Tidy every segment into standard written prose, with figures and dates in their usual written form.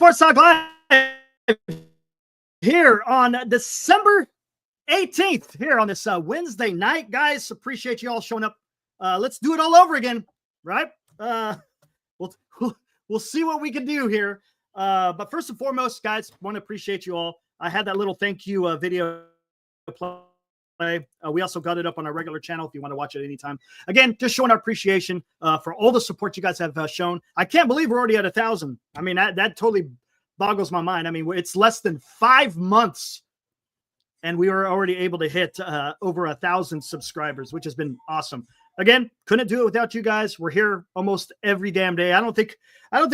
Sports Talk Live here on December 18th, here on this Wednesday night. Guys, appreciate you all showing up. Let's do it all over again, right? We'll see what we can do here. But first and foremost, guys, want to appreciate you all. I had that little thank you video play. We also got it up on our regular channel if you want to watch it anytime. Again, just showing our appreciation for all the support you guys have shown. I can't believe we're already at 1,000. I mean, that totally boggles my mind. I mean, it's less than 5 months and we were already able to hit over 1,000 subscribers, which has been awesome. Again, couldn't do it without you guys. We're here almost every damn day. I don't think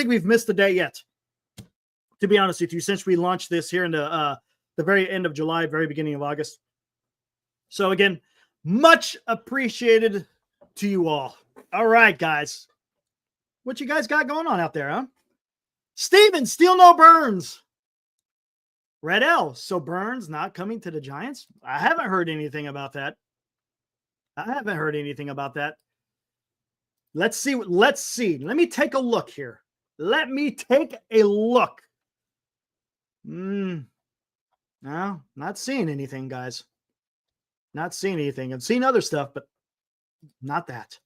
we've missed a day yet, to be honest with you, since we launched this here in the very end of July, very beginning of August. So again, much appreciated to you all. All right, guys. What you guys got going on out there, huh? Steven, still no Burns. Red L, so Burns not coming to the Giants? I haven't heard anything about that. Let's see. Let me take a look here. No, not seeing anything, guys. Not seeing anything. I've seen other stuff, but not that.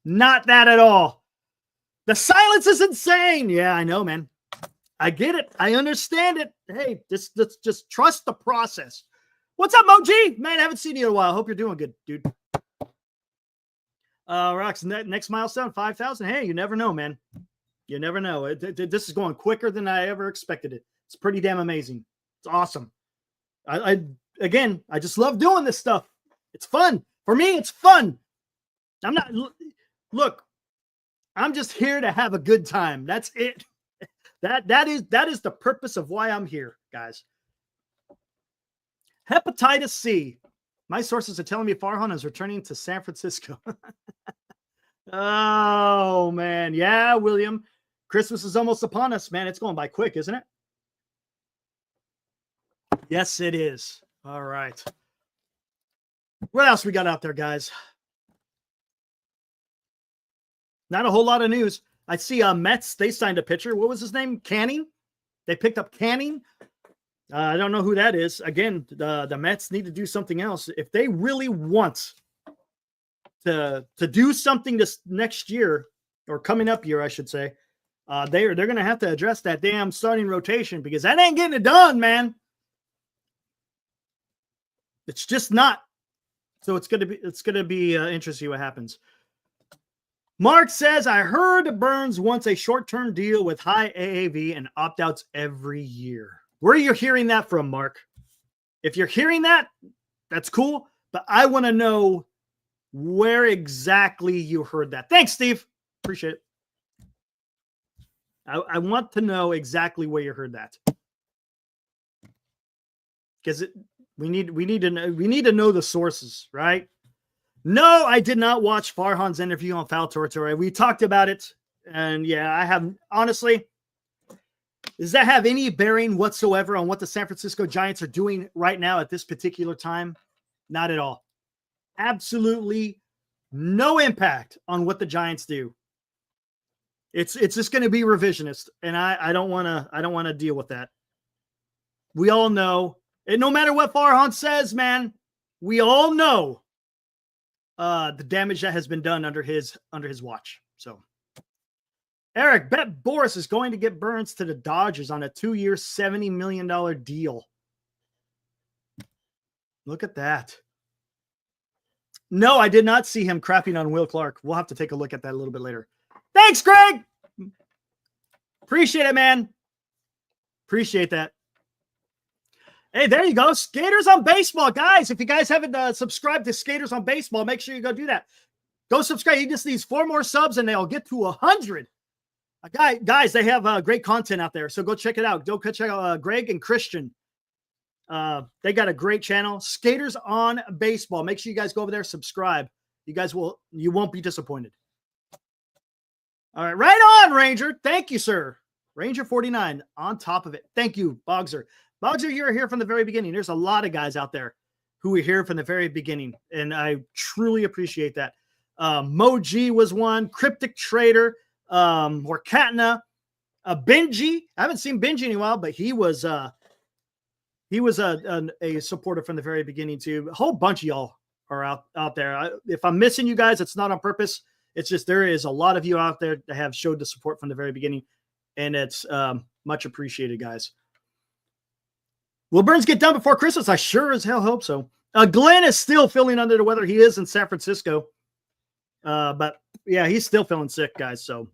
Not that at all. The silence is insane. Yeah, I know, man. I get it. I understand it. Hey, just trust the process. What's up, Moji? Man, I haven't seen you in a while. Hope you're doing good, dude. Rox, next milestone, 5,000. Hey, you never know, man. You never know. This is going quicker than I ever expected it. It's pretty damn amazing. It's awesome. I just love doing this stuff. It's fun. For me, it's fun. I'm just here to have a good time. That's it. That is the purpose of why I'm here, guys. Hepatitis C. My sources are telling me Farhan is returning to San Francisco. Oh, man. Yeah, William. Christmas is almost upon us, man. It's going by quick, isn't it? Yes, it is. All right. What else we got out there, guys? Not a whole lot of news. I see Mets, they signed a pitcher. What was his name? Canning? They picked up Canning. I don't know who that is. Again, the Mets need to do something else. If they really want to do something this next year, or coming up year, I should say, they're going to have to address that damn starting rotation, because that ain't getting it done, man. It's just not. So it's going to be interesting what happens. Mark says, I heard Burns wants a short-term deal with high AAV and opt-outs every year. Where are you hearing that from, Mark? If you're hearing that, that's cool. But I want to know where exactly you heard that. Thanks, Steve. Appreciate it. I want to know exactly where you heard that. Because we need to know the sources, right? No, I did not watch Farhan's interview on Foul Territory. We talked about it, and yeah, I have honestly. Does that have any bearing whatsoever on what the San Francisco Giants are doing right now at this particular time? Not at all. Absolutely no impact on what the Giants do. It's just going to be revisionist, and I don't want to deal with that. We all know, and no matter what Farhan says, man, we all know the damage that has been done under his watch. So, Eric, bet Boris is going to get Burns to the Dodgers on a 2-year, $70 million deal. Look at that. No, I did not see him crapping on Will Clark. We'll have to take a look at that a little bit later. Thanks, Greg. Appreciate it, man. Appreciate that. Hey, there you go. Skaters on Baseball. Guys, if you guys haven't subscribed to Skaters on Baseball, make sure you go do that. Go subscribe. He just needs 4 more subs and they'll get to 100. Guys, they have great content out there. So go check it out. Go check out Greg and Christian. They got a great channel. Skaters on Baseball. Make sure you guys go over there, subscribe. You won't be disappointed. All right. Right on, Ranger. Thank you, sir. Ranger 49 on top of it. Thank you, Bogser. Bogser, you're here from the very beginning. There's a lot of guys out there who were here from the very beginning, and I truly appreciate that. Moji was one. Cryptic Trader, Morkatna, Benji. I haven't seen Benji in a while, but he was a supporter from the very beginning too. A whole bunch of y'all are out there. If I'm missing you guys, it's not on purpose. It's just there is a lot of you out there that have showed the support from the very beginning, and it's much appreciated, guys. Will Burns get done before Christmas? I sure as hell hope so. Glenn is still feeling under the weather. He is in San Francisco. But yeah, he's still feeling sick, guys. So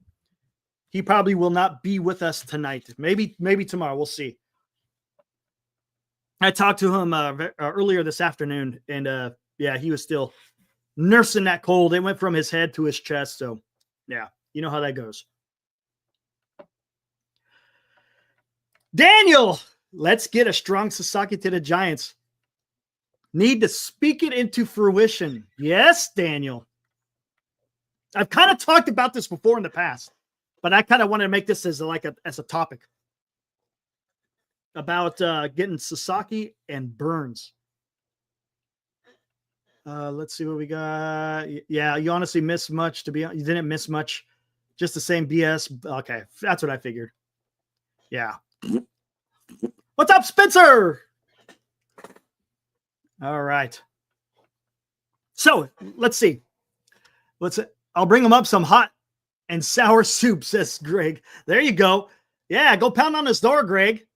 he probably will not be with us tonight. Maybe tomorrow. We'll see. I talked to him earlier this afternoon, and yeah, he was still nursing that cold. It went from his head to his chest. So yeah, you know how that goes. Daniel, let's get a strong Sasaki to the Giants. Need to speak it into fruition. Yes, Daniel. I've kind of talked about this before in the past, but I kind of want to make this as a topic about getting Sasaki and Burns. Let's see what we got. Yeah, you honestly missed much. You didn't miss much. Just the same BS. Okay, that's what I figured. Yeah. What's up, Spencer? All right. So let's see. I'll bring them up some hot and sour soup, says Greg. There you go. Yeah, go pound on his door, Greg.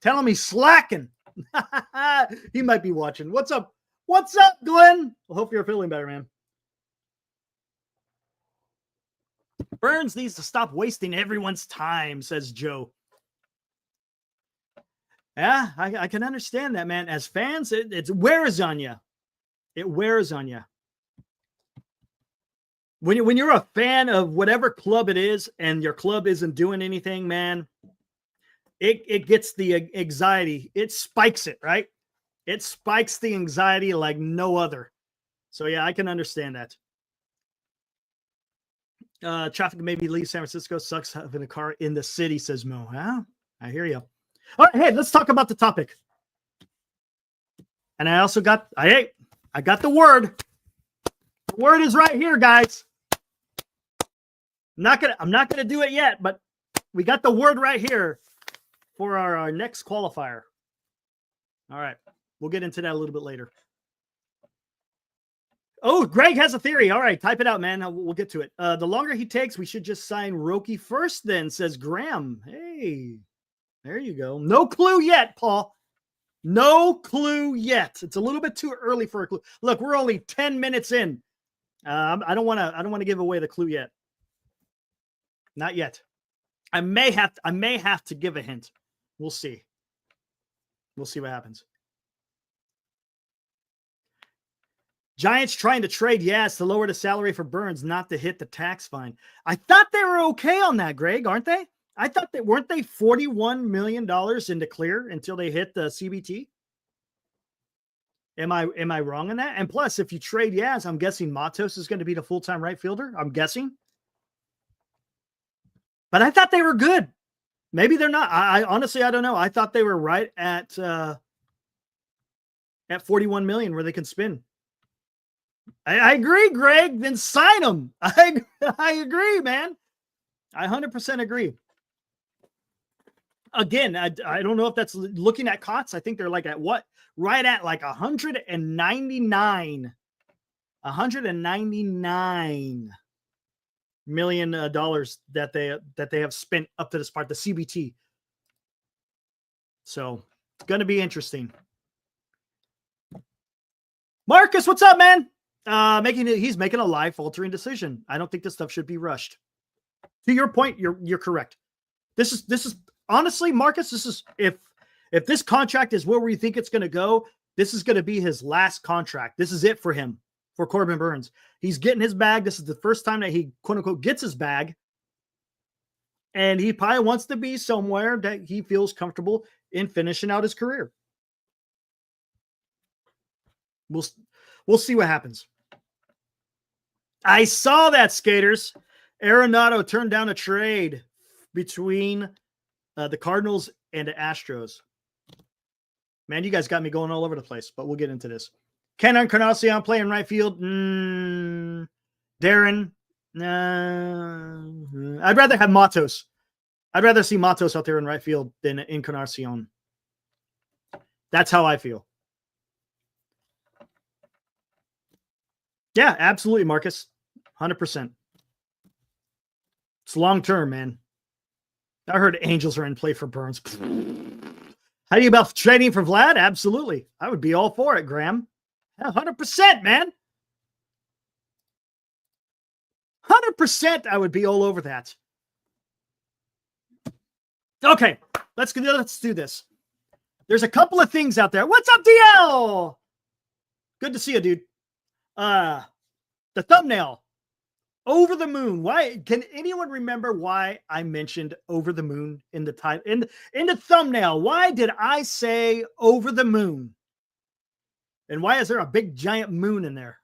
Tell him he's slacking. He might be watching. What's up? What's up, Glenn? I hope you're feeling better, man. Burns needs to stop wasting everyone's time, says Joe. Yeah, I can understand that, man. As fans, it wears on you. It wears on you. When you're a fan of whatever club it is and your club isn't doing anything, man, it gets the anxiety. It spikes it, right? It spikes the anxiety like no other. So, yeah, I can understand that. Traffic maybe leave San Francisco. Sucks having a car in the city, says Mo. Huh? I hear you. All right, hey, let's talk about the topic. And I also got, I got the word. The word is right here, guys. I'm not gonna do it yet, but we got the word right here for our next qualifier. All right, we'll get into that a little bit later. Oh, Greg has a theory. All right, type it out, man. We'll get to it. The longer he takes, we should just sign Roki first then, says Graham. Hey. There you go. No clue yet, Paul. No clue yet. It's a little bit too early for a clue. Look, we're only 10 minutes in. I don't want to give away the clue yet. Not yet. I may have to give a hint. We'll see. We'll see what happens. Giants trying to trade, yes, to lower the salary for Burns, not to hit the tax fine. I thought they were okay on that, Greg, aren't they? I thought that weren't they $41 million in the clear until they hit the CBT? Am I wrong on that? And plus, if you trade Yaz, I'm guessing Matos is going to be the full-time right fielder. I'm guessing. But I thought they were good. Maybe they're not. I honestly, I don't know. I thought they were right at 41 million where they can spin. I agree, Greg. Then sign them. I agree, man. I 100% agree. Again, I don't know if that's looking at COTS. I think they're like at what? Right at like 199 million dollars that they have spent up to this part, the CBT. So it's going to be interesting. Marcus, what's up, man? He's making a life-altering decision. I don't think this stuff should be rushed. To your point, you're correct. This is honestly, Marcus, this is if this contract is where we think it's going to go, this is going to be his last contract. This is it for him, for Corbin Burns. He's getting his bag. This is the first time that he, quote unquote, gets his bag. And he probably wants to be somewhere that he feels comfortable in finishing out his career. We'll see what happens. I saw that, skaters. Arenado turned down a trade between the Cardinals and the Astros. Man, you guys got me going all over the place, but we'll get into this. Ken Encarnacion playing right field. Darren. I'd rather have Matos. I'd rather see Matos out there in right field than Encarnacion. That's how I feel. Yeah, absolutely, Marcus. 100%. It's long term, man. I heard Angels are in play for Burns. How do you about trading for Vlad? Absolutely. I would be all for it, Graham. 100%, man. 100% I would be all over that. Okay, let's do this. There's a couple of things out there. What's up, DL? Good to see you, dude. The thumbnail. Over the moon. Why can anyone remember why I mentioned over the moon in the title in the thumbnail? Why did I say over the moon? And why is there a big giant moon in there?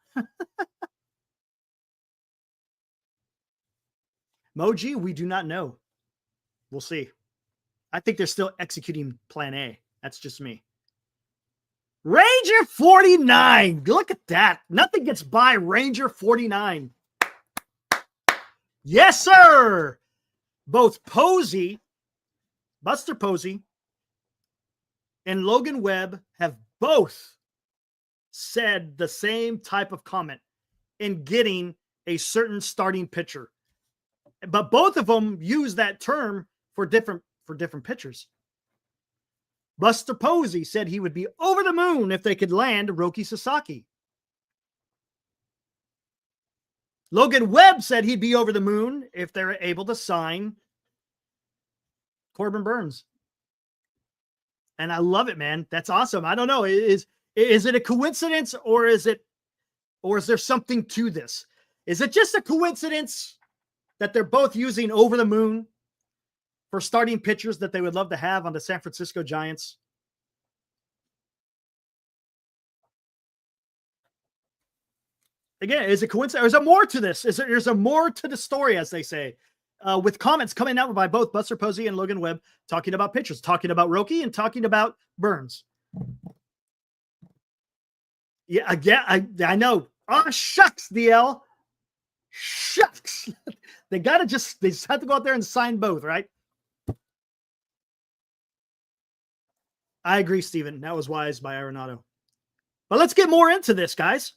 Moji, we do not know. We'll see. I think they're still executing plan A. That's just me. Ranger 49. Look at that. Nothing gets by Ranger 49. Yes, sir. Both Posey, Buster Posey, and Logan Webb have both said the same type of comment in getting a certain starting pitcher. But both of them use that term for different pitchers. Buster Posey said he would be over the moon if they could land Roki Sasaki. Logan Webb said he'd be over the moon if they're able to sign Corbin Burns. And I love it, man. That's awesome. I don't know. Is it a coincidence or is there something to this? Is it just a coincidence that they're both using over the moon for starting pitchers that they would love to have on the San Francisco Giants? Again, is it coincidence? Is there more to this? There's a more to the story, as they say, with comments coming out by both Buster Posey and Logan Webb talking about pitchers, talking about Roki and talking about Burns. Yeah, I know. Oh, shucks, DL. Shucks. They just have to go out there and sign both, right? I agree, Steven. That was wise by Arenado. But let's get more into this, guys.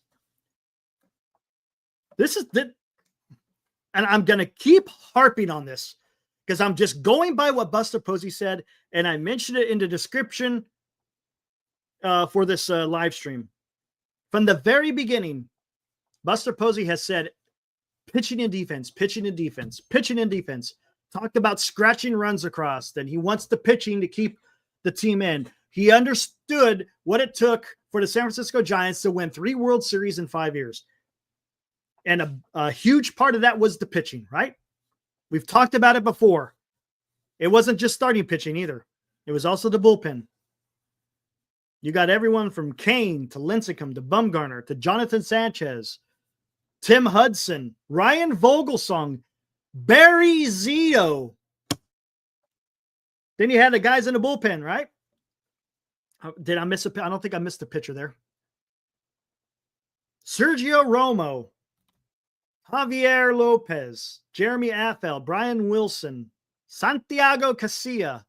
This is the, and I'm going to keep harping on this because I'm just going by what Buster Posey said, and I mentioned it in the description for this live stream. From the very beginning, Buster Posey has said pitching and defense, pitching and defense, pitching and defense. Talked about scratching runs across, then he wants the pitching to keep the team in. He understood what it took for the San Francisco Giants to win 3 World Series in 5 years. And a huge part of that was the pitching, right? We've talked about it before. It wasn't just starting pitching either. It was also the bullpen. You got everyone from Kane to Lincecum to Bumgarner to Jonathan Sanchez, Tim Hudson, Ryan Vogelsong, Barry Zito. Then you had the guys in the bullpen, right? Did I miss I don't think I missed a pitcher there. Sergio Romo, Javier Lopez, Jeremy Affel, Brian Wilson, Santiago Casilla.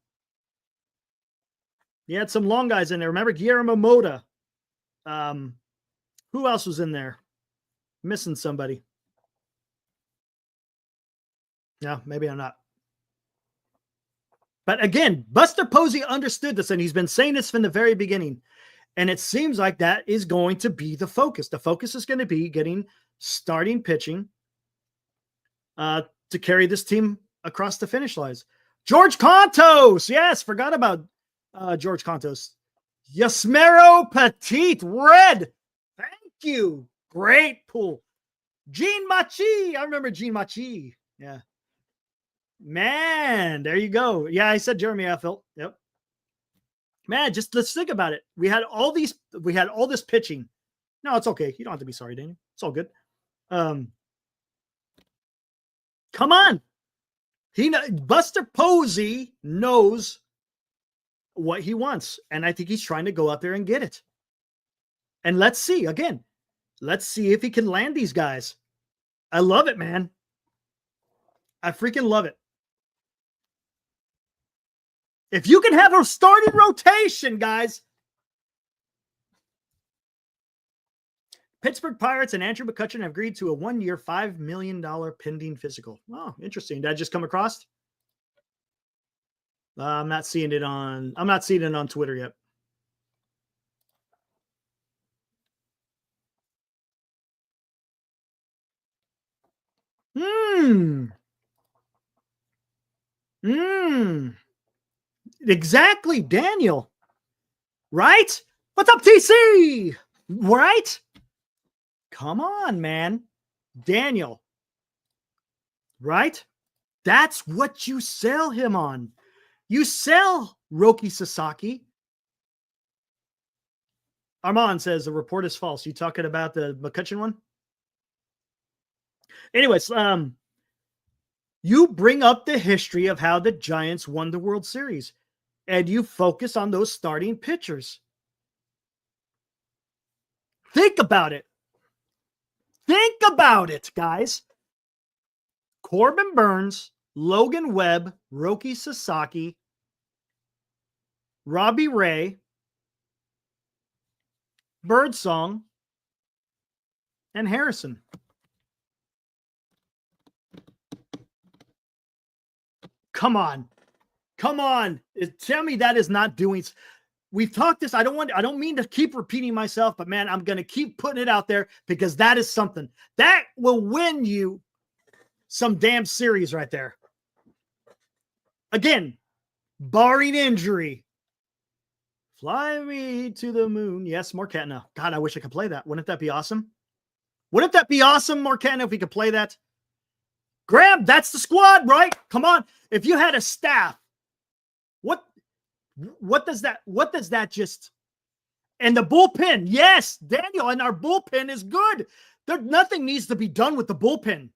You had some long guys in there. Remember Guillermo Mota. Who else was in there? Missing somebody. No, maybe I'm not. But again, Buster Posey understood this, and he's been saying this from the very beginning. And it seems like that is going to be the focus. The focus is going to be getting starting pitching to carry this team across the finish lines. George Contos. Yes, forgot about George Contos. Yasmero Petit, red. Thank you. Great pull. Gene Machi. I remember Gene Machi. Yeah. Man, there you go. Yeah, I said Jeremy Affel. Yep. Man, just let's think about it. We had all this pitching. No, it's okay. You don't have to be sorry, Daniel. It's all good. Come on. Buster Posey knows what he wants, and I think he's trying to go out there and get it. And let's see again. Let's see if he can land these guys. I love it, man. I freaking love it. If you can have a starting rotation, guys. Pittsburgh Pirates and Andrew McCutchen have agreed to a 1-year, $5 million pending physical. Oh, interesting. Did I just come across? I'm not seeing it on Twitter yet. Exactly, Daniel. Right? What's up, TC? Right? Come on, man. Daniel. Right? That's what you sell him on. You sell Roki Sasaki. Armand says the report is false. You talking about the McCutchen one? Anyways, you bring up the history of how the Giants won the World Series, and you focus on those starting pitchers. Think about it. Think about it, guys. Corbin Burns, Logan Webb, Roki Sasaki, Robbie Ray, Birdsong, and Harrison. Come on. Come on. Tell me that is not doing. We've talked this. I don't mean to keep repeating myself, but man, I'm going to keep putting it out there because that is something that will win you some damn series right there. Again, barring injury. Fly me to the moon. Yes, Marquetna. God, I wish I could play that. Wouldn't that be awesome? Wouldn't that be awesome, Marquetna, if we could play that? Grab, that's the squad, right? Come on. If you had a staff, what does that just, and the bullpen, yes, Daniel, and our bullpen is good. Nothing needs to be done with the bullpen.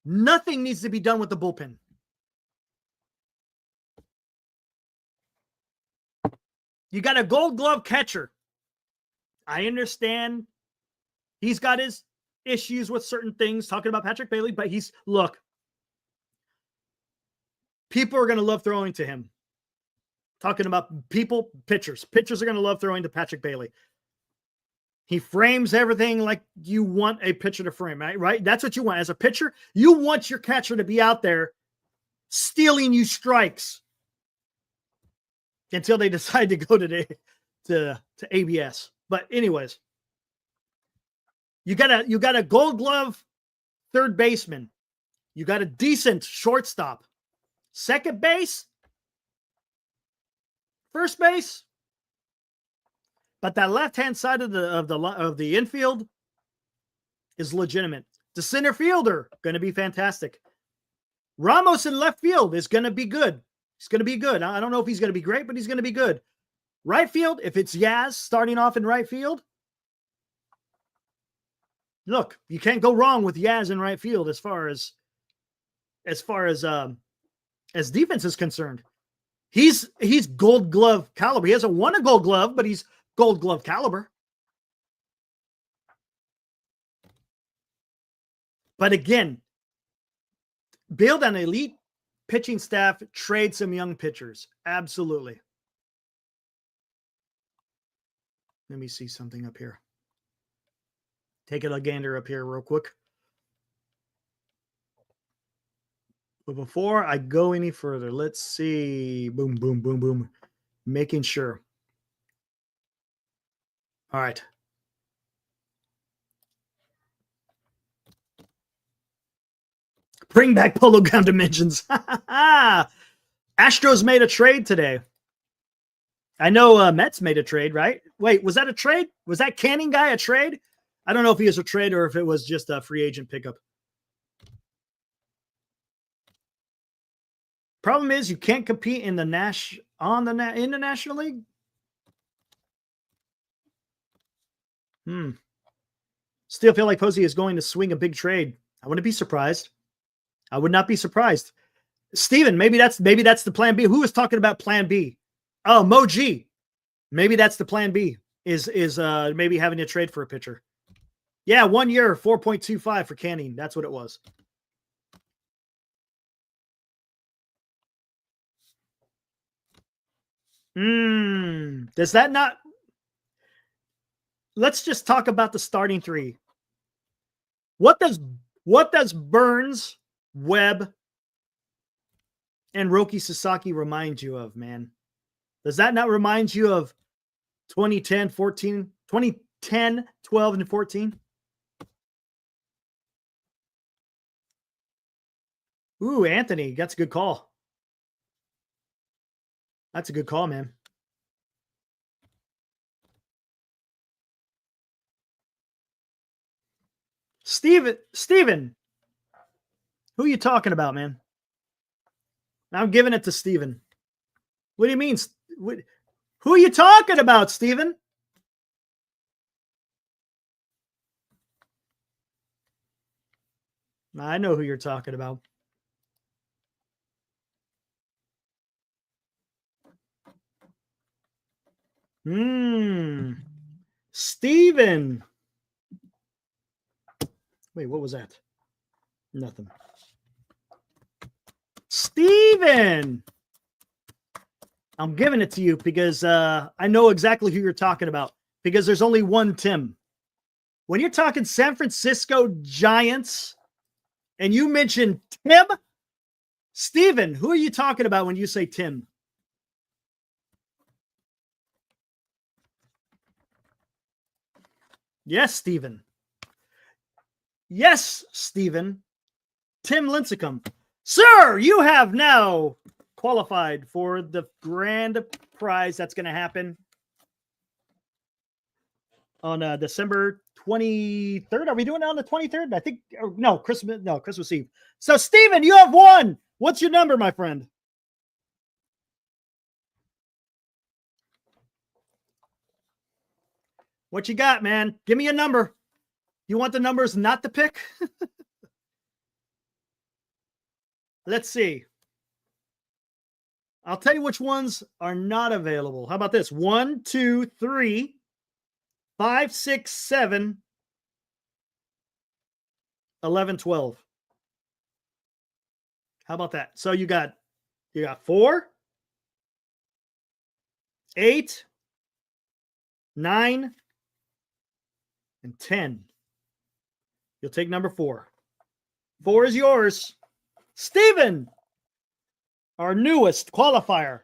Nothing needs to be done with the bullpen. You got a Gold Glove catcher. I understand he's got his issues with certain things, talking about Patrick Bailey, but look, people are going to love throwing to him. Talking about pitchers. Pitchers are going to love throwing to Patrick Bailey. He frames everything like you want a pitcher to frame, right? That's what you want. As a pitcher, you want your catcher to be out there stealing you strikes until they decide to go to ABS. But anyways, you got a Gold Glove third baseman. You got a decent shortstop. Second base, first base, but that left-hand side of the infield is legitimate. The center fielder going to be fantastic. Ramos in left field is going to be good. He's going to be good. I don't know if he's going to be great, but he's going to be good. Right field, if it's Yaz starting off in right field, look, you can't go wrong with Yaz in right field as far as defense is concerned. He's Gold Glove caliber. He hasn't won a Gold Glove, but he's Gold Glove caliber. But again, build an elite pitching staff, trade some young pitchers. Absolutely. Let me see something up here. Take a gander up here real quick. But before I go any further, let's see. Boom, boom, boom, boom. Making sure. All right. Bring back Polo Ground Dimensions. Astros made a trade today. I know Mets made a trade, right? Wait, was that a trade? Was that Canning guy a trade? I don't know if he was a trade or if it was just a free agent pickup. Problem is, you can't compete in the National League. Still feel like Posey is going to swing a big trade. I wouldn't be surprised. I would not be surprised. Steven, maybe that's the plan B. Who was talking about plan B? Oh, Mo G. Maybe that's the plan B. Is maybe having a trade for a pitcher. Yeah, 1 year, 4.25 for Canning. That's what it was. Does that not? Let's just talk about the starting three. What does Burns, Webb, and Roki Sasaki remind you of, man? Does that not remind you of 2010, 12, and 14? Ooh, Anthony, that's a good call. That's a good call, man. Steven, who are you talking about, man? I'm giving it to Steven. What do you mean? Who are you talking about, Steven? I know who you're talking about. Steven. Wait, what was that? Nothing. Steven. I'm giving it to you because I know exactly who you're talking about, because there's only one Tim. When you're talking San Francisco Giants and you mention Tim, Steven, who are you talking about when you say Tim? Yes, Steven. Yes, Steven. Tim Lincecum. Sir, you have now qualified for the grand prize that's going to happen on December 23rd. Are we doing it on the 23rd? I think, no, Christmas Eve. So, Steven, you have won. What's your number, my friend? What you got, man? Give me a number. You want the numbers not to pick? Let's see. I'll tell you which ones are not available. How about this? 1, 2, 3, 5, 6, 7, 11, 12. How about that? So you got 4, 8, 9, and 10. You'll take number 4. 4 is yours. Steven, our newest qualifier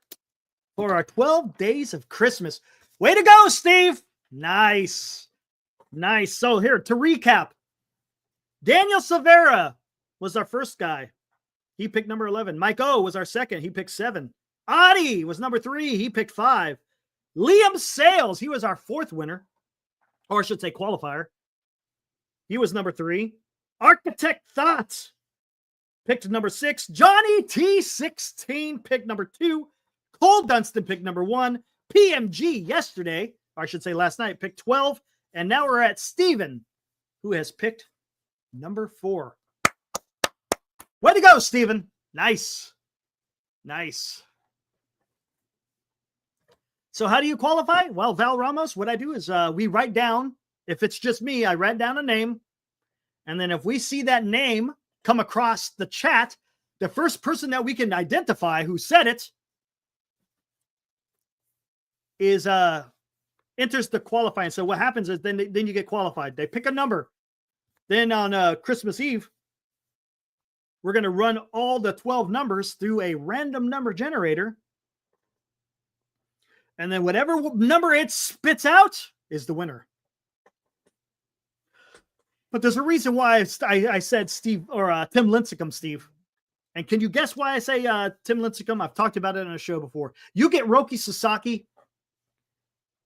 for our 12 days of Christmas. Way to go, Steve. Nice. Nice. So here, to recap, Daniel Silvera was our first guy. He picked number 11. Mike O was our second. He picked 7. Adi was number 3. He picked 5. Liam Sales, he was our 4th winner, or I should say qualifier. He was number 3. Architect Thoughts picked number 6. Johnny T16 picked number 2. Cole Dunstan picked number 1. PMG yesterday, or I should say last night, picked 12. And now we're at Steven, who has picked number 4. Way to go, Steven. Nice. Nice. So how do you qualify? Well, Val Ramos, what I do is we write down, if it's just me, I write down a name. And then if we see that name come across the chat, the first person that we can identify who said it is enters the qualifying. So what happens is then you get qualified. They pick a number. Then on Christmas Eve, we're going to run all the 12 numbers through a random number generator. And then whatever number it spits out is the winner. But there's a reason why I said Steve or Tim Lincecum, Steve. And can you guess why I say Tim Lincecum? I've talked about it on a show before. You get Roki Sasaki,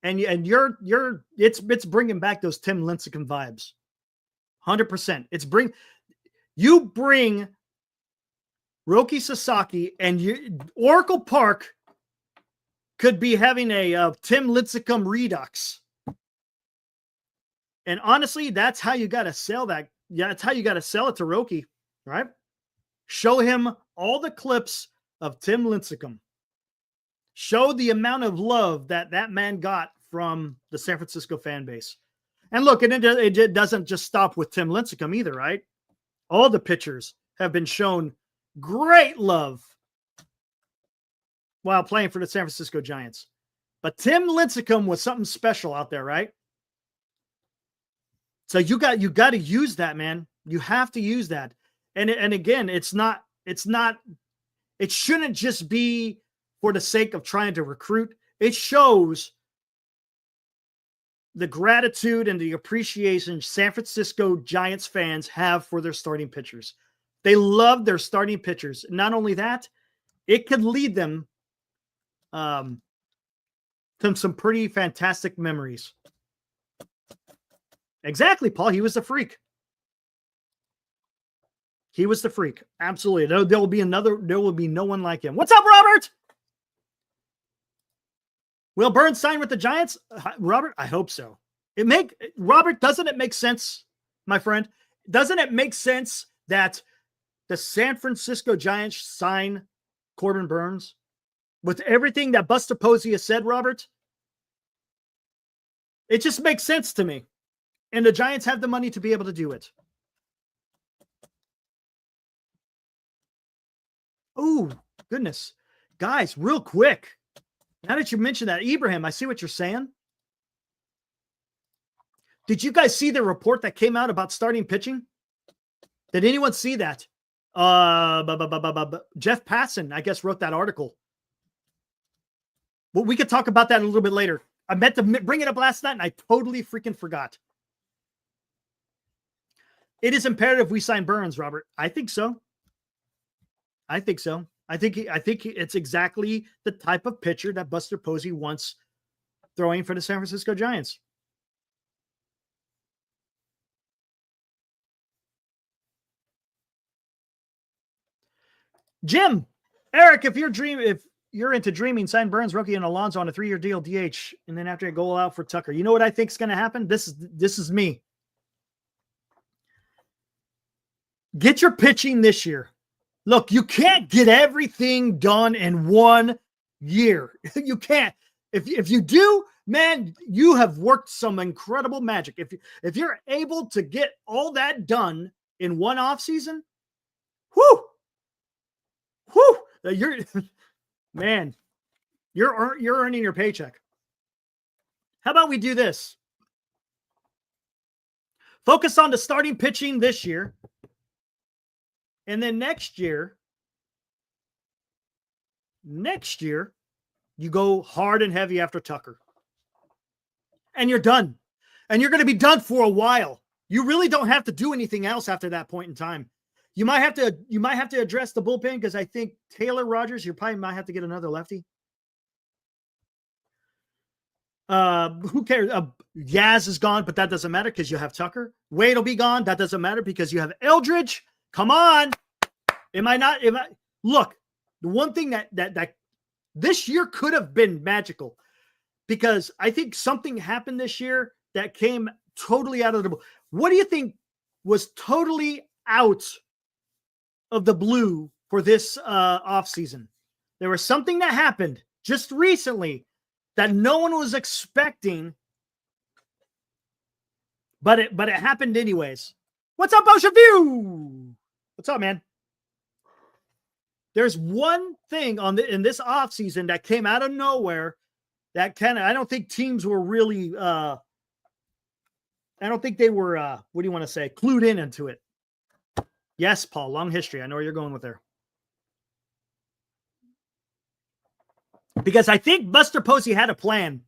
and it's bringing back those Tim Lincecum vibes, 100%. You bring Roki Sasaki, and Oracle Park could be having a Tim Lincecum redux. And honestly, that's how you got to sell that. Yeah, that's how you got to sell it to Roki, right? Show him all the clips of Tim Lincecum. Show the amount of love that man got from the San Francisco fan base. And look, and it doesn't just stop with Tim Lincecum either, right? All the pitchers have been shown great love while playing for the San Francisco Giants. But Tim Lincecum was something special out there, right? So you got to use that, man. You have to use that. And again, it shouldn't just be for the sake of trying to recruit. It shows the gratitude and the appreciation San Francisco Giants fans have for their starting pitchers. They love their starting pitchers. Not only that, it could lead them to some pretty fantastic memories. Exactly, Paul. He was the freak. He was the freak. Absolutely. There will be no one like him. What's up, Robert? Will Burns sign with the Giants? Robert, I hope so. Robert, doesn't it make sense, my friend? Doesn't it make sense that the San Francisco Giants sign Corbin Burns? With everything that Buster Posey has said, Robert, it just makes sense to me. And the Giants have the money to be able to do it. Oh, goodness. Guys, real quick. Now that you mentioned that, Ibrahim, I see what you're saying. Did you guys see the report that came out about starting pitching? Did anyone see that? Jeff Passan, I guess, wrote that article. Well, we could talk about that a little bit later. I meant to bring it up last night, and I totally freaking forgot. It is imperative we sign Burns, Robert. I think so. I think it's exactly the type of pitcher that Buster Posey wants throwing for the San Francisco Giants. Jim, Eric, if you're into dreaming, sign Burns, Roki, and Alonso on a 3-year deal, DH, and then after I go out for Tucker. You know what I think is going to happen? This is me. Get your pitching this year. Look, you can't get everything done in 1 year. You can't. If you do, man, you have worked some incredible magic. If you're able to get all that done in one off season, whoo, you're man, you're earning your paycheck. How about we do this? Focus on the starting pitching this year. And then next year, you go hard and heavy after Tucker. And you're done. And you're going to be done for a while. You really don't have to do anything else after that point in time. You might have to address the bullpen because I think Taylor Rogers, you probably might have to get another lefty. Who cares? Yaz is gone, but that doesn't matter because you have Tucker. Wade will be gone. That doesn't matter because you have Eldridge. Come on. Look, the one thing that this year could have been magical because I think something happened this year that came totally out of the blue. What do you think was totally out of the blue for this offseason? There was something that happened just recently that no one was expecting, but it happened anyways. What's up, Ocean View? What's up, man? There's one thing in this offseason that came out of nowhere that I don't think teams were really I don't think they were what do you want to say, clued into it. Yes, Paul, long history. I know where you're going with there. Because I think Buster Posey had a plan.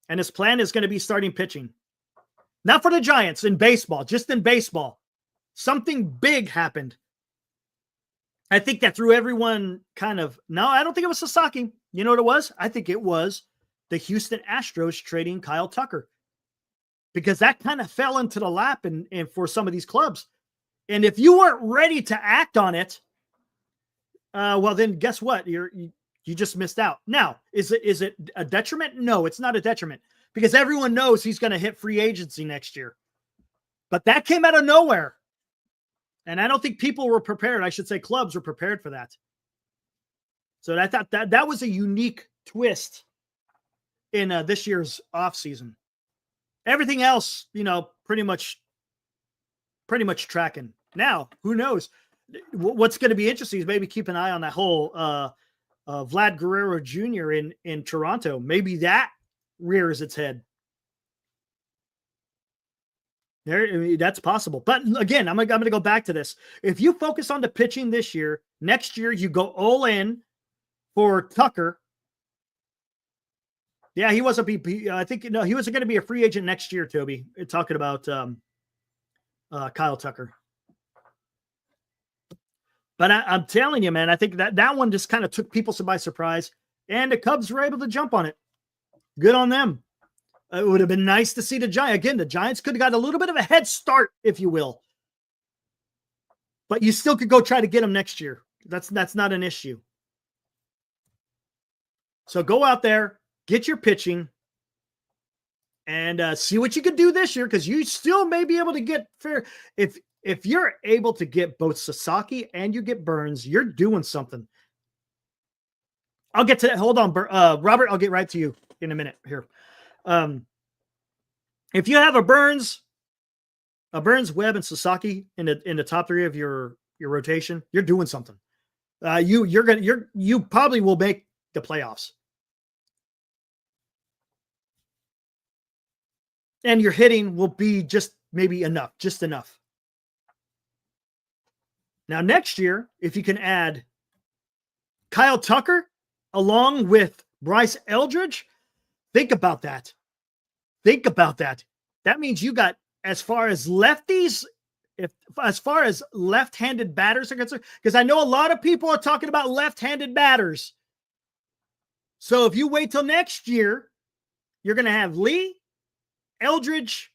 And his plan is going to be starting pitching. Not for the Giants, in baseball, just in baseball. Something big happened. I think that threw everyone no, I don't think it was Sasaki. You know what it was? I think it was the Houston Astros trading Kyle Tucker. Because that kind of fell into the lap and for some of these clubs. And if you weren't ready to act on it, well, then guess what? You just missed out. Now, is it a detriment? No, it's not a detriment. Because everyone knows he's going to hit free agency next year. But that came out of nowhere. And I don't think people were prepared. I should say clubs were prepared for that. So I thought that was a unique twist in this year's offseason. Everything else, pretty much tracking. Now, who knows? What's going to be interesting is maybe keep an eye on that whole Vlad Guerrero Jr. in Toronto. Maybe that rears its head. There, I mean, that's possible. But again, I'm going to go back to this. If you focus on the pitching this year, next year you go all in for Tucker. Yeah, he was I think he was going to be a free agent next year, Toby. Talking about Kyle Tucker. But I'm telling you, man, I think that one just kind of took people by surprise, and the Cubs were able to jump on it. Good on them. It would have been nice to see the Giants. Again, the Giants could have got a little bit of a head start, if you will. But you still could go try to get them next year. That's not an issue. So go out there, get your pitching, and see what you can do this year, because you still may be able to get fair. If you're able to get both Sasaki and you get Burns, you're doing something. I'll get to that. Hold on, Robert. I'll get right to you in a minute here. If you have a Burns, Webb, and Sasaki in the top three of your rotation, you're doing something. You probably will make the playoffs. And your hitting will be just maybe enough, just enough. Now, next year, if you can add Kyle Tucker along with Bryce Eldridge, think about that. Think about that. That means you got, as far as lefties, as far as left-handed batters are concerned, because I know a lot of people are talking about left-handed batters. So if you wait till next year, you're going to have Lee, Eldridge,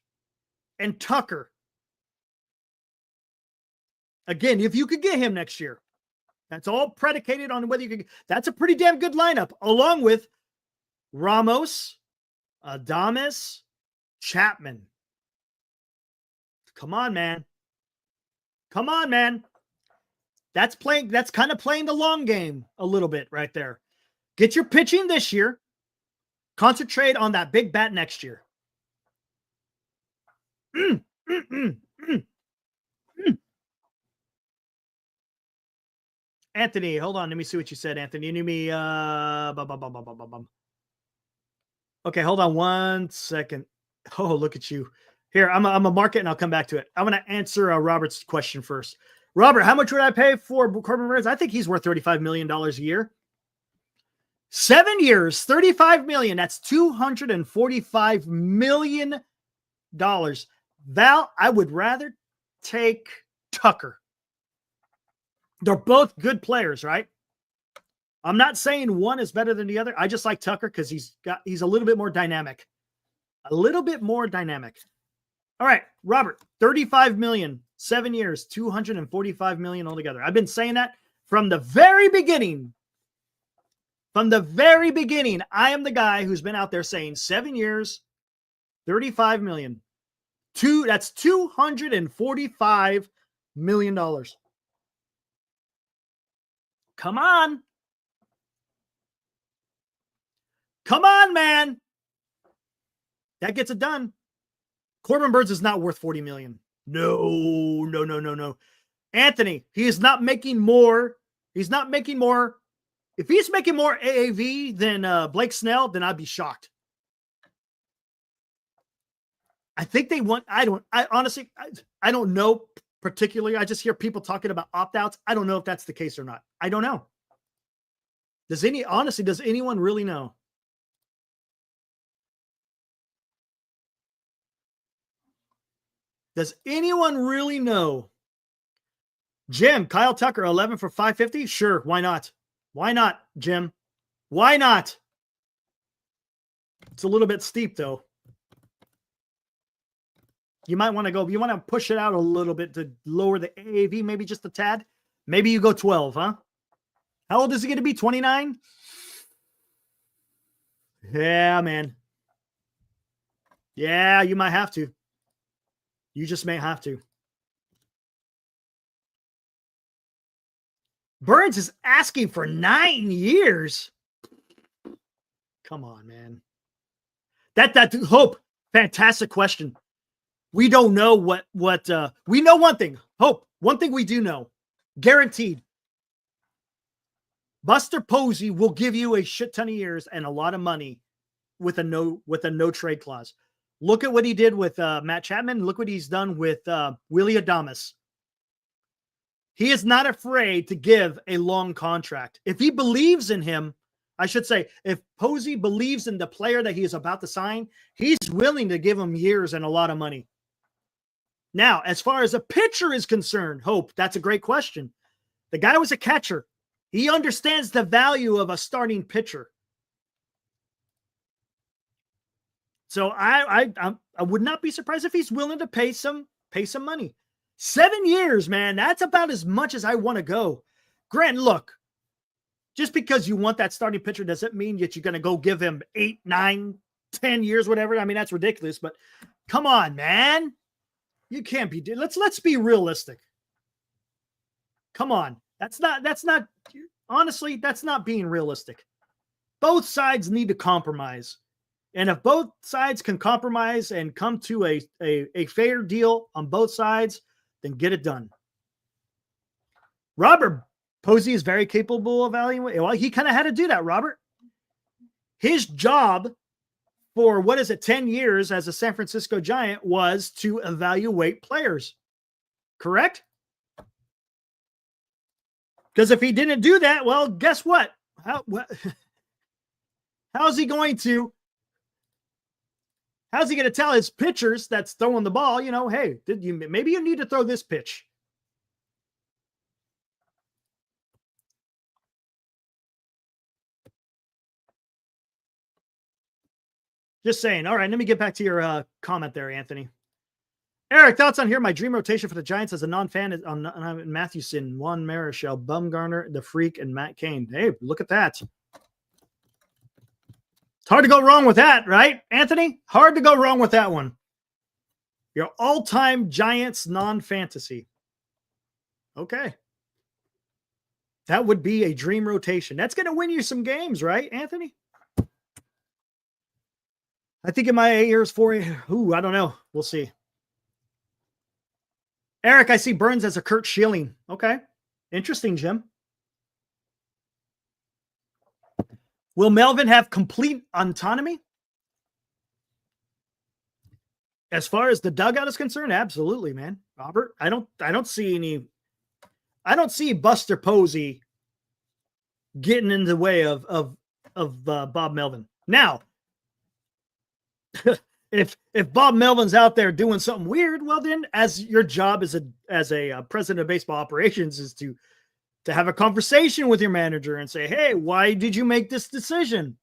and Tucker. Again, if you could get him next year, that's all predicated on whether you could. That's a pretty damn good lineup, along with Ramos, Adames, Chapman. Come on, man. Come on, man. That's kind of playing the long game a little bit right there. Get your pitching this year. Concentrate on that big bat next year. Anthony, hold on. Let me see what you said, Anthony. You knew me. Okay, hold on 1 second. Oh, look at you. Here, I'm a mark it and I'll come back to it. I'm going to answer Robert's question first. Robert, how much would I pay for Corbin Burnes? I think he's worth $35 million a year. 7 years, $35 million. That's $245 million. Val, I would rather take Tucker. They're both good players, right? I'm not saying one is better than the other. I just like Tucker because he's a little bit more dynamic. A little bit more dynamic. All right, Robert, $35 million, 7 years, $245 million altogether. I've been saying that from the very beginning. From the very beginning, I am the guy who's been out there saying 7 years, $35 million. That's $245 million. Come on. Come on, man. That gets it done. Corbin Burnes is not worth $40 million. No. Anthony, he is not making more. He's not making more. If he's making more AAV than Blake Snell, then I'd be shocked. I think they want, I honestly don't know particularly. I just hear people talking about opt-outs. I don't know if that's the case or not. I don't know. Does anyone really know? Does anyone really know? Jim, Kyle Tucker, 11 for 550? Sure, why not? Why not, Jim? Why not? It's a little bit steep, though. You might want to go, you want to push it out a little bit to lower the AAV, maybe just a tad. Maybe you go 12, huh? How old is he going to be? 29? Yeah, man. Yeah, you might have to. You just may have to. Burnes is asking for 9 years. Come on, man. That Hope, fantastic question. We don't know what we know one thing. Hope, one thing we do know. Guaranteed. Buster Posey will give you a shit ton of years and a lot of money with a no trade clause. Look at what he did with Matt Chapman. Look what he's done with Willie Adames. He is not afraid to give a long contract. If he believes in him, I should say, if Posey believes in the player that he is about to sign, he's willing to give him years and a lot of money. Now, as far as a pitcher is concerned, Hope, that's a great question. The guy was a catcher. He understands the value of a starting pitcher. So I would not be surprised if he's willing to pay some money. 7 years, man, that's about as much as I want to go. Grant, look, just because you want that starting pitcher doesn't mean that you're going to go give him 8, 9, 10 years, whatever. I mean, that's ridiculous, but come on, man. You can't be, let's be realistic. Come on. That's not, honestly, that's not being realistic. Both sides need to compromise. And if both sides can compromise and come to a fair deal on both sides, then get it done. Robert Posey is very capable of evaluating. Well, he kind of had to do that, Robert. His job for, 10 years as a San Francisco Giant was to evaluate players. Correct? Because if he didn't do that, well, guess what? How's he going to tell his pitchers that's throwing the ball, hey, maybe you need to throw this pitch? Just saying. All right, let me get back to your comment there, Anthony. Eric, thoughts on here? My dream rotation for the Giants as a non-fan is on Mathewson, Juan Marichal, Bumgarner, the Freak, and Matt Cain. Hey, look at that. It's hard to go wrong with that, right, Anthony? Hard to go wrong with that one. Your all-time Giants non-fantasy. Okay. That would be a dream rotation. That's going to win you some games, right, Anthony? I think in my 8 years, 4 years, I don't know. We'll see. Eric, I see Burns as a Kurt Schilling. Okay. Interesting, Jim. Will Melvin have complete autonomy? As far as the dugout is concerned, absolutely, man. Robert, I don't see Buster Posey getting in the way of Bob Melvin. Now, if Bob Melvin's out there doing something weird, well then, as your job as a president of baseball operations is to have a conversation with your manager and say, hey, why did you make this decision?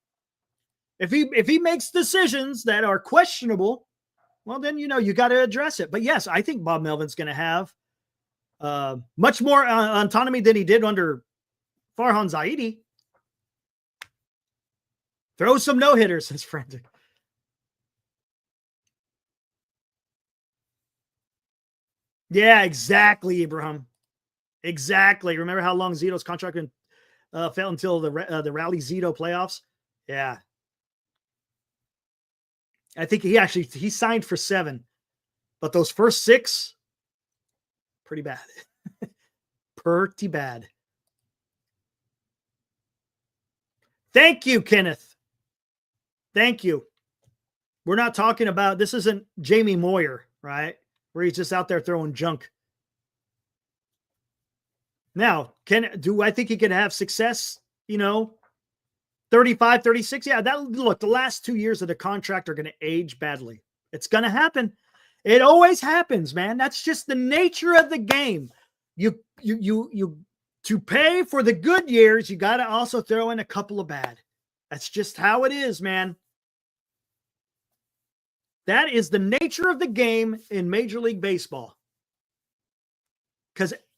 If he makes decisions that are questionable, well then, you got to address it. But yes, I think Bob Melvin's going to have much more autonomy than he did under Farhan Zaidi. Throw some no-hitters, says Frantic. Yeah, exactly, Abraham. Exactly. Remember how long Zito's contract fell until the Rally Zito playoffs? Yeah. I think he signed for 7, but those first 6, pretty bad. Pretty bad. Thank you, Kenneth. Thank you. We're not talking about, this isn't Jamie Moyer, right? Where he's just out there throwing junk. Now, do I think he can have success, 35, 36? Yeah, look, the last 2 years of the contract are going to age badly. It's going to happen. It always happens, man. That's just the nature of the game. You to pay for the good years, you got to also throw in a couple of bad. That's just how it is, man. That is the nature of the game in Major League Baseball.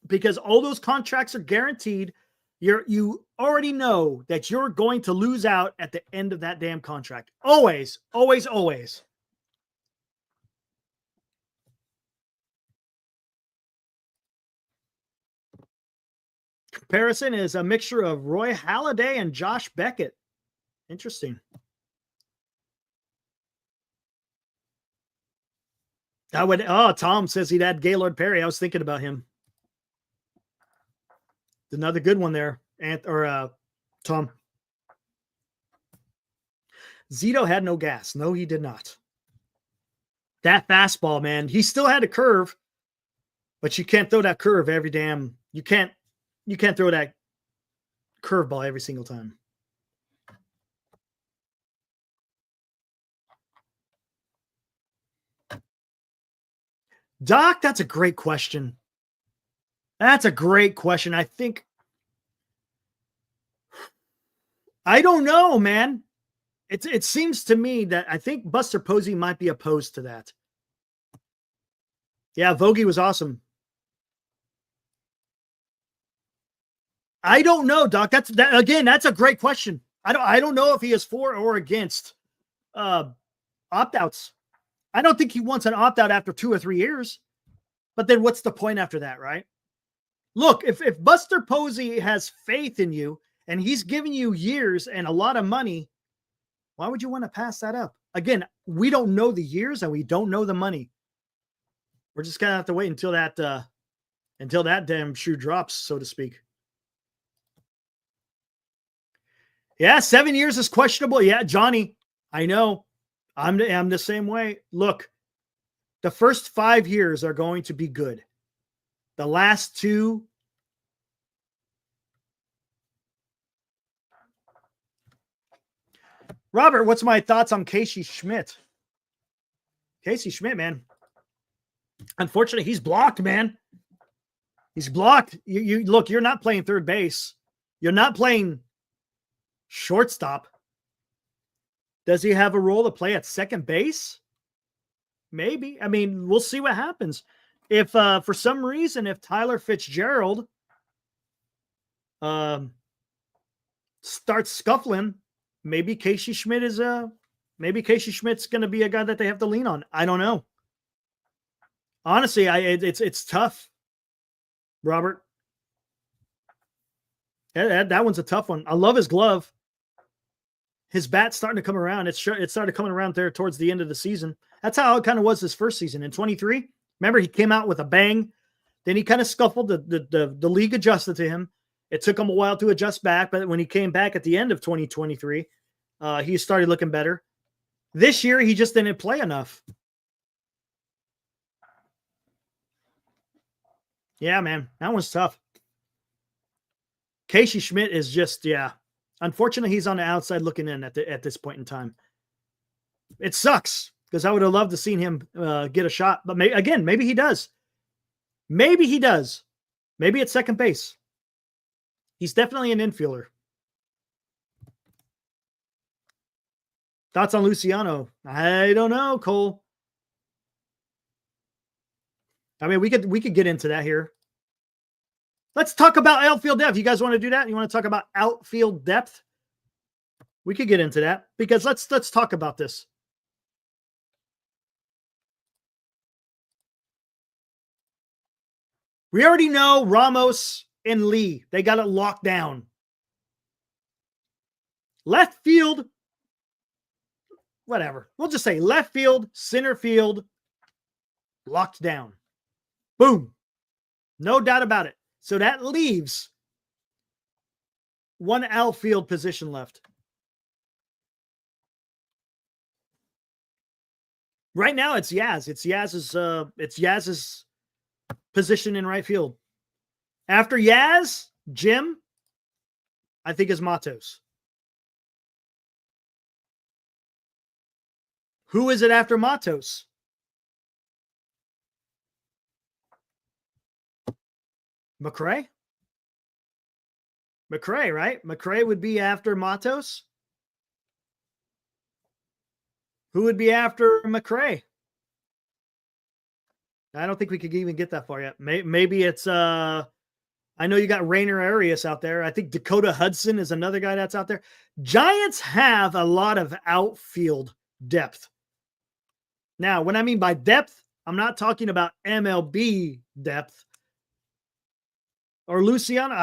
Because all those contracts are guaranteed, you already know that you're going to lose out at the end of that damn contract. Always, always, always. Comparison is a mixture of Roy Halladay and Josh Beckett. Interesting. Tom says he'd add Gaylord Perry. I was thinking about him. Another good one there. Tom. Zito had no gas. No, he did not. That fastball, man, he still had a curve, but you can't throw that curve every damn. You can't throw that curveball every single time. Doc, that's a great question. That's a great question. I don't know, man. It seems to me that I think Buster Posey might be opposed to that. Yeah, Vogie was awesome. I don't know, Doc. That's a great question. I don't know if he is for or against opt-outs. I don't think he wants an opt-out after 2 or 3 years. But then what's the point after that, right? Look, if Buster Posey has faith in you and he's giving you years and a lot of money, why would you want to pass that up? Again, we don't know the years and we don't know the money. We're just going to have to wait until that damn shoe drops, so to speak. Yeah, 7 years is questionable. Yeah, Johnny, I know. I'm the same way. Look, the first 5 years are going to be good. The last 2. Robert, what's my thoughts on Casey Schmidt? Casey Schmidt, man. Unfortunately, he's blocked, man. He's blocked. You look, you're not playing third base. You're not playing shortstop. Does he have a role to play at second base? Maybe. I mean, we'll see what happens. If for some reason, if Tyler Fitzgerald starts scuffling, maybe Casey Schmidt's going to be a guy that they have to lean on. I don't know. Honestly, it's tough, Robert. That one's a tough one. I love his glove. His bat's starting to come around. It started coming around there towards the end of the season. That's how it kind of was his first season. In 23, remember, he came out with a bang. Then he kind of scuffled. The league adjusted to him. It took him a while to adjust back, but when he came back at the end of 2023, he started looking better. This year, he just didn't play enough. Yeah, man, that one's tough. Casey Schmidt is just, yeah. Unfortunately, he's on the outside looking in at this point in time. It sucks because I would have loved to seen him get a shot. But maybe he does. Maybe he does. Maybe at second base. He's definitely an infielder. Thoughts on Luciano? I don't know, Cole. I mean, we could get into that here. Let's talk about outfield depth. You guys want to do that? You want to talk about outfield depth? We could get into that because let's talk about this. We already know Ramos and Lee. They got it locked down. Left field, whatever. We'll just say left field, center field, locked down. Boom. No doubt about it. So that leaves one outfield position left. Right now it's Yaz. It's Yaz's position in right field. After Yaz, Jim, I think is Matos. Who is it after Matos? McRae? McRae, right? McRae would be after Matos. Who would be after McRae? I don't think we could even get that far yet. Maybe it's I know you got Rainer Arias out there. I think Dakota Hudson is another guy that's out there. Giants have a lot of outfield depth. Now, when I mean by depth, I'm not talking about MLB depth. Or Luciano.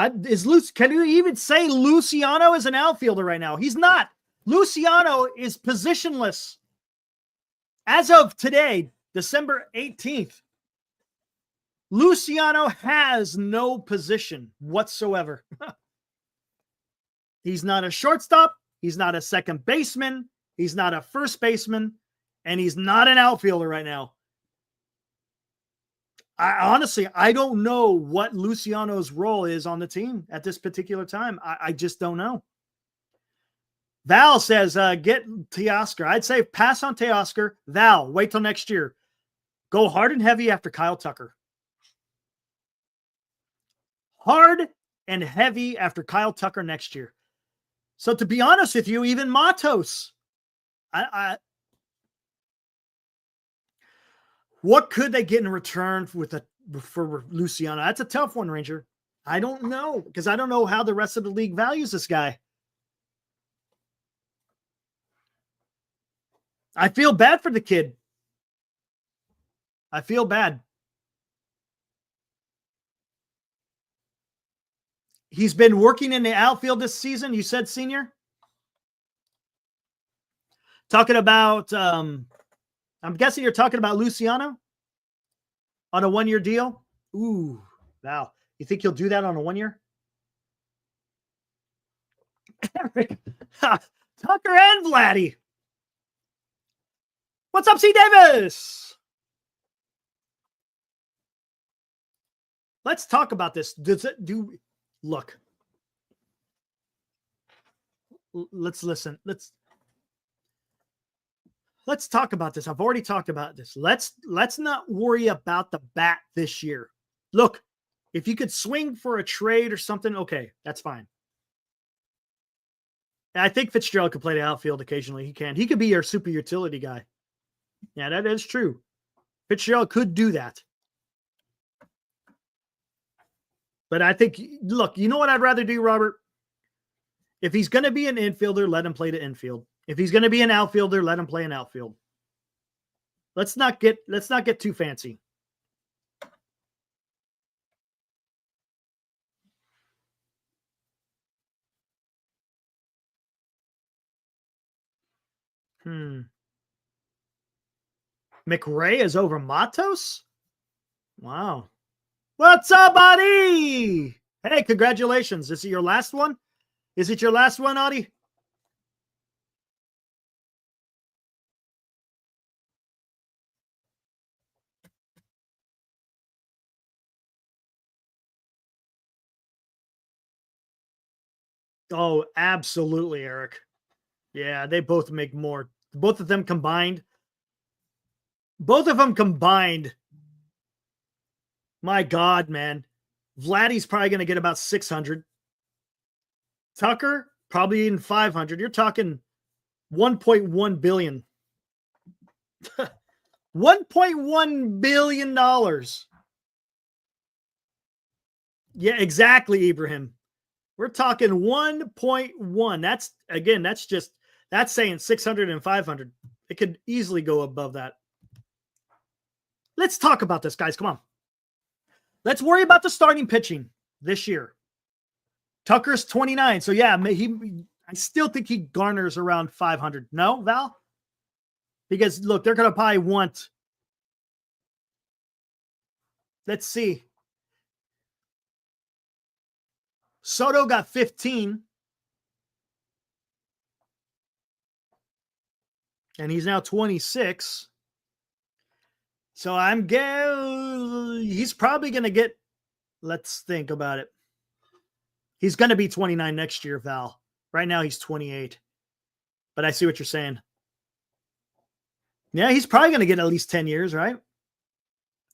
Can you even say Luciano is an outfielder right now? He's not. Luciano is positionless. As of today, December 18th, Luciano has no position whatsoever. He's not a shortstop. He's not a second baseman. He's not a first baseman. And he's not an outfielder right now. I don't know what Luciano's role is on the team at this particular time. I just don't know. Val says, get Teoscar. I'd say pass on Teoscar. Val, wait till next year. Go hard and heavy after Kyle Tucker. Hard and heavy after Kyle Tucker next year. So to be honest with you, even Matos, what could they get in return for Luciano? That's a tough one, Ranger. I don't know, because I don't know how the rest of the league values this guy. I feel bad for the kid. I feel bad. He's been working in the outfield this season, you said, Senior? Talking about, I'm guessing you're talking about Luciano on a 1-year deal? Ooh, wow. You think he'll do that on a 1-year? Eric, Tucker and Vladdy. What's up, C. Davis? Let's talk about this. Look. Let's listen. Let's talk about this. I've already talked about this. Let's not worry about the bat this year. Look, if you could swing for a trade or something, okay, that's fine. I think Fitzgerald could play the outfield occasionally. He can. He could be your super utility guy. Yeah, that is true. Fitzgerald could do that. But I think, look, you know what I'd rather do, Robert? If he's going to be an infielder, let him play the infield. If he's going to be an outfielder, let him play an outfield. Let's not get too fancy. McRae is over Matos? Wow. What's up, buddy? Hey, congratulations. Is it your last one? Is it your last one, Audie? Oh, absolutely, Eric. Yeah, they both make more. Both of them combined. My God, man. Vladdy's probably going to get about 600. Tucker, probably in 500. You're talking 1.1 billion. $1.1 billion. Yeah, exactly, Ibrahim. We're talking 1.1. That's saying 600 and 500. It could easily go above that. Let's talk about this, guys. Come on. Let's worry about the starting pitching this year. Tucker's 29. So, yeah, I still think he garners around 500. No, Val? Because, look, they're going to probably want. Let's see. Soto got 15. And he's now 26. So he's probably going to get, let's think about it. He's going to be 29 next year, Val. Right now he's 28. But I see what you're saying. Yeah, he's probably going to get at least 10 years, right?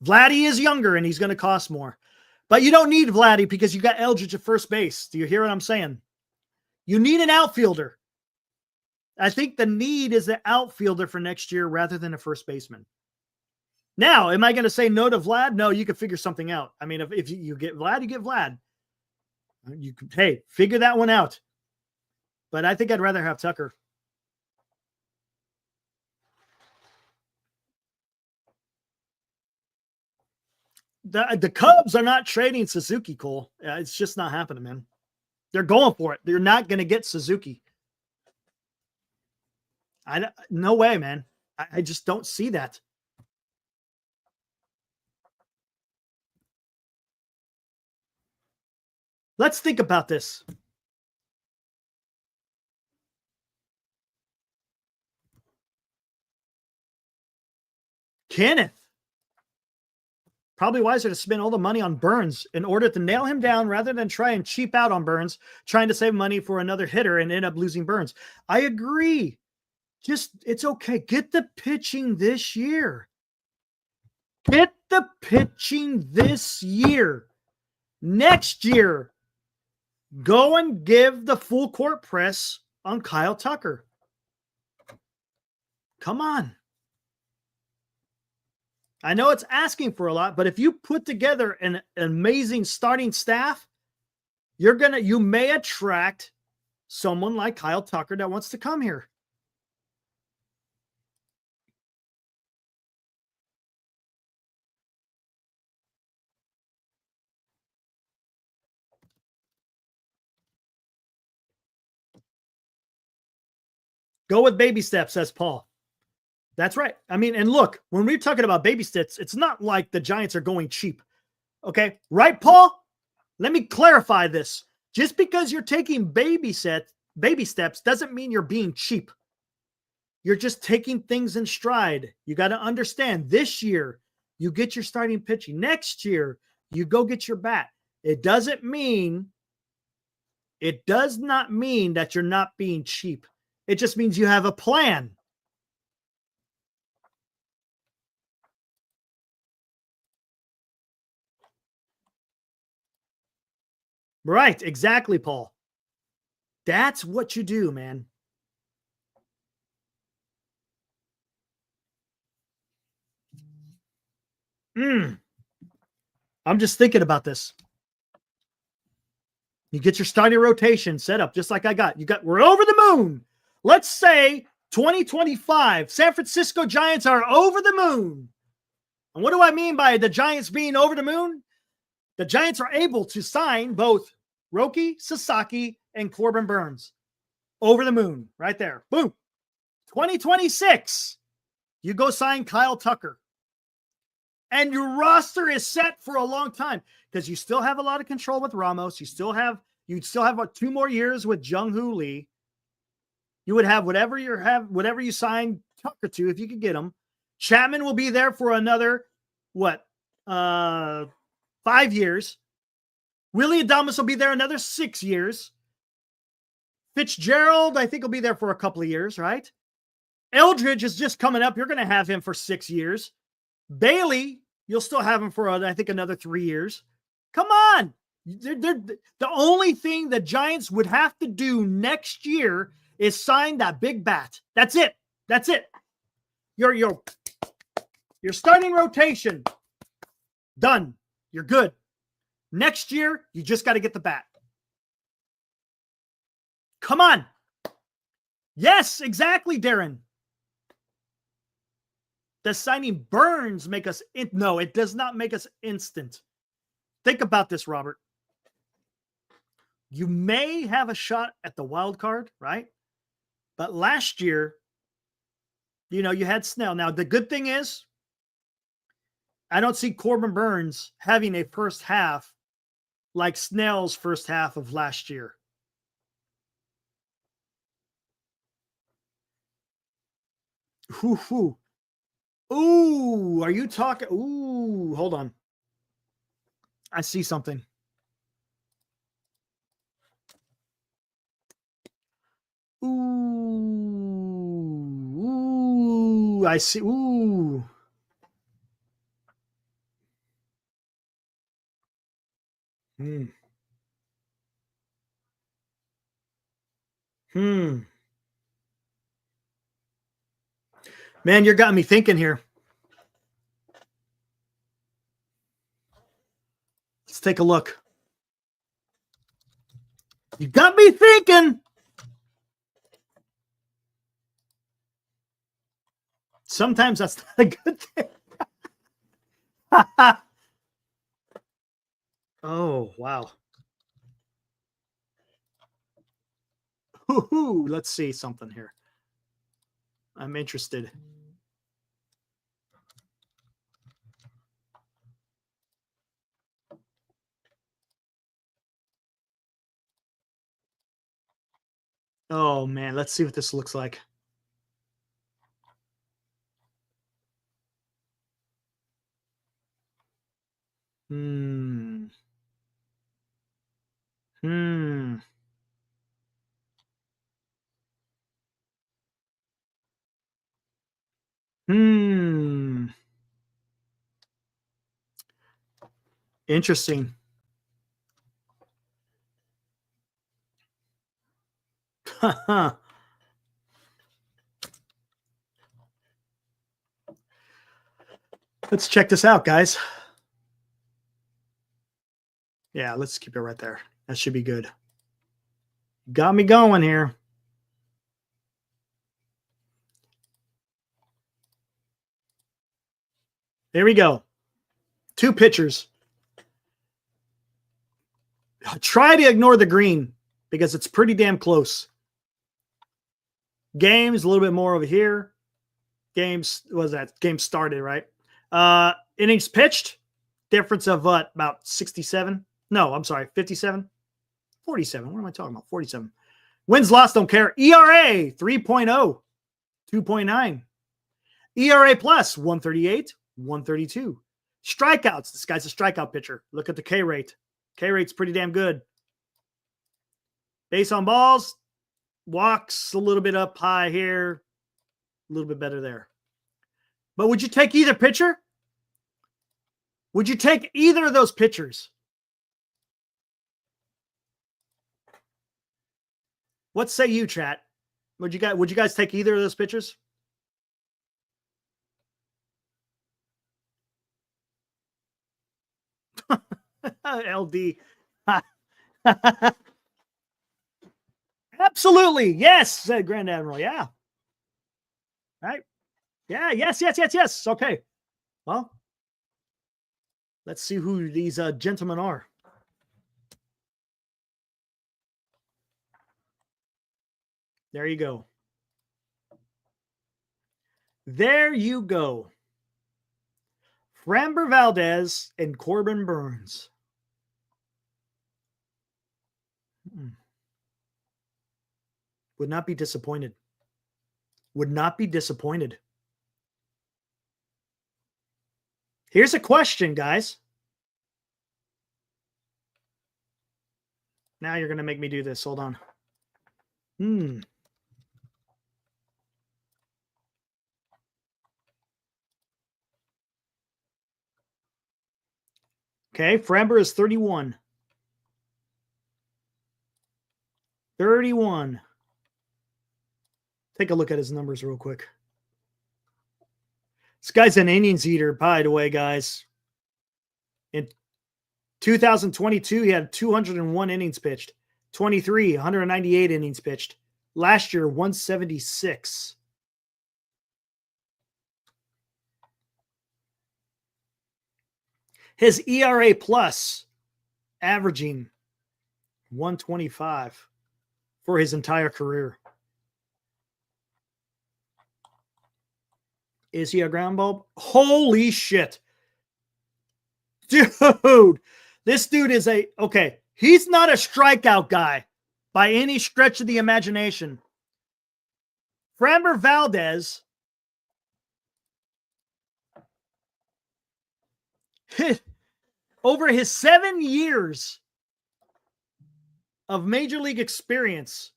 Vladdy is younger and he's going to cost more. But you don't need Vladdy because you got Eldridge at first base. Do you hear what I'm saying? You need an outfielder. I think the need is the outfielder for next year rather than a first baseman. Now, am I going to say no to Vlad? No, you can figure something out. I mean, if you get Vlad, you get Vlad. You can, hey, figure that one out. But I think I'd rather have Tucker. The Cubs are not trading Suzuki, Cole. It's just not happening, man. They're going for it. They're not going to get Suzuki. No way, man. I just don't see that. Let's think about this. Kenneth. Probably wiser to spend all the money on Burns in order to nail him down rather than try and cheap out on Burns, trying to save money for another hitter and end up losing Burns. I agree. It's okay. Get the pitching this year. Get the pitching this year. Next year, go and give the full court press on Kyle Tucker. Come on. I know it's asking for a lot, but if you put together an amazing starting staff, you may attract someone like Kyle Tucker that wants to come here. Go with baby steps, says Paul. That's right. I mean, and look, when we're talking about baby steps, it's not like the Giants are going cheap. Okay. Right, Paul? Let me clarify this. Just because you're taking baby steps doesn't mean you're being cheap. You're just taking things in stride. You got to understand this year, you get your starting pitching. Next year, you go get your bat. It does not mean that you're not being cheap. It just means you have a plan. Right, exactly, Paul. That's what you do, man. I'm just thinking about this. You get your starting rotation set up just like I got. We're over the moon. Let's say 2025, San Francisco Giants are over the moon. And what do I mean by the Giants being over the moon? The Giants are able to sign both Roki, Sasaki, and Corbin Burns. Over the moon, right there. Boom. 2026, you go sign Kyle Tucker. And your roster is set for a long time because you still have a lot of control with Ramos. You'd still have 2 more years with Jung-Hoo Lee. You would have whatever you sign Tucker to if you could get him. Chapman will be there for another 5 years. Willie Adames will be there another 6 years. Fitzgerald, I think, will be there for a couple of years, right? Eldridge is just coming up. You're going to have him for 6 years. Bailey, you'll still have him for, I think, another 3 years. Come on. The only thing the Giants would have to do next year is sign that big bat. That's it. That's it. Your starting rotation, done. You're good. Next year, you just got to get the bat. Come on. Yes, exactly, Darren. Does signing Burns make us no, it does not make us instant. Think about this, Robert. You may have a shot at the wild card, right? But last year, you had Snell. Now, the good thing is, I don't see Corbin Burns having a first half like Snell's first half of last year. Ooh, are you talking? Ooh, hold on. I see something. Ooh, I see. Ooh. Man, you got me thinking here. Let's take a look. You got me thinking. Sometimes that's not a good thing. Oh, wow. Ooh, let's see something here. I'm interested. Oh, man. Let's see what this looks like. Hmm. Hmm. Hmm. Interesting. Let's check this out, guys. Yeah, let's keep it right there. That should be good. Got me going here. There we go. 2 pitchers. Try to ignore the green because it's pretty damn close. Games a little bit more over here. Games, what was that? Game started, right? Innings pitched. Difference of what? About 67? No, I'm sorry, 57? 47. What am I talking about? 47. Wins, loss, don't care. ERA 3.0, 2.9. ERA plus 138, 132. Strikeouts. This guy's a strikeout pitcher. Look at the K rate. K rate's pretty damn good. Base on balls, walks a little bit up high here, a little bit better there. But would you take either pitcher? Would you take either of those pitchers? What say you, chat? Would you guys take either of those pitchers? LD. Absolutely. Yes, said Grand Admiral. Yeah. Right. Yeah. Yes. Okay. Well, let's see who these gentlemen are. There you go. There you go. Framber Valdez and Corbin Burns. Would not be disappointed. Would not be disappointed. Here's a question, guys. Now you're going to make me do this. Hold on. Okay, Framber is 31. 31. Take a look at his numbers real quick. This guy's an innings eater, by the way, guys. In 2022, he had 201 innings pitched. 23, 198 innings pitched. Last year, 176. His ERA plus averaging 125 for his entire career. Is he a ground ball? Holy shit. Dude, this dude is okay, he's not a strikeout guy by any stretch of the imagination. Framber Valdez hit over his 7 years of major league experience.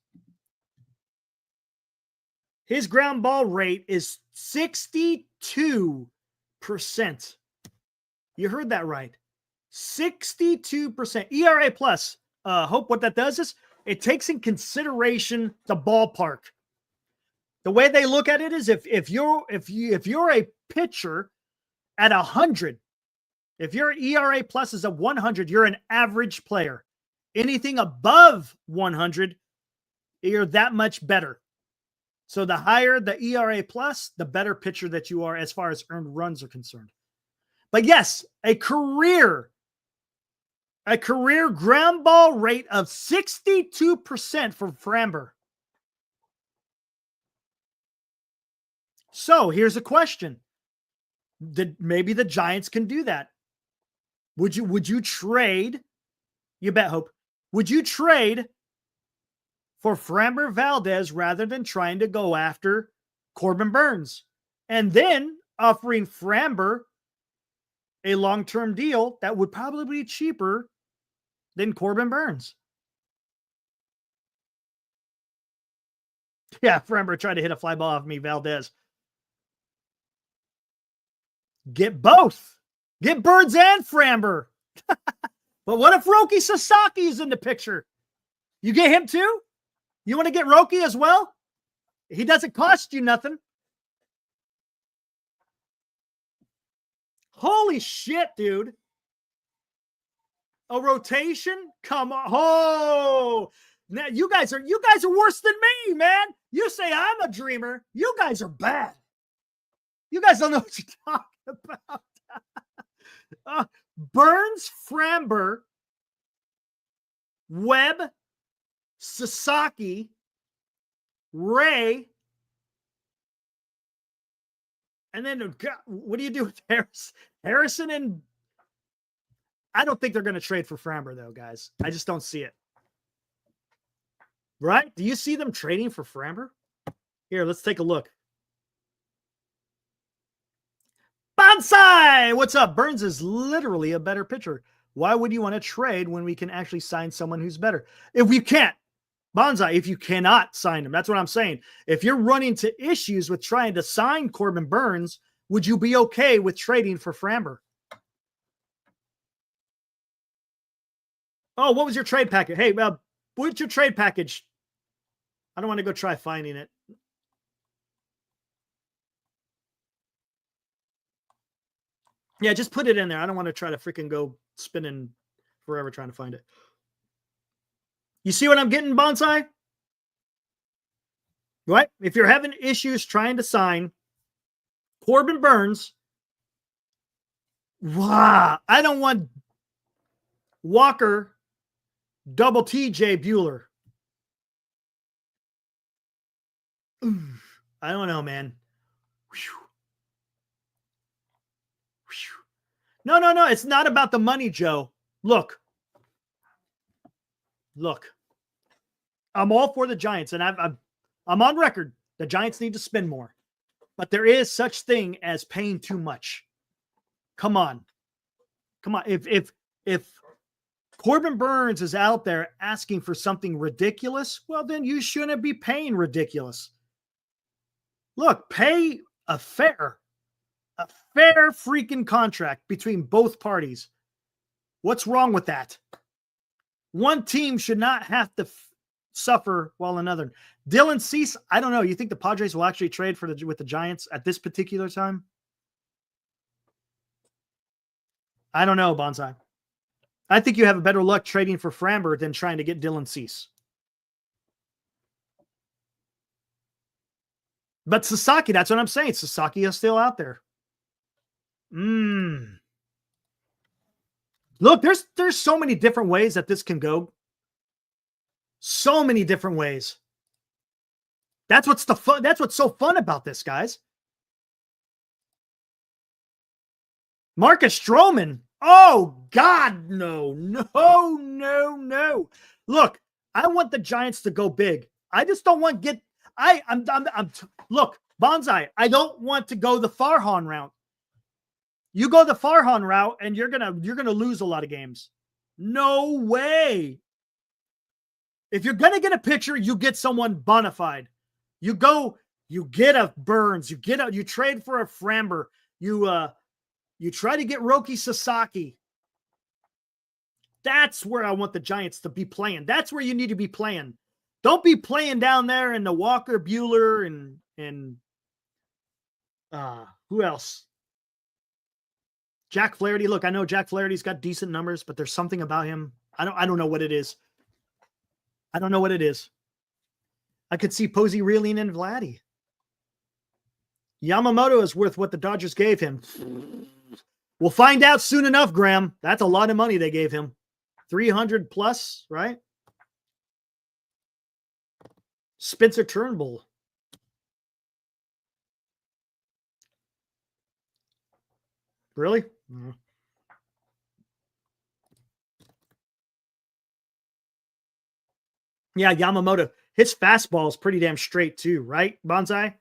His ground ball rate is 62%. You heard that right. 62%. ERA plus. Hope what that does is it takes in consideration the ballpark. The way they look at it is if you're a pitcher at 100, if your ERA plus is a 100, you're an average player. Anything above 100, you're that much better. So the higher the ERA plus, the better pitcher that you are as far as earned runs are concerned. But yes, a career ground ball rate of 62% for Framber. So here's a question. Maybe the Giants can do that. Would you trade? You bet, Hope. Would you trade for Framber Valdez rather than trying to go after Corbin Burns? And then offering Framber a long-term deal that would probably be cheaper than Corbin Burns. Yeah, Framber tried to hit a fly ball off me, Valdez. Get both. Get Burns and Framber. But what if Roki Sasaki is in the picture? You get him too? You want to get Roki as well? He doesn't cost you nothing. Holy shit, dude. A rotation? Come on. Oh, now you guys are worse than me, man. You say I'm a dreamer. You guys are bad. You guys don't know what you're talking about. Burns, Framber, Webb, Sasaki, Ray, and then what do you do with Harrison and I don't think they're going to trade for Framber, though, guys. I just don't see it. Right? Do you see them trading for Framber? Here, let's take a look. Bonsai! What's up? Burns is literally a better pitcher. Why would you want to trade when we can actually sign someone who's better? If we can't, Bonsai, if you cannot sign him, that's what I'm saying. If you're running into issues with trying to sign Corbin Burns, would you be okay with trading for Framber? Oh, what was your trade package? Hey, what's your trade package? I don't want to go try finding it. Yeah, just put it in there. I don't want to try to freaking go spinning forever trying to find it. You see what I'm getting, Bonsai? Right? If you're having issues trying to sign Corbin Burns, wow, I don't want Walker double TJ Bueller. I don't know, man. No. It's not about the money, Joe. Look. I'm all for the Giants, and I'm on record. The Giants need to spend more, but there is such thing as paying too much. Come on. If Corbin Burns is out there asking for something ridiculous, well, then you shouldn't be paying ridiculous. Look, pay a fair freaking contract between both parties. What's wrong with that? One team should not have to suffer while another. Dylan Cease, I don't know. You think the Padres will actually trade with the Giants at this particular time? I don't know, Bonsai. I think you have a better luck trading for Framber than trying to get Dylan Cease. But Sasaki, that's what I'm saying. Sasaki is still out there. Look, there's so many different ways that this can go. So many different ways. That's what's so fun about this, guys. Marcus Stroman. Oh God, no. Look, I want the Giants to go big. I just don't want look, Bonsai, I don't want to go the Farhan route. You go the Farhan route and you're gonna lose a lot of games. No way. If you're gonna get a pitcher, you get someone bona fide. You get a Burns, you trade for a Framber, you try to get Roki Sasaki. That's where I want the Giants to be playing. That's where you need to be playing. Don't be playing down there in the Walker Bueller and who else? Jack Flaherty. Look, I know Jack Flaherty's got decent numbers, but there's something about him. I don't know what it is. I don't know what it is. I could see Posey reeling in Vladdy. Yamamoto is worth what the Dodgers gave him. We'll find out soon enough, Graham. That's a lot of money they gave him. 300 plus, right? Spencer Turnbull. Really? Mm-hmm. Yeah, Yamamoto. His fastball is pretty damn straight too, right, Bonsai?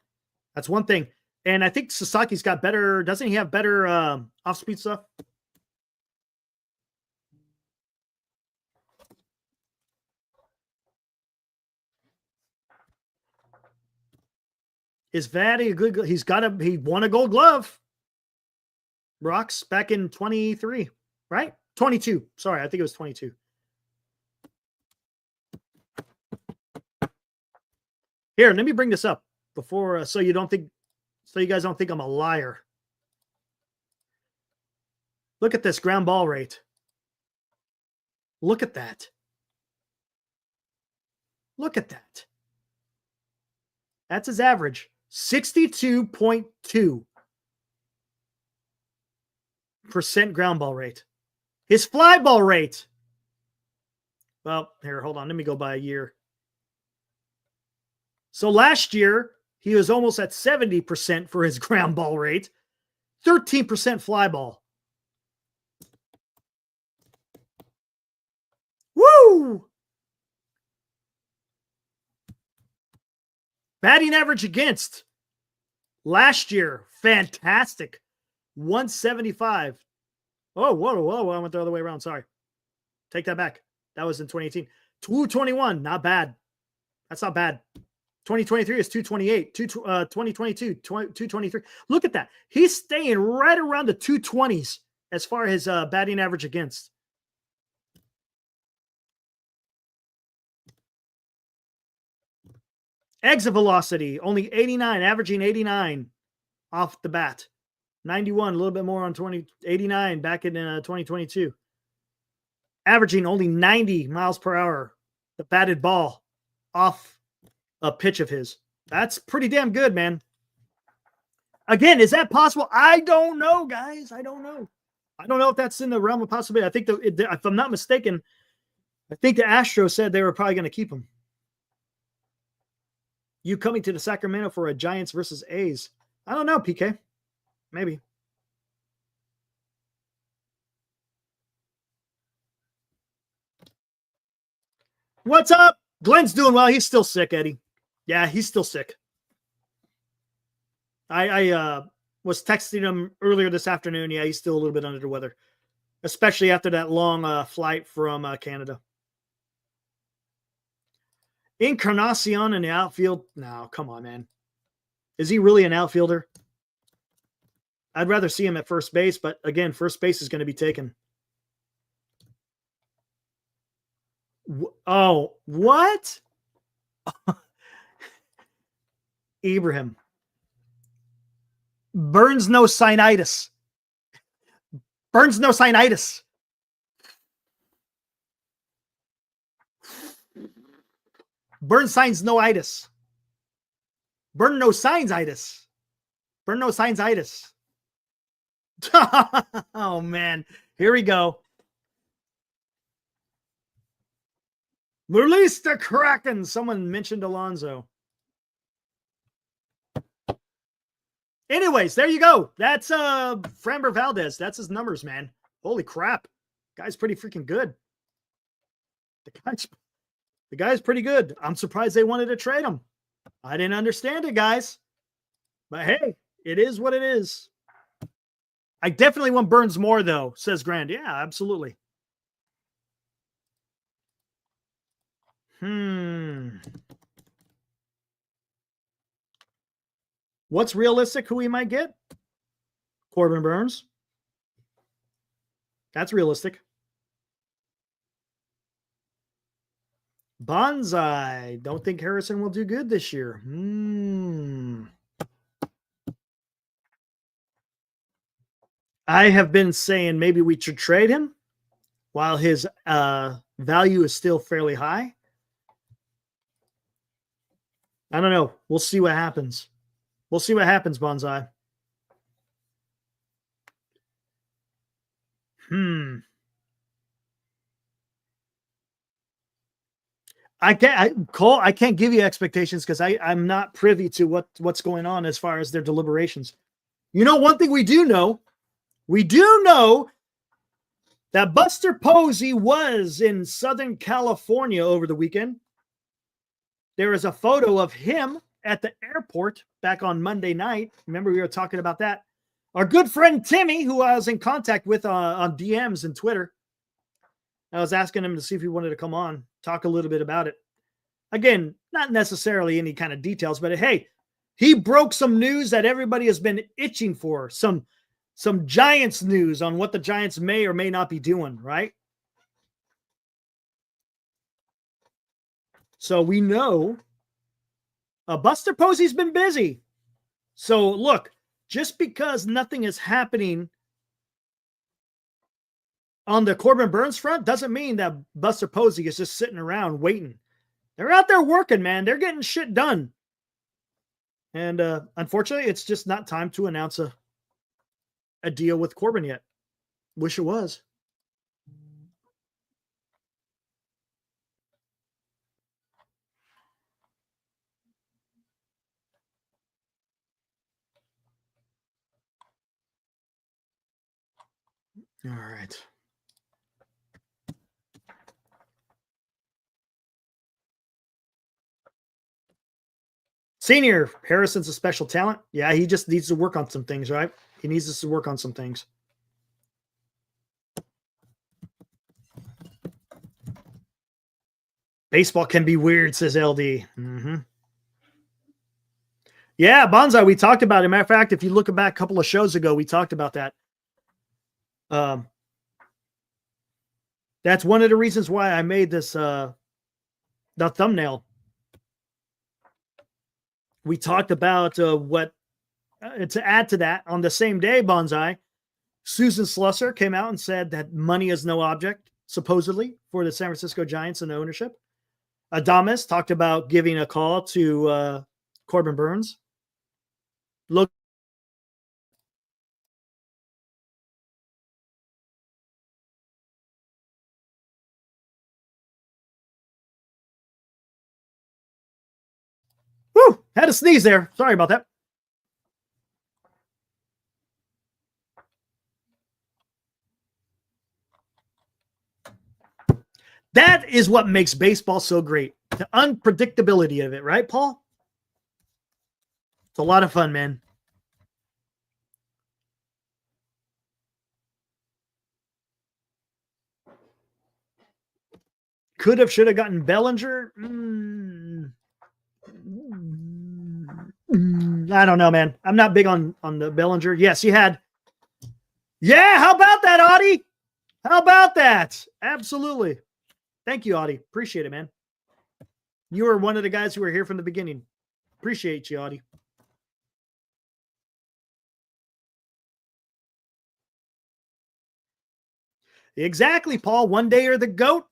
That's one thing. And I think Sasaki's got better, doesn't he have better off-speed stuff? Is Vladdy a good? He won a Gold Glove. Rocks back in 23, right? 22. Sorry, I think it was 22. Here, let me bring this up before, so you guys don't think I'm a liar. Look at this ground ball rate. Look at that. Look at that. That's his average. 62.2% ground ball rate. His fly ball rate. Well, here, hold on. Let me go by a year. So last year, he was almost at 70% for his ground ball rate. 13% fly ball. Woo! Batting average against last year, fantastic. 175. Oh, whoa. I went the other way around. Sorry. Take that back. That was in 2018. 221. Not bad. That's not bad. 2023 is 228. 2022, 223. Look at that. He's staying right around the 220s as far as batting average against. Exit velocity, only 89, averaging 89 off the bat. 91, a little bit more on 89 back in 2022. Averaging only 90 miles per hour, the batted ball off a pitch of his. That's pretty damn good, man. Again, is that possible? I don't know, guys. I don't know. I don't know if that's in the realm of possibility. I think, if I'm not mistaken, I think the Astros said they were probably going to keep him. You coming to the Sacramento for a Giants versus A's? I don't know, PK. Maybe. What's up? Glenn's doing well. He's still sick, Eddie. Yeah, he's still sick. I was texting him earlier this afternoon. Yeah, he's still a little bit under the weather, especially after that long flight from Canada. Encarnacion in the outfield? No, come on, man. Is he really an outfielder? I'd rather see him at first base, but again, first base is going to be taken. Oh, what? Ibrahim. Burns no sinusitis. Burns no sinusitis. Burn signs no itis. Burn no signs itis. Burn no signs itis. Oh, man. Here we go. Release the Kraken. Someone mentioned Alonso. Anyways, there you go. That's Framber Valdez. That's his numbers, man. Holy crap. Guy's pretty freaking good. The guy's pretty good. I'm surprised they wanted to trade him. I didn't understand it, guys. But hey, it is what it is. I definitely want Burns more, though, says Grand. Yeah, absolutely. What's realistic who he might get? Corbin Burns. That's realistic. Bonsai. Don't think Harrison will do good this year. I have been saying maybe we should trade him while his value is still fairly high. I don't know. We'll see what happens. We'll see what happens, Bonsai. I can't give you expectations because I'm not privy to what's going on as far as their deliberations. You know, one thing we do know that Buster Posey was in Southern California over the weekend. There is a photo of him at the airport back on Monday night. Remember, we were talking about that. Our good friend Timmy, who I was in contact with on DMs and Twitter, I was asking him to see if he wanted to come on, talk a little bit about it. Again, not necessarily any kind of details, but hey, He broke some news that everybody has been itching for. Some Giants news on what the Giants may or may not be doing, right? So we know Buster Posey's been busy. So look, just because nothing is happening on the Corbin Burns front doesn't mean that Buster Posey is just sitting around waiting. They're out there working, man. They're getting shit done. And unfortunately, it's just not time to announce a deal with Corbin yet. Wish it was. All right. Senior, Harrison's a special talent. Yeah, he just needs to work on some things, right? He needs us to work on some things. Baseball can be weird, says LD. Mm-hmm. Yeah, Bonsai, we talked about it. Matter of fact, if you look back a couple of shows ago, we talked about that. That's one of the reasons why I made this the thumbnail. We talked about what to add to that on the same day, Bonsai. Susan Slusser came out and said that money is no object, supposedly, for the San Francisco Giants and ownership. Adames talked about giving a call to Corbin Burns. Look. Whew, had a sneeze there. Sorry about that. That is what makes baseball so great. The unpredictability of it, right, Paul? It's a lot of fun, man. Could have, should have gotten Bellinger. I don't know, man. I'm not big on the Bellinger. Yes, he had. Yeah, how about that, Audie? How about that? Absolutely. Thank you, Audie. Appreciate it, man. You were one of the guys who were here from the beginning. Appreciate you, Audie. Exactly, Paul. One day you're the GOAT,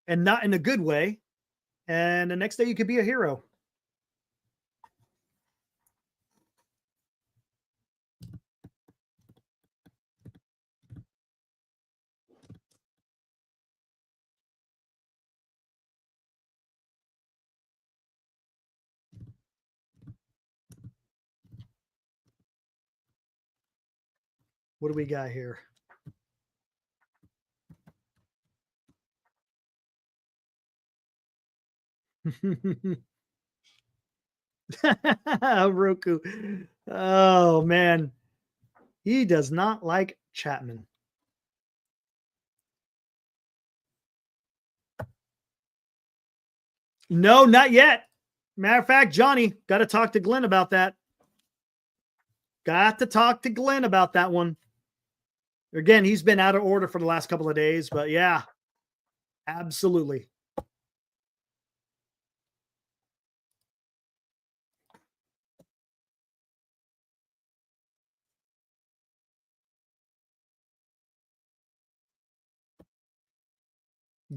and not in a good way. And the next day you could be a hero. What do we got here? Roku. Oh, man. He does not like Chapman. No, not yet. Matter of fact, Johnny, got to talk to Glenn about that. Got to talk to Glenn about that one. Again, he's been out of order for the last couple of days, but yeah, absolutely.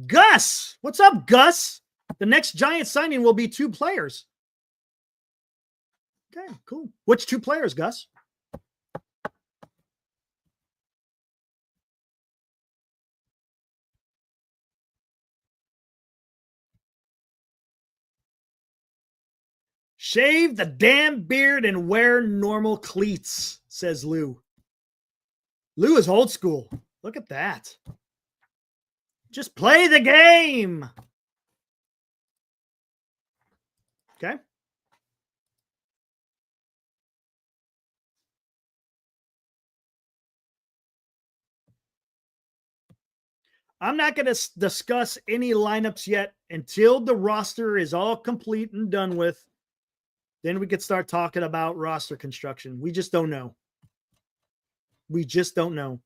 Gus, what's up, Gus? The next Giant signing will be 2 players. Okay, cool. Which 2 players, Gus? Shave the damn beard and wear normal cleats, says Lou. Lou is old school. Look at that. Just play the game. Okay. I'm not going to discuss any lineups yet until the roster is all complete and done with. Then we could start talking about roster construction. We just don't know. We just don't know.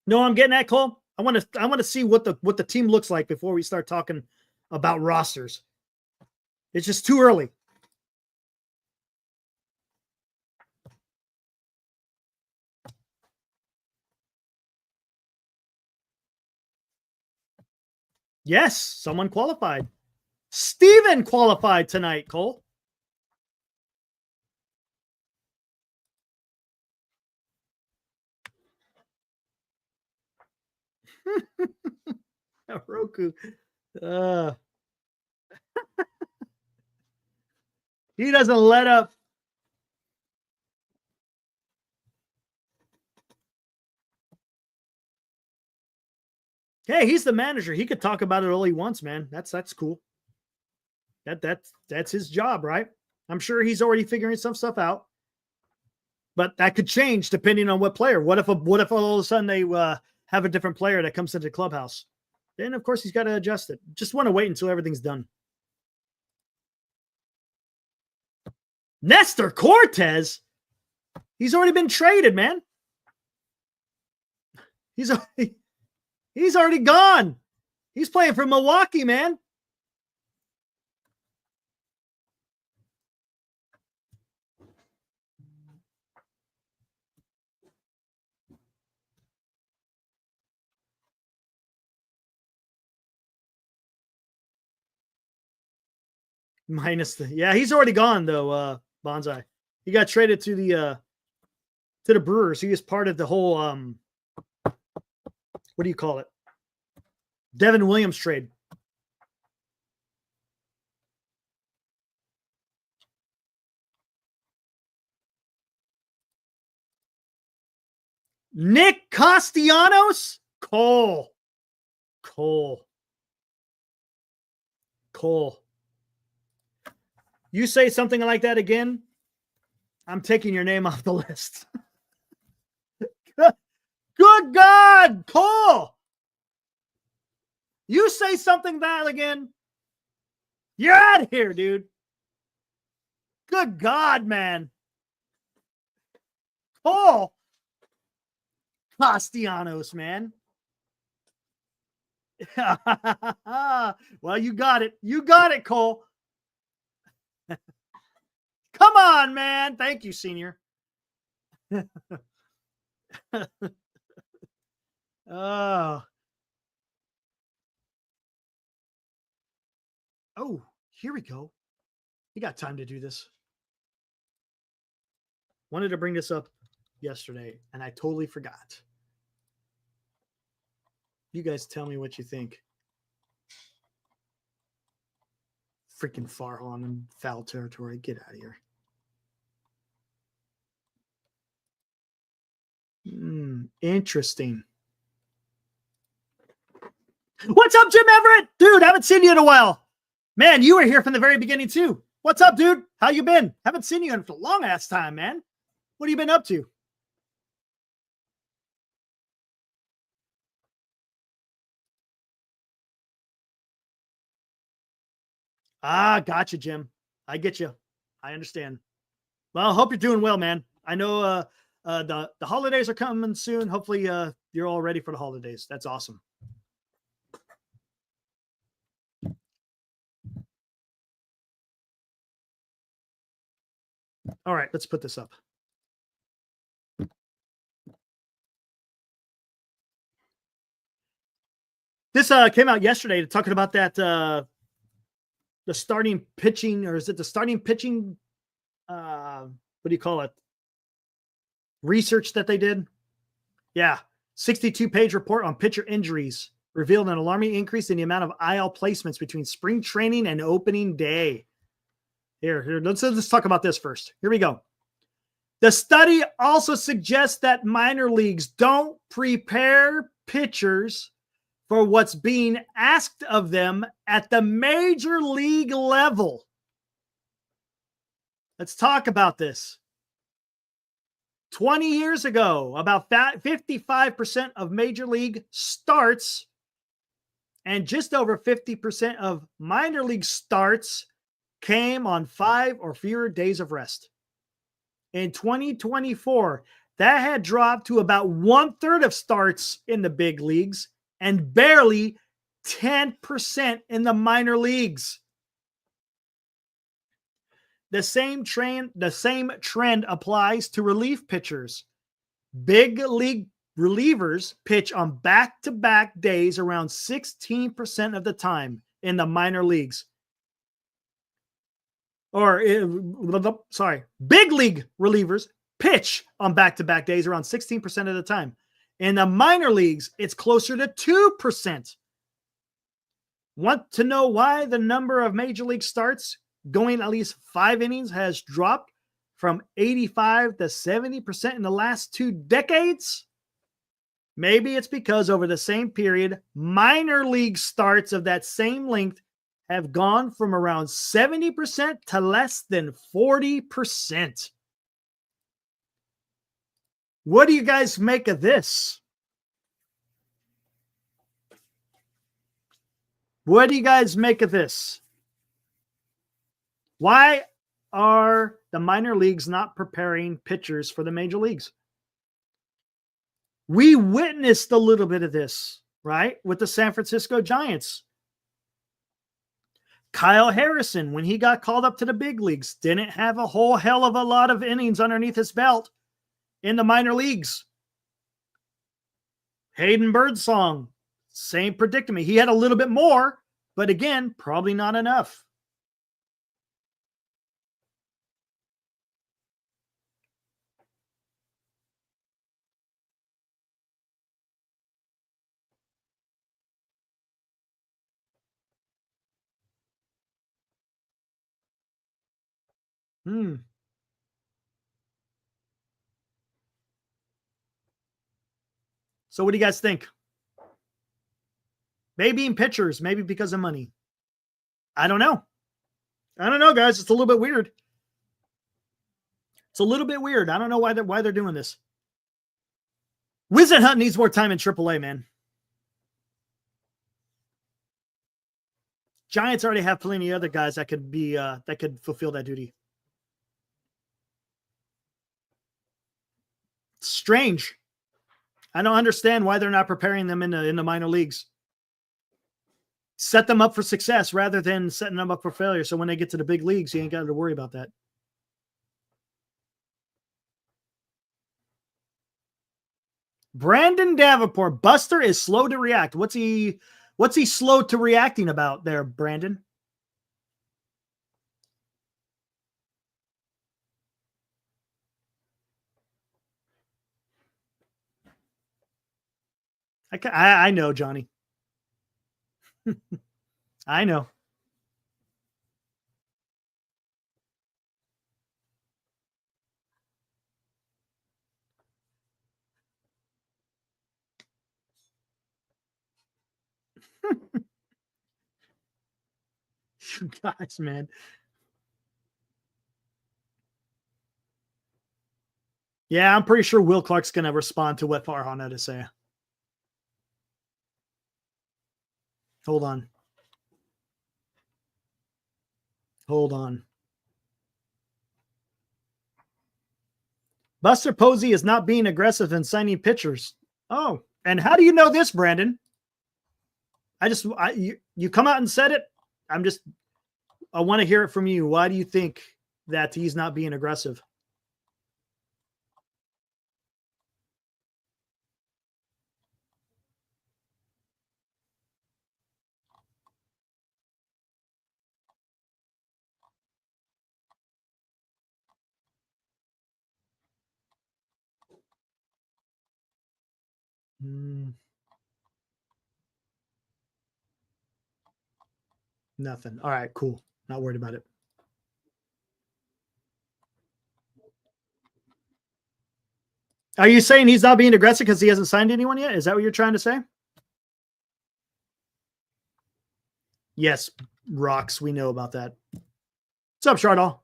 No, I'm getting at, Cole. I want to see what the team looks like before we start talking about rosters. It's just too early. Yes, someone qualified. Steven qualified tonight, Cole. Roku. He doesn't let up. Hey, he's the manager. He could talk about it all he wants, man. That's cool. That's his job, right? I'm sure he's already figuring some stuff out. But that could change depending on what player. What if all of a sudden they have a different player that comes into the clubhouse? Then of course he's got to adjust it. Just want to wait until everything's done. Nestor Cortez, he's already been traded, man. He's already gone. He's playing for Milwaukee, man. Minus he's already gone though, Bonsai. He got traded to the Brewers. He was part of the whole what do you call it? Devin Williams trade. Nick Castellanos? Cole. You say something like that again, I'm taking your name off the list. Good God, Cole. You say something that again, you're out of here, dude. Good God, man. Cole Castellanos, man. Well, you got it. You got it, Cole. Come on, man. Thank you, senior. Oh, here we go. You got time to do this. Wanted to bring this up yesterday, and I totally forgot. You guys tell me what you think. Freaking Farhan in foul territory. Get out of here. Interesting. What's up, Jim Everett? Dude, haven't seen you in a while. Man, you were here from the very beginning too. What's up, dude? How you been? Haven't seen you in a long ass time, man. What have you been up to? Gotcha, Jim. I get you. I understand. Well, I hope you're doing well, man. I know the holidays are coming soon. Hopefully you're all ready for the holidays. That's awesome. All right, let's put this up. This came out yesterday talking about that the starting pitching, or is it the starting pitching? What do you call it? Research that they did. Yeah, 62-page report on pitcher injuries revealed an alarming increase in the amount of IL placements between spring training and opening day. Here, let's talk about this first. Here we go. The study also suggests that minor leagues don't prepare pitchers for what's being asked of them at the major league level. Let's talk about this. 20 years ago, about 55% of major league starts and just over 50% of minor league starts came on 5 or fewer days of rest. In 2024, that had dropped to about 1/3 of starts in the big leagues and barely 10% in the minor leagues. The same trend applies to relief pitchers. Big league relievers pitch on back-to-back days around 16% of the time in the minor leagues. Big league relievers pitch on back-to-back days around 16% of the time. In the minor leagues, it's closer to 2%. Want to know why the number of major league starts going at least 5 innings has dropped from 85 to 70% in the last 2 decades? Maybe it's because over the same period, minor league starts of that same length have gone from around 70% to less than 40%. What do you guys make of this? What do you guys make of this? Why are the minor leagues not preparing pitchers for the major leagues? We witnessed a little bit of this, right? With the San Francisco Giants. Kyle Harrison, when he got called up to the big leagues, didn't have a whole hell of a lot of innings underneath his belt in the minor leagues. Hayden Birdsong, same predicament. He had a little bit more, but again, probably not enough. So what do you guys think? Maybe in pitchers, maybe because of money. I don't know. I don't know, guys. It's a little bit weird. It's a little bit weird. I don't know why they're doing this. Whisenhunt needs more time in AAA, man. Giants already have plenty of other guys that could be that could fulfill that duty. It's strange. I don't understand why they're not preparing them in the minor leagues. Set them up for success rather than setting them up for failure. So when they get to the big leagues, you ain't got to worry about that. Brandon Davenport, Buster is slow to react. What's he slow to reacting about there, Brandon? I know, Johnny. I know. You guys, man. Yeah, I'm pretty sure Will Clark's going to respond to what Farhan had to say. Hold on. Hold on. Buster Posey is not being aggressive in signing pitchers. Oh, and how do you know this, Brandon? You come out and said it. I want to hear it from you. Why do you think that he's not being aggressive? Nothing. All right, cool. Not worried about it. Are you saying he's not being aggressive because he hasn't signed anyone yet? Is that what you're trying to say? Yes, Rocks. We know about that. What's up, Shardall?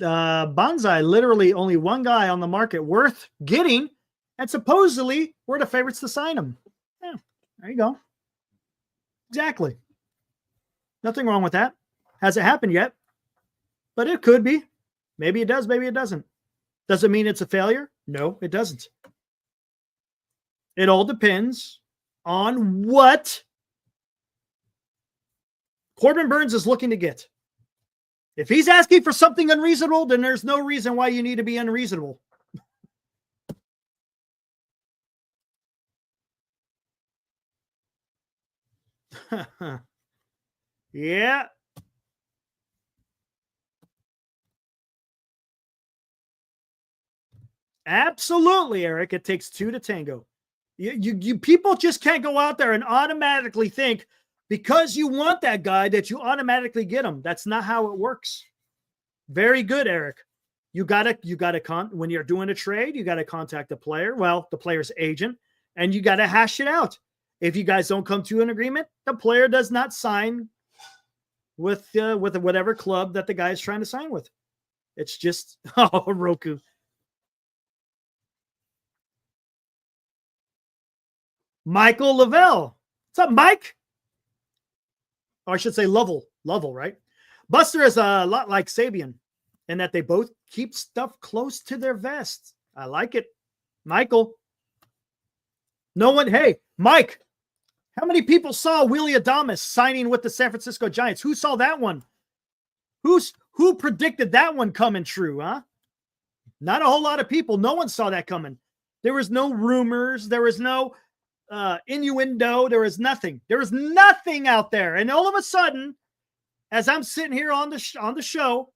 Bonsai, literally only one guy on the market worth getting, and supposedly we're the favorites to sign him. Yeah, there you go. Exactly. Nothing wrong with that. Hasn't happened yet, but it could be. Maybe it does, maybe it doesn't. Does it mean it's a failure? No, it doesn't. It all depends on what Corbin Burnes is looking to get. If he's asking for something unreasonable, then there's no reason why you need to be unreasonable. Yeah. Absolutely, Eric. It takes two to tango. You people just can't go out there and automatically think because you want that guy that you automatically get him. That's not how it works. Very good, Eric. You gotta when you're doing a trade, you gotta contact the player, well, the player's agent, and you gotta hash it out. If you guys don't come to an agreement, the player does not sign with whatever club that the guy is trying to sign with. It's just Roku. Michael Lavelle. What's up, Mike? Or I should say Lovell, right? Buster is a lot like Sabian in that they both keep stuff close to their vests. I like it. Michael. No one, hey, Mike, how many people saw Willie Adames signing with the San Francisco Giants? Who saw that one? Who predicted that one coming true, huh? Not a whole lot of people. No one saw that coming. There was no rumors. There was no innuendo. There was nothing. There was nothing out there. And all of a sudden, as I'm sitting here on the show,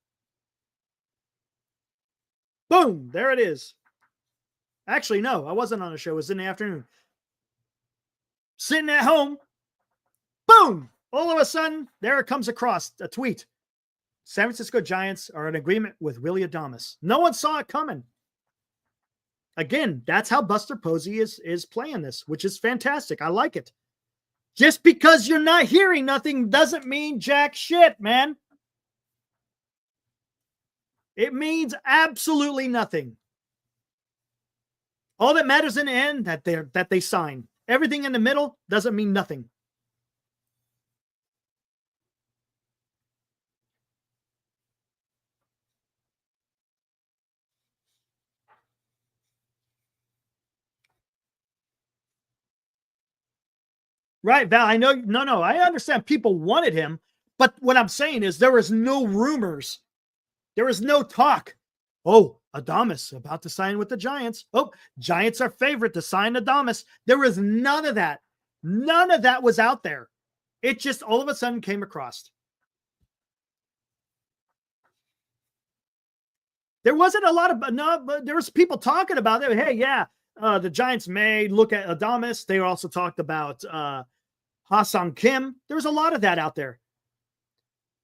boom, there it is. Actually, no, I wasn't on the show. It was in the afternoon. Sitting at home, boom, all of a sudden, there it comes across a tweet. San Francisco Giants are in agreement with Willie Adames. No one saw it coming. Again, that's how Buster Posey is playing this, which is fantastic. I like it. Just because you're not hearing nothing doesn't mean jack shit, man. It means absolutely nothing. All that matters in the end that they sign. Everything in the middle doesn't mean nothing. Right, Val, I know. No, I understand people wanted him, but what I'm saying is there was no rumors. There was no talk. Oh, Adames about to sign with the Giants. Oh, Giants are favorite to sign Adames. There was none of that. None of that was out there. It just all of a sudden came across. There wasn't a lot of no, but there was people talking about it. Hey, yeah, the Giants may look at Adames. They also talked about Ha-Seong Kim. There was a lot of that out there.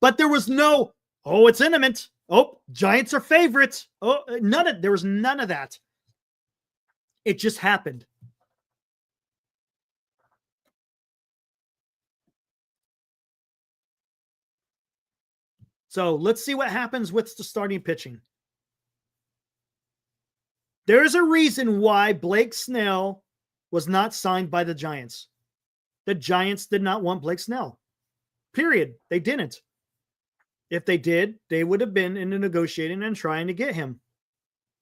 But there was no, oh, it's imminent. Oh, Giants are favorites. Oh, there was none of that. It just happened. So let's see what happens with the starting pitching. There's a reason why Blake Snell was not signed by the Giants. The Giants did not want Blake Snell. Period. They didn't. If they did, they would have been into negotiating and trying to get him.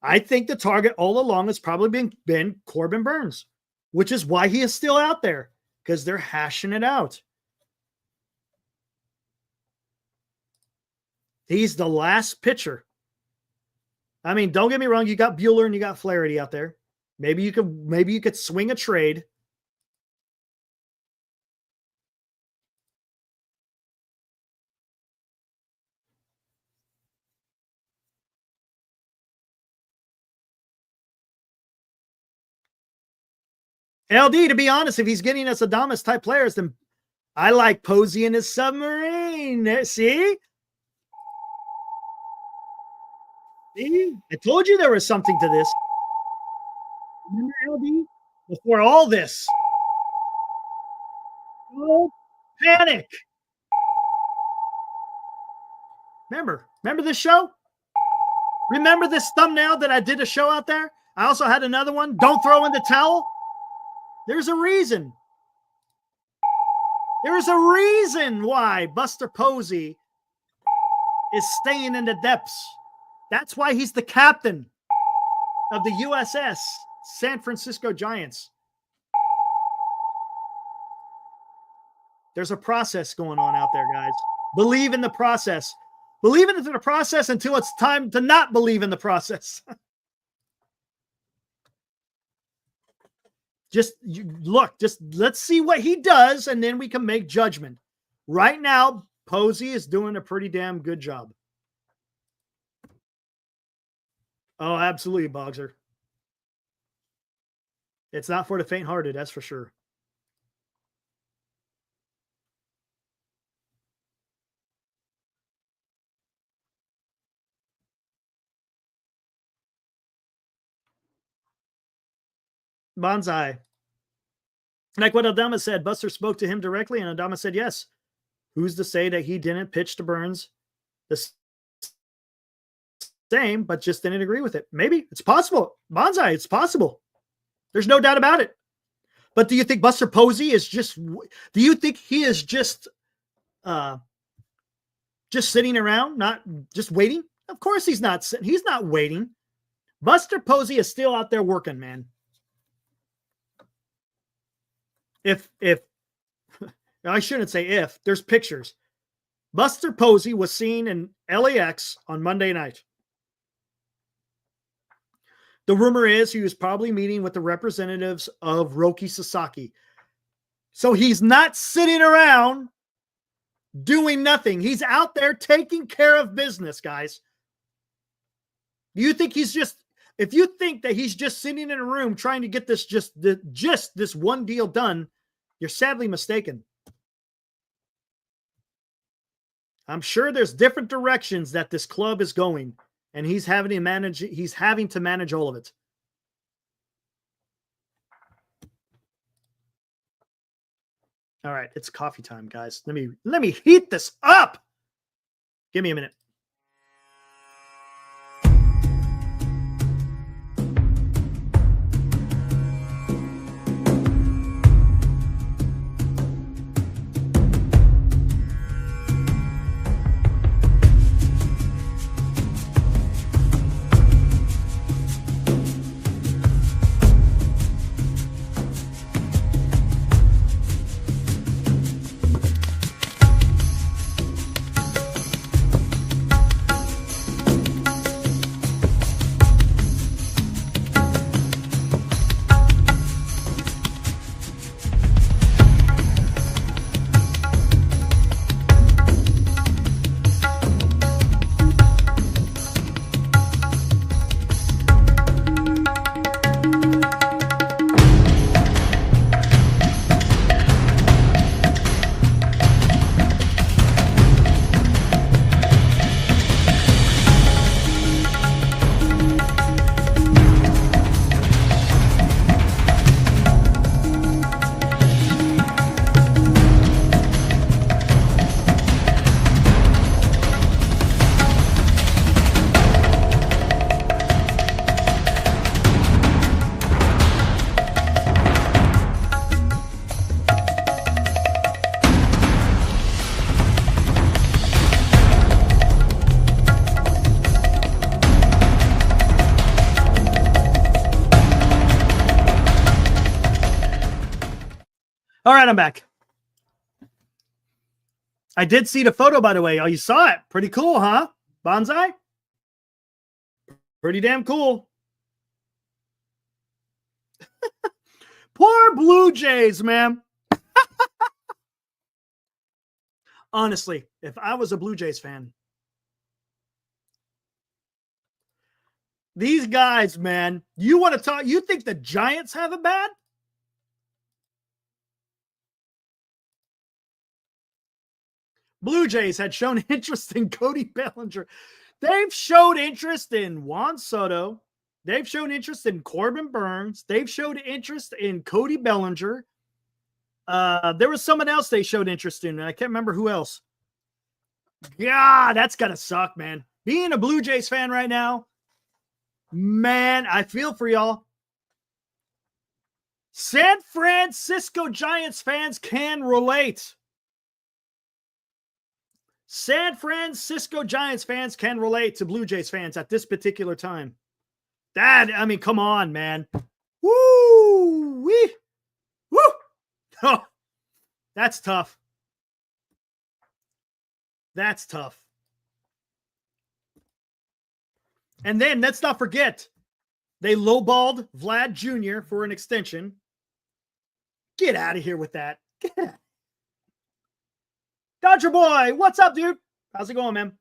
I think the target all along has probably been Corbin Burnes, which is why he is still out there, because they're hashing it out. He's the last pitcher. I mean, don't get me wrong. You got Bueller and you got Flaherty out there. Maybe you could swing a trade. LD, to be honest, if he's getting us Adames type players, then I like Posey in his submarine. See? See? I told you there was something to this. Remember, LD? Before all this. No panic. Remember this show? Remember this thumbnail that I did a show out there? I also had another one. Don't throw in the towel. There's a reason. There's a reason why Buster Posey is staying in the depths. That's why he's the captain of the USS San Francisco Giants. There's a process going on out there, guys. Believe in the process. Believe in the process until it's time to not believe in the process. Just let's see what he does, and then we can make judgment. Right now, Posey is doing a pretty damn good job. Oh, absolutely, Bogser. It's not for the faint-hearted, that's for sure. Bonsai. Like what Adama said, Buster spoke to him directly, and Adama said yes. Who's to say that he didn't pitch to Burns the same, but just didn't agree with it? Maybe. It's possible. Bonsai, it's possible. There's no doubt about it. But do you think Buster Posey is just, do you think he is just sitting around, not just waiting? Of course he's not sitting. He's not waiting. Buster Posey is still out there working, man. If I shouldn't say if, there's pictures. Buster Posey was seen in LAX on Monday night. The rumor is he was probably meeting with the representatives of Roki Sasaki. So he's not sitting around doing nothing. He's out there taking care of business, guys. Do you think he's just, if you think that he's just sitting in a room trying to get this just this one deal done, you're sadly mistaken. I'm sure there's different directions that this club is going, and he's having to manage all of it. All right, it's coffee time, guys. Let me heat this up. Give me a minute. All right, I'm back. I did see the photo, by the way. Oh, you saw it. Pretty cool, huh? Bonsai? Pretty damn cool. Poor Blue Jays, man. Honestly, if I was a Blue Jays fan, these guys, man, you want to talk, you think the Giants have it bad? Blue Jays had shown interest in Cody Bellinger. They've showed interest in Juan Soto. They've shown interest in Corbin Burns. They've showed interest in Cody Bellinger. There was someone else they showed interest in, and I can't remember who else. God, that's got to suck, man. Being a Blue Jays fan right now, Man, I feel for y'all. San Francisco Giants fans can relate. San Francisco Giants fans can relate to Blue Jays fans at this particular time. I mean, come on, man. Woo! Wee! Woo! Oh, that's tough. That's tough. And then let's not forget, they lowballed Vlad Jr. for an extension. Get out of here with that. Get out. Dodger boy, what's up, dude? How's it going, man?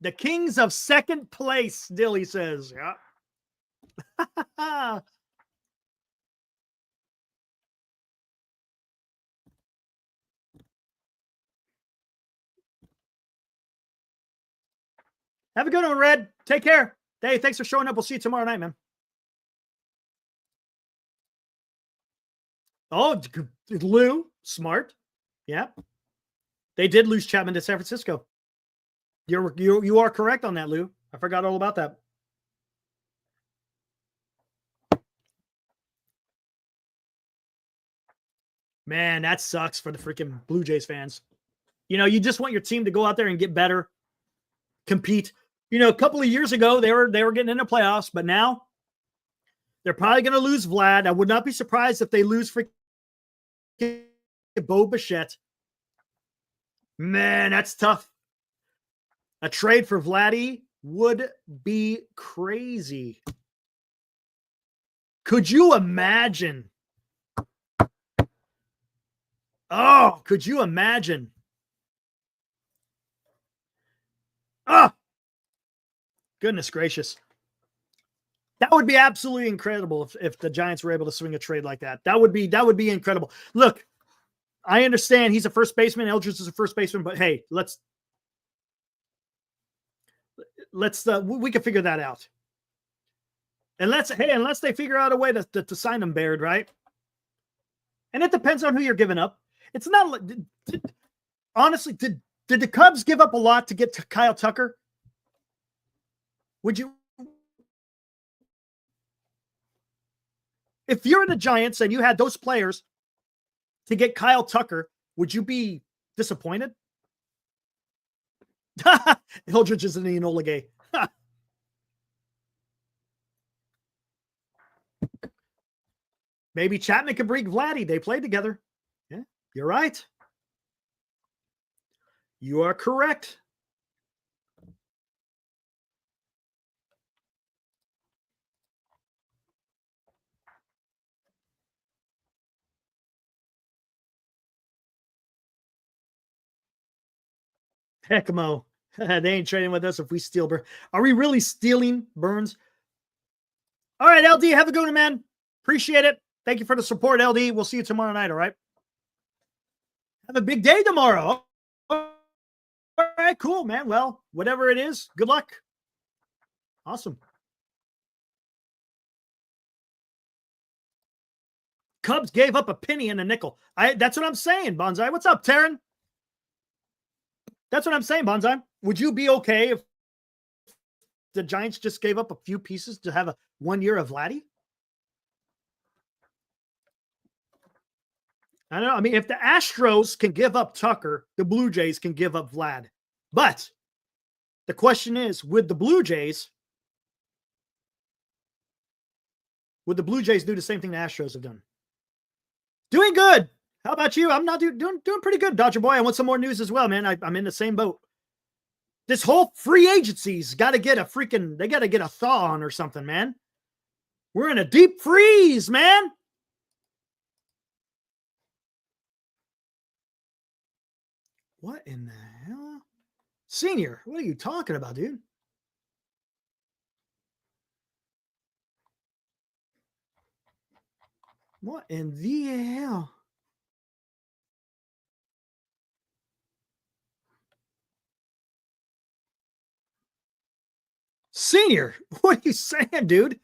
The Kings of second place, Dilly says. Yeah. Have a good one, Red. Take care. Hey, thanks for showing up. We'll see you tomorrow night, man. Oh, Lou, smart. Yeah. They did lose Chapman to San Francisco. You are correct on that, Lou. I forgot all about that. Man, that sucks for the freaking Blue Jays fans. You know, you just want your team to go out there and get better, compete. You know, a couple of years ago, they were getting into playoffs, but now they're probably going to lose Vlad. I would not be surprised if they lose freaking Bo Bichette. Man, that's tough. A trade for Vladdy would be crazy. Could you imagine? Oh, could you imagine? Oh, goodness gracious. That would be absolutely incredible if the Giants were able to swing a trade like that. That would be incredible. Look, I understand he's a first baseman. Eldridge is a first baseman, but hey, we can figure that out. Unless they figure out a way to sign him, Baird, right? And it depends on who you're giving up. It's not like, honestly, did the Cubs give up a lot to get to Kyle Tucker? Would you? If you're in the Giants and you had those players to get Kyle Tucker, would you be disappointed? Hildrich is an Enola Gay. Maybe Chapman could bring Vladdy. They played together. Yeah, you're right. You are correct. Heckmo. They ain't trading with us if we steal Burns. Are we really stealing Burns? All right, LD, have a good one, man. Appreciate it. Thank you for the support, LD. We'll see you tomorrow night, all right? Have a big day tomorrow. All right, cool, man. Well, whatever it is, good luck. Awesome. Cubs gave up a penny and a nickel. That's what I'm saying, Bonsai. What's up, Taryn? That's what I'm saying, Bonsai. Would you be okay if the Giants just gave up a few pieces to have 1 year of Vladdy? I don't know. I mean, if the Astros can give up Tucker, the Blue Jays can give up Vlad. But the question is, would the Blue Jays do the same thing the Astros have done? Doing good. How about you? I'm not doing pretty good, Dodger boy. I want some more news as well, man. I'm in the same boat. This whole free agency's got to get they got to get a thaw on or something, man. We're in a deep freeze, man. What in the hell? Senior, what are you talking about, dude? What in the hell? Senior, what are you saying, dude?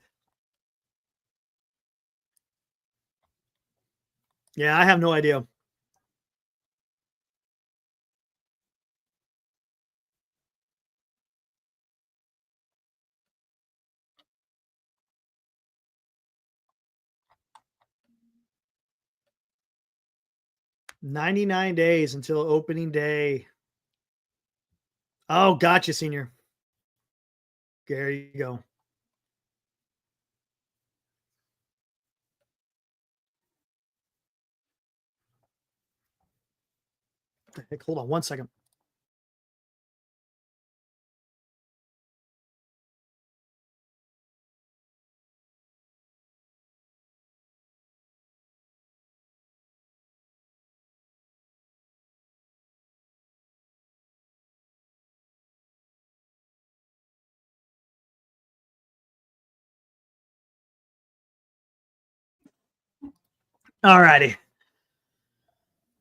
Yeah, I have no idea. 99 days until opening day. Oh, gotcha, senior. There you go. Heck, hold on 1 second. All righty.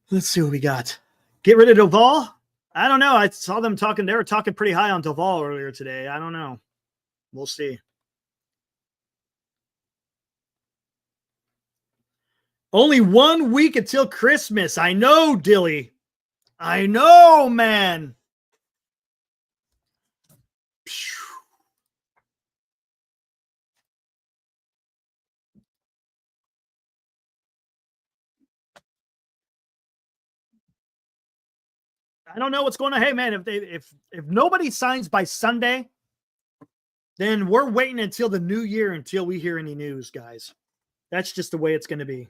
Let's see what we got. Get rid of Duval? I don't know. I saw them talking. They were talking pretty high on Duval earlier today. I don't know. We'll see. Only 1 week until Christmas. I know, Dilly. I know, man. I don't know what's going on. Hey, man, if nobody signs by Sunday, then we're waiting until the new year until we hear any news, guys. That's just the way it's going to be.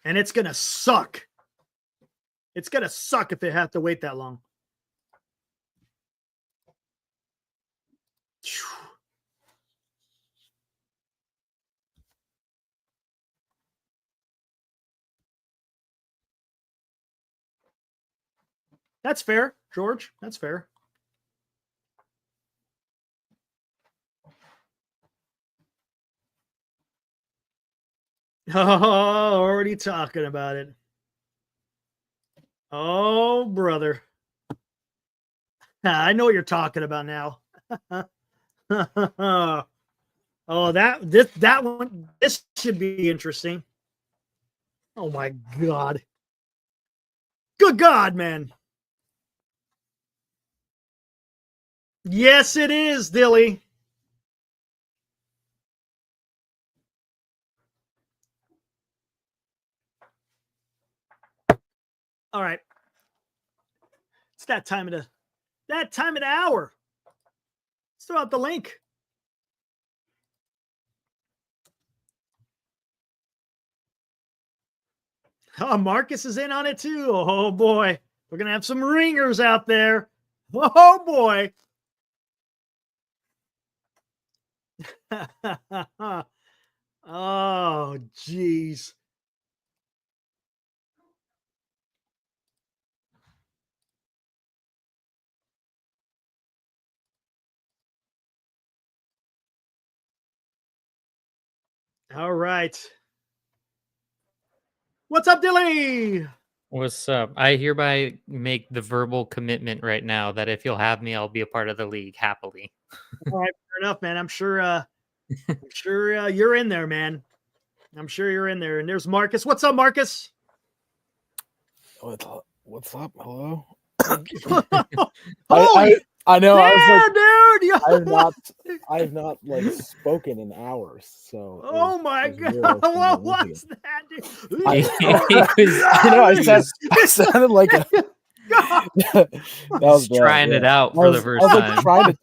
And it's going to suck. It's going to suck if they have to wait that long. That's fair, George. That's fair. Oh, already talking about it. Oh, brother. I know what you're talking about now. Oh, that one, this should be interesting. Oh my God. Good God, man. Yes, it is, Dilly. All right. It's that time of the hour. Let's throw out the link. Oh, Marcus is in on it too. Oh boy. We're gonna have some ringers out there. Oh boy. Oh, geez. All right. What's up, Dilly? What's up? I hereby make the verbal commitment right now that if you'll have me, I'll be a part of the league happily. All right, fair enough, man. I'm sure you're in there, man. I'm sure you're in there. And there's Marcus. What's up, Marcus? What's up? Hello. I know. Yeah, I was like, dude. I have not like spoken in hours. So. Oh my God! What was that, dude? I sounded like a. That was bad, trying it out for the first time.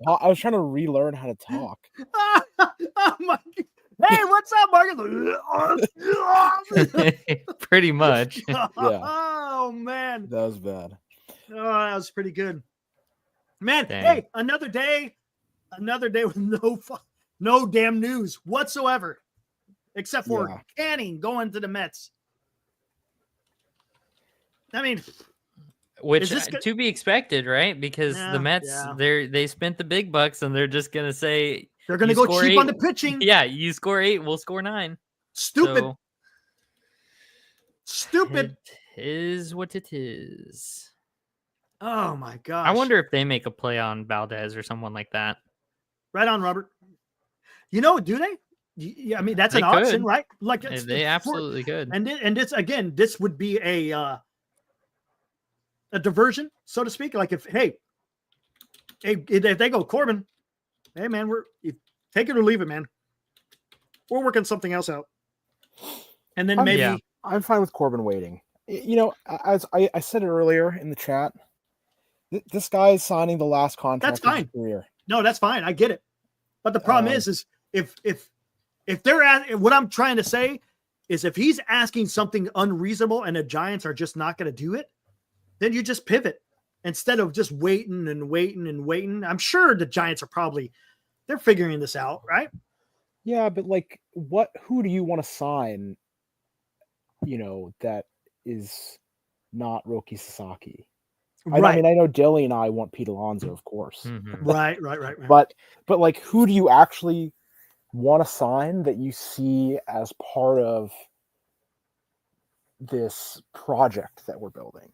I was trying to relearn how to talk. Oh my God. Hey, what's up, Marcus? Pretty much. Yeah. Oh man, that was bad. Oh, that was pretty good, man. Dang. Hey, another day with no damn news whatsoever, except for Canning going to the Mets. I mean, which to be expected, right? Because the Mets, they spent the big bucks, and they're just gonna say they're gonna go cheap on the pitching. Yeah, you score 8, we'll score 9. Stupid. Stupid. It is what it is. Oh my gosh. I wonder if they make a play on Valdez or someone like that. Right on, Robert. You know, do they? Yeah, I mean that's an option, right? Like they absolutely could. And this again, this would be a diversion, so to speak. Like if they go Corbin, hey man, take it or leave it, man. We're working something else out. And then maybe I'm fine with Corbin waiting. As I said it earlier in the chat, this guy is signing the last contract of his career. No, that's fine. I get it. But the problem is if they're at what I'm trying to say is if he's asking something unreasonable and the Giants are just not going to do it, then you just pivot instead of just waiting and waiting and waiting. I'm sure the Giants are they're figuring this out, right? Yeah, but like who do you want to sign, that is not Roki Sasaki? Right. I mean, I know Dilly and I want Pete Alonso, of course. Mm-hmm. Right. But like, who do you actually want to sign that you see as part of this project that we're building?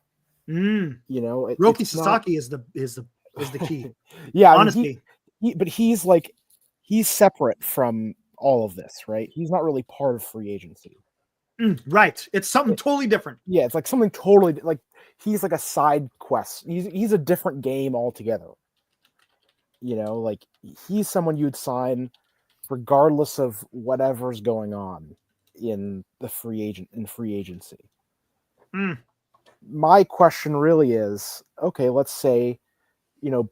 Roki Sasaki is the key. Yeah, honestly, but he's separate from all of this, right? He's not really part of free agency. Right. It's something totally different. Yeah, it's like something totally like he's like a side quest. He's a different game altogether. Like he's someone you'd sign regardless of whatever's going on in free agency. My question really is, okay, let's say,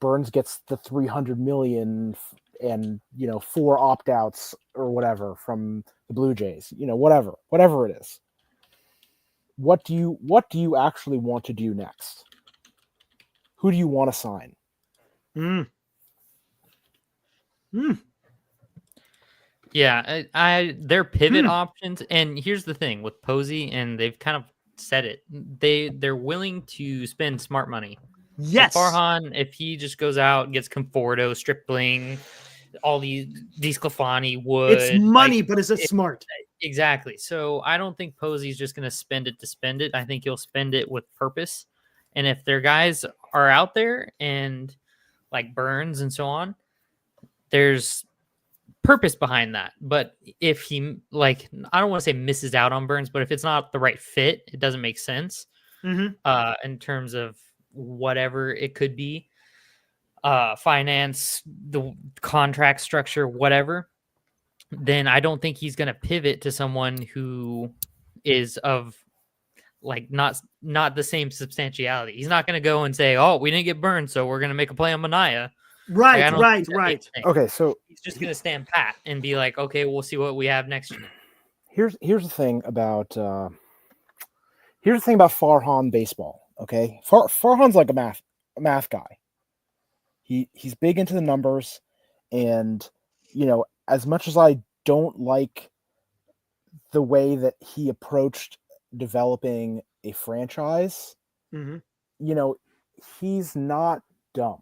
Burns gets the $300 million and 4 opt-outs or whatever from the Blue Jays, whatever it is. What do you actually want to do next? Who do you want to sign? Yeah, their pivot options, and here's the thing with Posey, and they've kind of said it. They're willing to spend smart money. Yes. Like Farhan, if he just goes out, gets Conforto, Stripling, all these Sclafani, Wood. It's money, but is it smart? Exactly. So I don't think Posey's just going to spend it to spend it. I think he'll spend it with purpose. And if their guys are out there and like Burns and so on, there's purpose behind that. But if he, like, I don't want to say misses out on Burns, but if it's not the right fit, it doesn't make sense in terms of whatever it could be, finance, the contract structure, whatever, then I don't think he's going to pivot to someone who is of like not the same substantiality. He's not going to go and say, "Oh, we didn't get burned, so we're going to make a play on Mania." Right. Okay, so he's just going to stand pat and be like, "Okay, we'll see what we have next year." Here's the thing about Farhan baseball. Okay, Farhan's like a math guy. He's big into the numbers, and as much as I don't like the way that he approached developing a franchise, he's not dumb.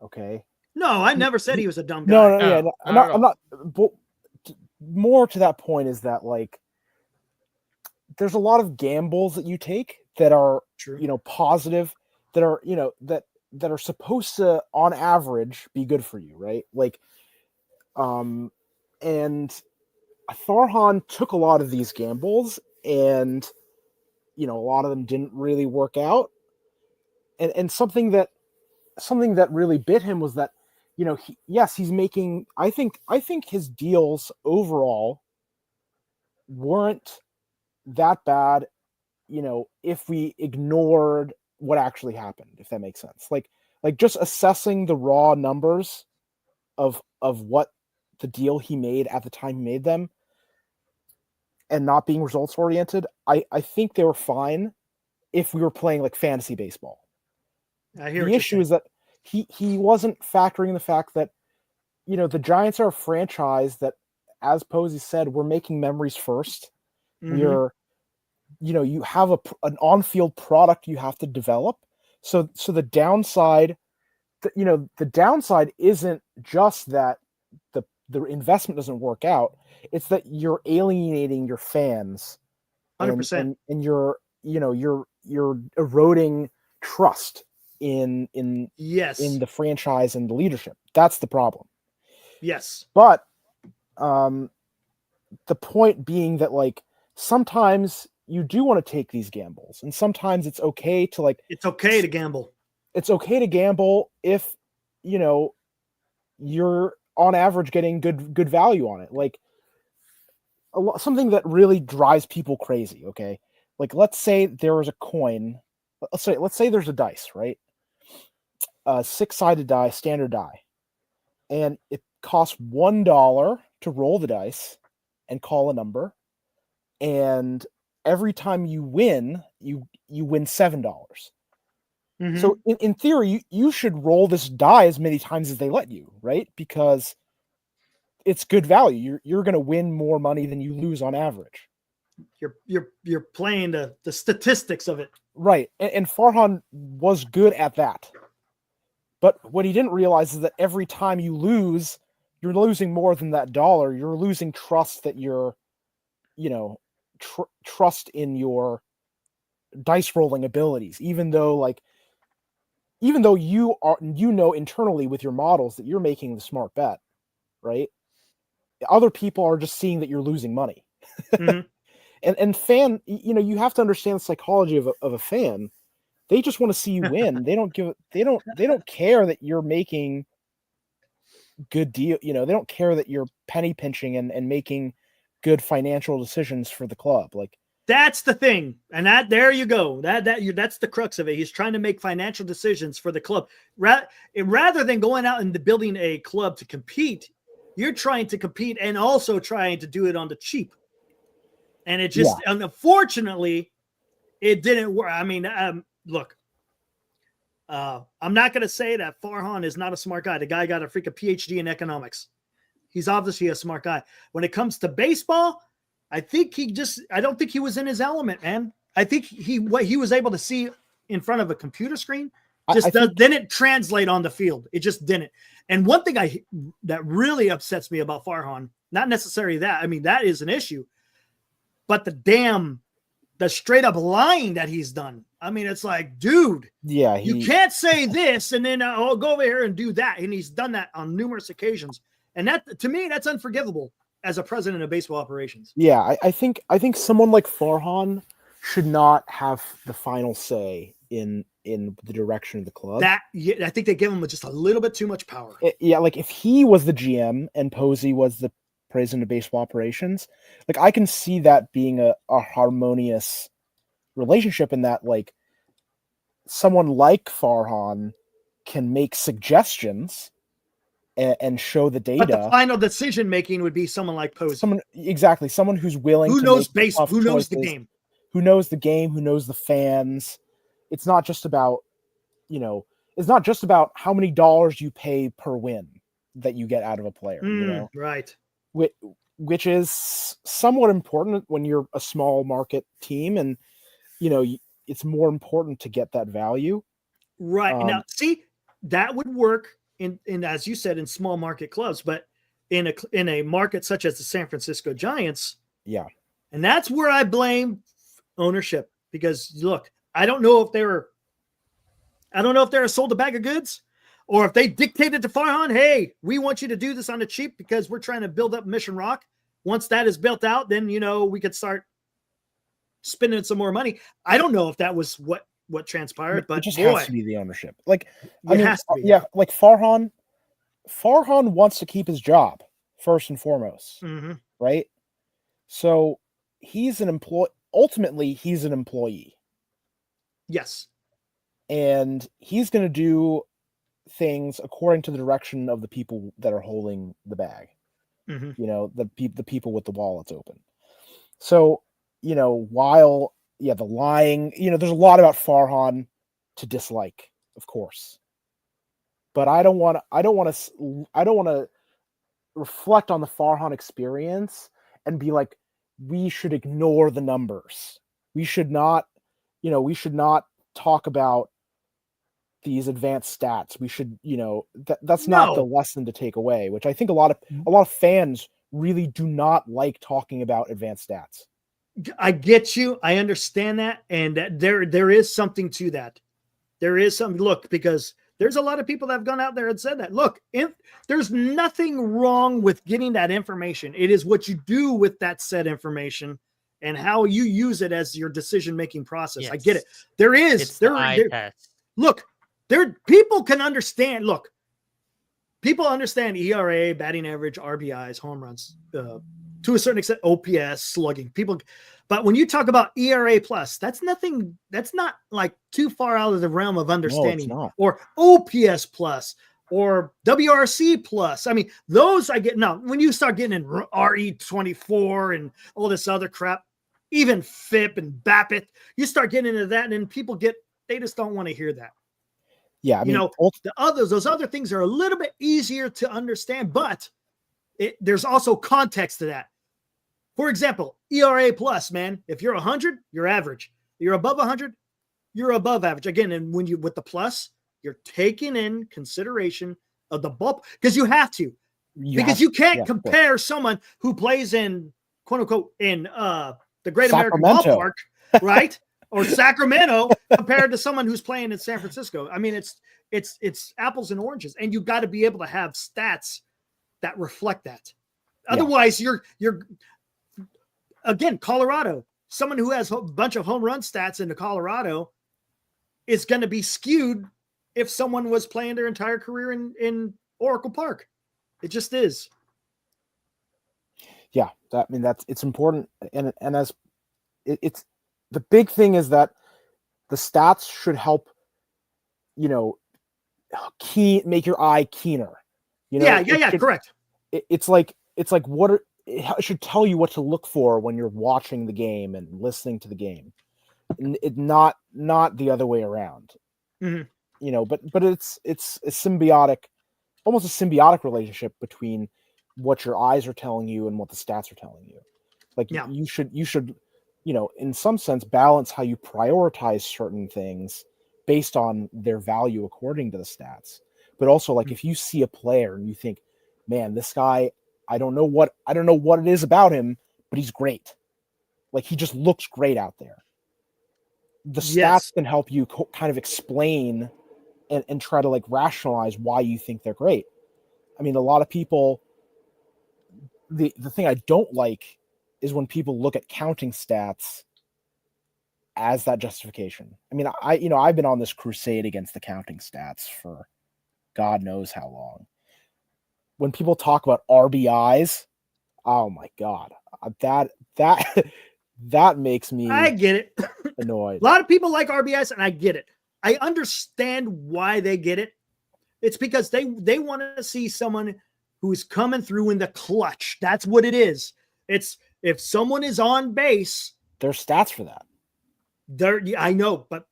Okay. No, I never said he was a dumb guy. No, I'm not. But more to that point is that like, there's a lot of gambles that you take that are positive, that are that are supposed to, on average, be good for you, right? Like, and Farhan took a lot of these gambles, and a lot of them didn't really work out. And something that really bit him was that, he's making. I think his deals overall weren't that bad, if we ignored what actually happened, if that makes sense. Like just assessing the raw numbers of what the deal he made at the time he made them and not being results oriented, I think they were fine if we were playing like fantasy baseball. The issue is that he wasn't factoring the fact that, the Giants are a franchise that, as Posey said, we're making memories first. We're, you have an on-field product you have to develop. So the downside, the downside isn't just that the investment doesn't work out. It's that you're alienating your fans, 100%, and you're eroding trust in the franchise and the leadership. That's the problem. Yes. But the point being that like sometimes you do want to take these gambles, and sometimes it's okay to like. It's okay to gamble. It's okay to gamble if you're on average getting good value on it. Like something that really drives people crazy. Okay, like let's say there was a coin. Let's say there's a dice, right? A 6-sided die, standard die, and it costs $1 to roll the dice and call a number, and every time you win, you win $7. Mhm. So in theory, you should roll this die as many times as they let you, right? Because it's good value. You're going to win more money than you lose on average. You're playing the statistics of it. Right. And Farhan was good at that. But what he didn't realize is that every time you lose, you're losing more than that dollar. You're losing trust that you're, trust in your dice rolling abilities, even though you know internally with your models that you're making the smart bet, right? Other people are just seeing that you're losing money. Mhm. and fan, you have to understand the psychology of a fan. They just want to see you win. They don't care that you're making good deal. They don't care that you're penny pinching and making good financial decisions for the club. Like, that's the thing. And there you go. That's the crux of it. He's trying to make financial decisions for the club. Rather than going out and building a club to compete, you're trying to compete and also trying to do it on the cheap. And it just, unfortunately, it didn't work. I mean, look, I'm not going to say that Farhan is not a smart guy. The guy got a freaking PhD in economics. He's obviously a smart guy. When it comes to baseball, I don't think he was in his element, man. I think what he was able to see in front of a computer screen didn't translate on the field. It just didn't. And one thing that really upsets me about Farhan, not necessarily that. I mean, that is an issue, but the straight up lying that he's done. I mean, it's like, dude, you can't say this and then I'll go over here and do that. And he's done that on numerous occasions. And that, to me, that's unforgivable as a president of baseball operations. Yeah, I think someone like Farhan should not have the final say in the direction of the club. I think they give him just a little bit too much power. Like if he was the GM and Posey was the president of baseball operations, like I can see that being a harmonious relationship in that, like, someone like Farhan can make suggestions and show the data. But the final decision making would be someone like Posey. Someone who's willing. Who knows baseball? Who knows the game? Who knows the game? Who knows the fans? It's not just about, it's not just about how many dollars you pay per win that you get out of a player. Right. Which is somewhat important when you're a small market team, and it's more important to get that value. Right. Now, see, that would work in as you said, in small market clubs, but in a market such as the San Francisco Giants. Yeah. And that's where I blame ownership, because look, I don't know if they're sold a bag of goods, or if they dictated to Farhan, hey, we want you to do this on the cheap because we're trying to build up Mission Rock. Once that is built out, then, we could start spending some more money. I don't know if that was what transpired, but it just has to be the ownership. Like, has to be. Yeah, like Farhan wants to keep his job first and foremost, right? So he's an employee. Ultimately, he's an employee. Yes, and he's going to do things according to the direction of the people that are holding the bag. The people with the wallets open. So, while the lying, there's a lot about Farhan to dislike, of course. But I don't want to reflect on the Farhan experience and be like, we should ignore the numbers. We should not talk about these advanced stats. We should, that's not the lesson to take away, which I think a lot of fans really do not like talking about advanced stats. I get you. I understand that. And that there is something to that. There is some look, because there's a lot of people that have gone out there and said that, look, if there's nothing wrong with getting that information, it is what you do with that said information and how you use it as your decision-making process. Yes. I get it. There is, look, people can understand. Look, people understand ERA, batting average, RBIs, home runs, to a certain extent, OPS, slugging. But when you talk about ERA plus, that's nothing. That's not like too far out of the realm of understanding. No, it's not. Or OPS plus, or WRC plus. I mean, those I get. Now, when you start getting in RE24 and all this other crap, even FIP and BAPIT, you start getting into that, and then people they just don't want to hear that. Yeah, I mean, those other things are a little bit easier to understand, but there's also context to that. For example, ERA plus, man, if you're 100, you're average. You're above 100, you're above average. Again, and when you with the plus, you're taking in consideration of the ball, because you have to, because you can't compare someone who plays in quote unquote in the Great American Ballpark, right? Or Sacramento compared to someone who's playing in San Francisco. I mean, it's apples and oranges, and you got to be able to have stats that reflect that. Otherwise, you're again, Colorado, someone who has a bunch of home run stats into Colorado is going to be skewed if someone was playing their entire career in Oracle Park. It just is. Yeah, it's important, and as it's the big thing is that the stats should help, make your eye keener. Correct. It's like it should tell you what to look for when you're watching the game and listening to the game, not the other way around. Mm-hmm. But it's a symbiotic, almost a symbiotic relationship between what your eyes are telling you and what the stats are telling you. Like you should, in some sense, balance how you prioritize certain things based on their value according to the stats. But also, like, if you see a player and you think, man, this guy, I don't know what it is about him, but he's great. Like, he just looks great out there. The stats can help you kind of explain and try to like rationalize why you think they're great. I mean, a lot of people, the thing I don't like is when people look at counting stats as that justification. I mean, I've been on this crusade against the counting stats for God knows how long. When people talk about RBIs, oh my God, that makes me, I get it, annoyed. A lot of people like RBIs, and I get it. I understand why they get it. It's because they want to see someone who's coming through in the clutch. That's what it is. It's if someone is on base, there's stats for that. I know, but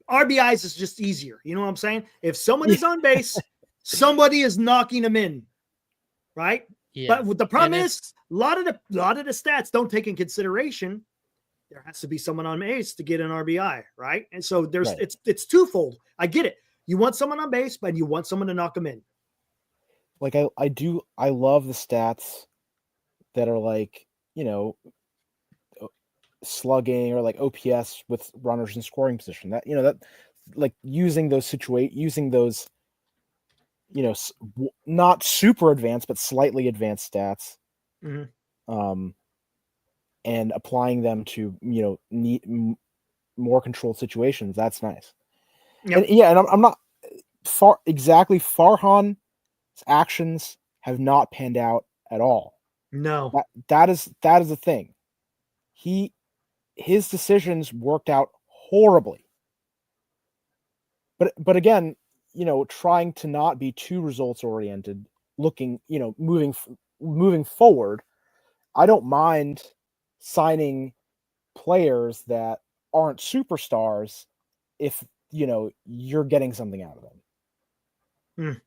RBIs is just easier. You know what I'm saying? If someone is on base, somebody is knocking them in, right? Yeah. But the problem is a lot of the stats don't take in consideration there has to be someone on base to get an RBI, right? And so it's twofold. I get it. You want someone on base, but you want someone to knock them in. Like I love the stats that are like, slugging or like OPS with runners in scoring position. That that like using those not super advanced but slightly advanced stats, and applying them to more controlled situations. That's nice. Yep. And I'm not Farhan's actions have not panned out at all. No, that is the thing. His decisions worked out horribly. But again, trying to not be too results oriented, looking, moving forward, I don't mind signing players that aren't superstars if, you're getting something out of them.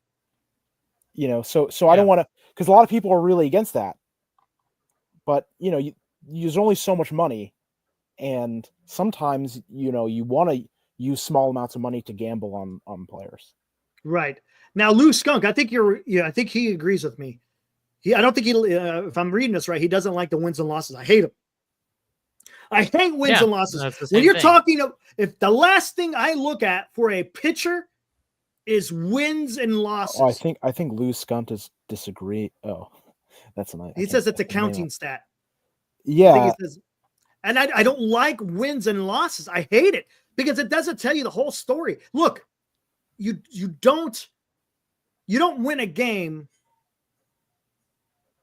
So I don't want to, because a lot of people are really against that. But, there's only so much money. And sometimes, you want to use small amounts of money to gamble on players. Right. Now, Lou Skunk, I think he agrees with me. I don't think if I'm reading this right, he doesn't like the wins and losses. I hate them. I hate wins and losses. When you're talking, if the last thing I look at for a pitcher is wins and losses. Oh, I think Lou Skunk is disagree. Oh, that's nice. He says it's a counting stat. Yeah. And I don't like wins and losses. I hate it because it doesn't tell you the whole story. Look, you don't win a game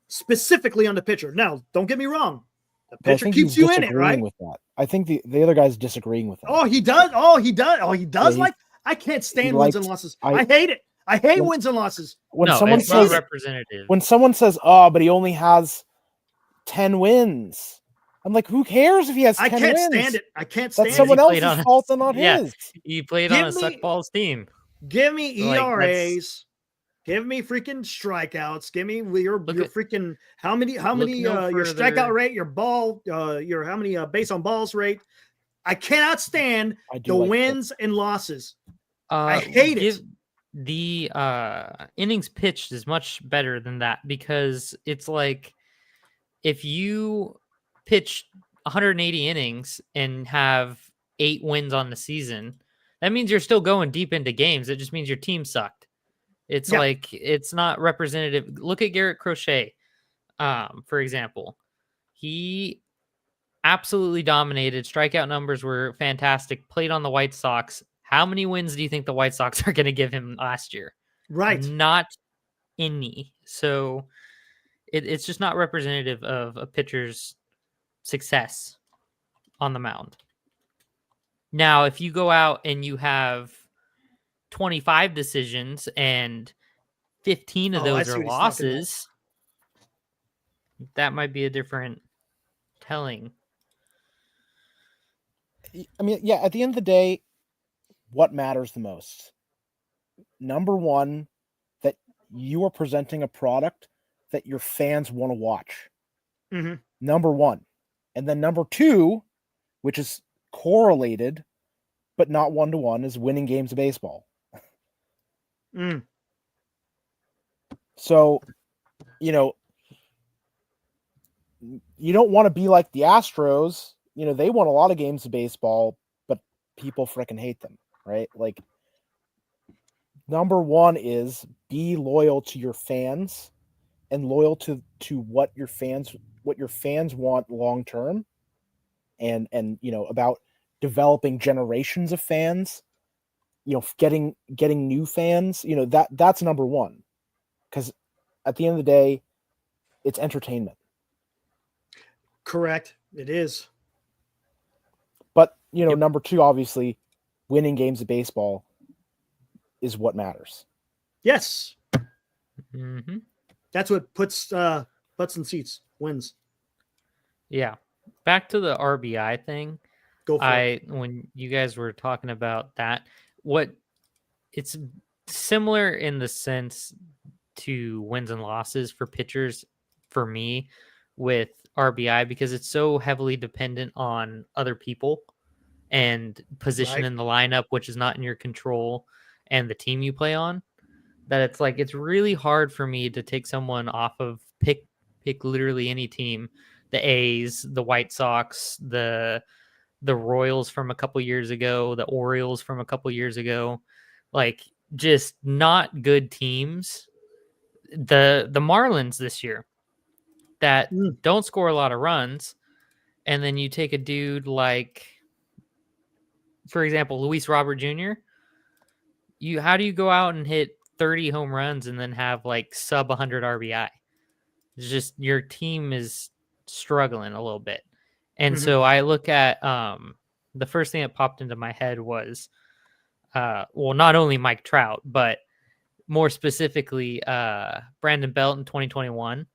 specifically on the pitcher. Now, don't get me wrong. The But I pitcher think keeps he's you in it, disagreeing right? with that. I think the other guy's disagreeing with that. Oh, he does. Oh, he does. Oh, he does. Yeah, Like, I can't stand wins liked- and losses. I- I hate it. I hate When- wins and losses. When no, someone it's not says representative. when someone says, "Oh, but he only has 10 wins," I'm like, "Who cares if he has 10 I can't wins? stand it. I can't stand That's it. someone He played else's on a- fault and not yeah. his." He played Give on a me- suck balls team. Give me Like, ERAs. Give me freaking strikeouts. Give me your freaking how many your strikeout rate, your ball, your how many base on balls rate. I cannot stand the wins and losses. I hate it. The innings pitched is much better than that, because it's like if you pitch 180 innings and have 8 wins on the season, that means you're still going deep into games. It just means your team sucked. It's like, it's not representative. Look at Garrett Crochet, for example. He absolutely dominated. Strikeout numbers were fantastic. Played on the White Sox. How many wins do you think the White Sox are going to give him last year? Right. Not any. So it's just not representative of a pitcher's success on the mound. Now, if you go out and you have 25 decisions and 15 of those are losses, that might be a different telling. I mean, yeah, at the end of the day, what matters the most? Number one, that you are presenting a product that your fans want to watch. Mm-hmm. Number one. And then number two, which is correlated, but not one-to-one, is winning games of baseball. Mm. So, you know, you don't want to be like the Astros. You know, they won a lot of games of baseball, but people freaking hate them, right? Like, number one is be loyal to your fans and loyal to what your fans want long term, and you know, about developing generations of fans, you know, getting new fans, you know, that's number one, because at the end of the day, it's entertainment. Correct. It is. But, you know, number two, obviously, winning games of baseball is what matters. Yes. Mm-hmm. That's what puts butts in seats, wins. Yeah. Back to the RBI thing. Go for it. When you guys were talking about that, it's similar in the sense to wins and losses for pitchers for me with RBI, because it's so heavily dependent on other people and position in the lineup, which is not in your control, and the team you play on, that it's like, it's really hard for me to take someone off of pick literally any team, the A's, the White Sox, the Royals from a couple years ago, the Orioles from a couple years ago, like, just not good teams. The Marlins this year that don't score a lot of runs, and then you take a dude like, for example, Luis Robert Jr. How do you go out and hit 30 home runs and then have like sub 100 RBI? It's just, your team is struggling a little bit. And so I look at the first thing that popped into my head was not only Mike Trout, but more specifically Brandon Belt in 2021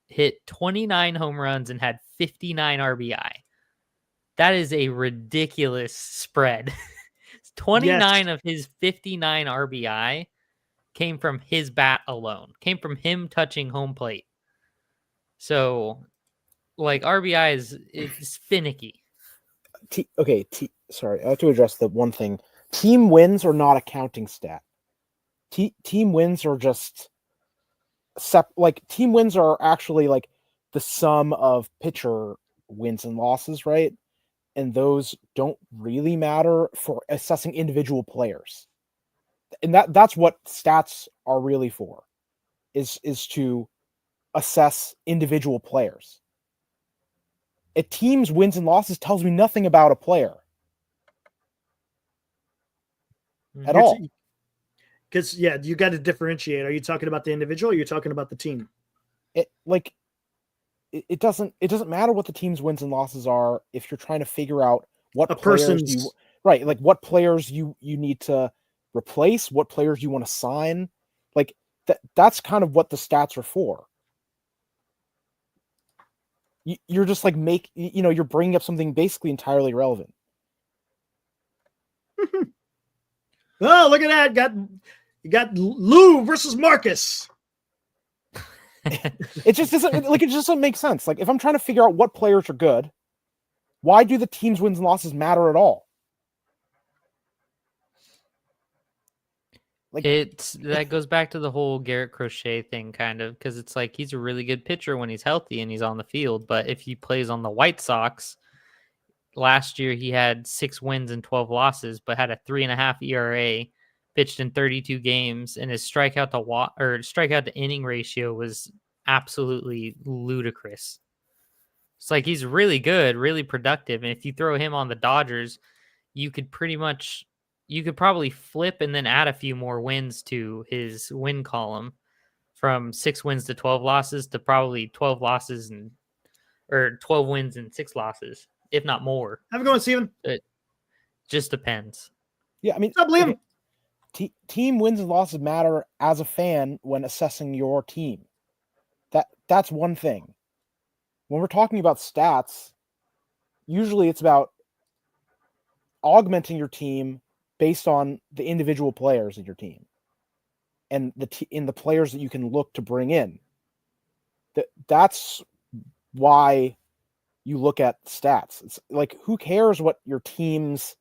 hit 29 home runs and had 59 RBI. That is a ridiculous spread. 29 of his 59 RBI came from his bat alone, came from him touching home plate. So, like, RBI is finicky. Sorry, I have to address the one thing. Team wins are not a counting stat. Team wins are just team wins are actually like the sum of pitcher wins and losses, right? And those don't really matter for assessing individual players. And that's what stats are really for, is to assess individual players. A team's wins and losses tells me nothing about a player at all. Because, you got to differentiate. Are you talking about the individual or are you talking about the team? it doesn't matter what the team's wins and losses are if you're trying to figure out what A players person's like what players you need to replace, what players you want to sign. Like that's kind of what the stats are for. You're just like you're bringing up something basically entirely irrelevant. Oh, look at that! You got Lou versus Marcus. It just doesn't make sense. Like if I'm trying to figure out what players are good, why do the team's wins and losses matter at all? Like that goes back to the whole Garrett Crochet thing, kind of, because it's like he's a really good pitcher when he's healthy and he's on the field, but if he plays on the White Sox, last year he had 6 wins and 12 losses, but had a 3.5 ERA, pitched in 32 games, and his strikeout to inning ratio was absolutely ludicrous. It's like he's really good, really productive, and if you throw him on the Dodgers, you could probably flip and then add a few more wins to his win column from 6 wins to 12 losses to probably 12 wins and 6 losses, if not more. Have a go on, Steven. It just depends. Yeah, I mean, I believe him. Team wins and losses matter as a fan when assessing your team. That's one thing. When we're talking about stats, usually it's about augmenting your team based on the individual players in your team and the players that you can look to bring in. That's why you look at stats. It's like, who cares what your team's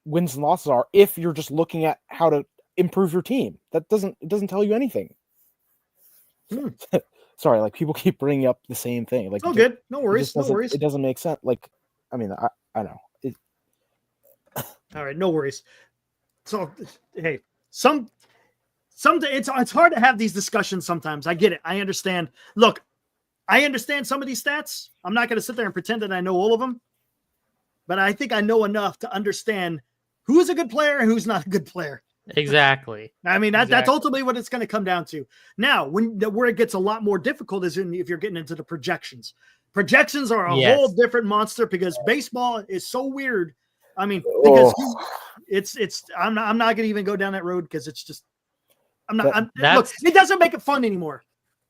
wins and losses are if you're just looking at how to improve your team? It doesn't tell you anything. Sorry, like people keep bringing up the same thing. Like, oh, good. No worries. No worries. It doesn't make sense. Like, I mean, I know. All right, no worries. So, hey, some it's hard to have these discussions sometimes. I get it. I understand. Look, I understand some of these stats. I'm not going to sit there and pretend that I know all of them, but I think I know enough to understand who's a good player and who's not a good player. Exactly. I mean, that's ultimately what it's going to come down to. Now, where it gets a lot more difficult is if you're getting into the projections. Projections are a whole different monster because baseball is so weird. I mean, because I'm not going to even go down that road because it's just look, it doesn't make it fun anymore.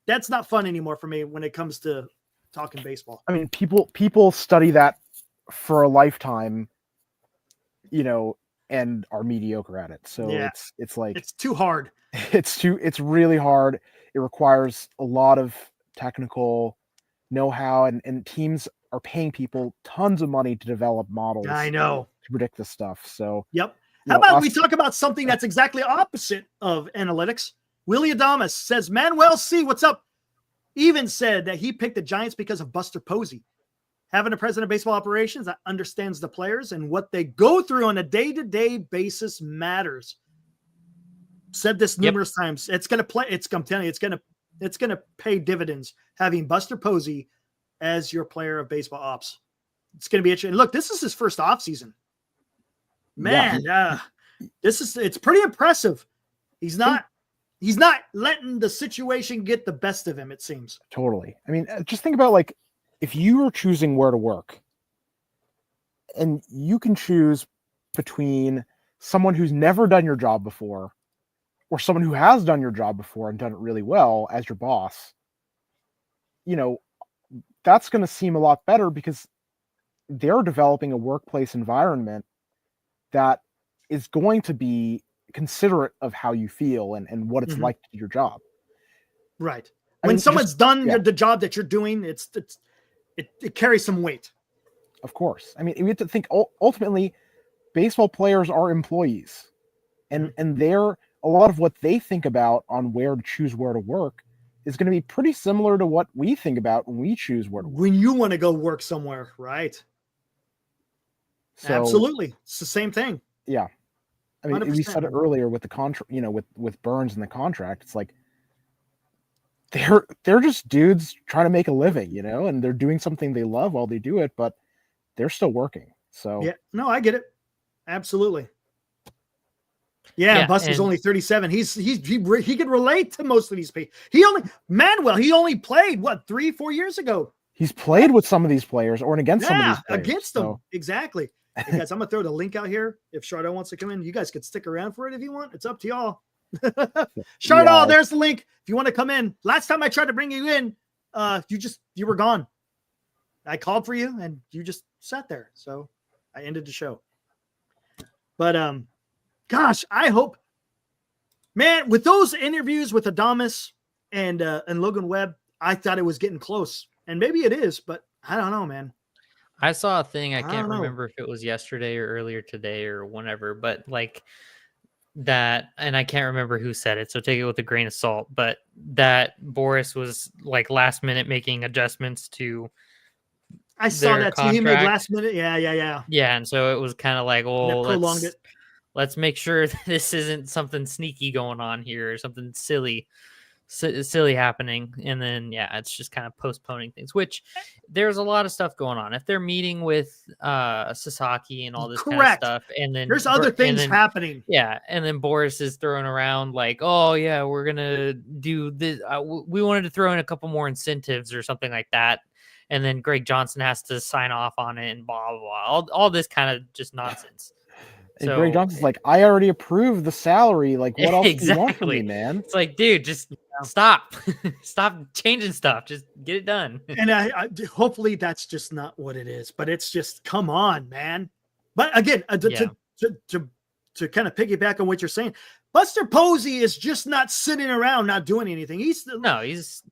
That's not fun anymore for me when it comes to talking baseball. I mean, people study that for a lifetime, and are mediocre at it. So it's like it's too hard. It's really hard. It requires a lot of technical know-how, and teams are paying people tons of money to develop models. I know. To predict this stuff. So yep. How about we talk about something that's exactly opposite of analytics? Willie Adamas says, Manuel C, what's up? Even said that he picked the Giants because of Buster Posey. Having a president of baseball operations that understands the players and what they go through on a day-to-day basis matters. Said this numerous times. It's going to play. I'm telling you, it's going to pay dividends having Buster Posey as your player of baseball ops. It's going to be interesting. Look, this is his first off season. Man, it's pretty impressive. He's not letting the situation get the best of him, it seems. Totally. I mean, just think about, like, if you were choosing where to work and you can choose between someone who's never done your job before or someone who has done your job before and done it really well as your boss, that's going to seem a lot better because they're developing a workplace environment that is going to be considerate of how you feel and what it's like to do your job. Right. When someone's done the job that you're doing, it carries some weight. Of course. I mean, we have to think ultimately baseball players are employees and they're a lot of what they think about on where to choose where to work is going to be pretty similar to what we think about when we choose where to work. When you want to go work somewhere, right? So, absolutely. It's the same thing. Yeah. I mean, 100%. We said it earlier with the contract, with Burns and the contract. It's like they're just dudes trying to make a living, and they're doing something they love while they do it, but they're still working. So yeah, no, I get it. Absolutely. Yeah, Yeah, Buster's and- only 37. He can relate to most of these people. He only played what 3-4 years ago. He's played with some of these players or against some of Yeah, these players. against them. So Exactly. Hey guys, I'm gonna throw the link out here. If Chardon wants to come in, you guys could stick around for it if you want. It's up to y'all. Chardon, Yeah. there's the link. If you want to come in. Last time I tried to bring you in, you were gone. I called for you and you just sat there. So I ended the show. But gosh, I hope, man, with those interviews with Adamas and Logan Webb, I thought it was getting close. And maybe it is, but I don't know, man. I saw a thing. I don't can't know. remember if it was yesterday or earlier today or whenever, but like that, and I can't remember who said it, so take it with a grain of salt. But that Boris was like last minute making adjustments to. I saw their that too. He made contract. last minute. Yeah. Yeah, and so it was kind of like, oh, prolonged it. let's make sure this isn't something sneaky going on here or something silly happening. And then it's just kind of postponing things, which there's a lot of stuff going on. If they're meeting with Sasaki and all this kind of stuff, and then there's other things happening. Yeah, and then Boris is throwing around like, oh yeah, we're gonna do this. We wanted to throw in a couple more incentives or something like that. And then Greg Johnson has to sign off on it and blah, blah, blah. All this kind of just nonsense. And Greg Johnson's like, I already approved the salary. Like, what else do you want from me, exactly. man? It's like, dude, just stop. Stop changing stuff. Just get it done. And I hopefully that's just not what it is. But it's just, come on, man. But again, to kind of piggyback on what you're saying, Buster Posey is just not sitting around not doing anything. He's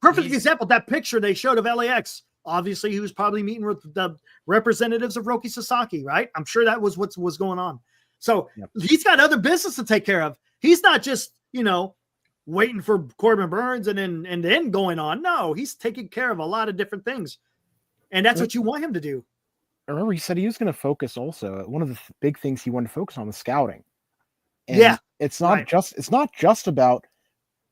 perfect example. That picture they showed of LAX. Obviously, he was probably meeting with the representatives of Roki Sasaki, right? I'm sure that was what was going on. So he's got other business to take care of. He's not just, waiting for Corbin Burns and then going on. No, he's taking care of a lot of different things. And that's what you want him to do. I remember he said he was going to focus also. One of the big things he wanted to focus on was scouting. And it's not just about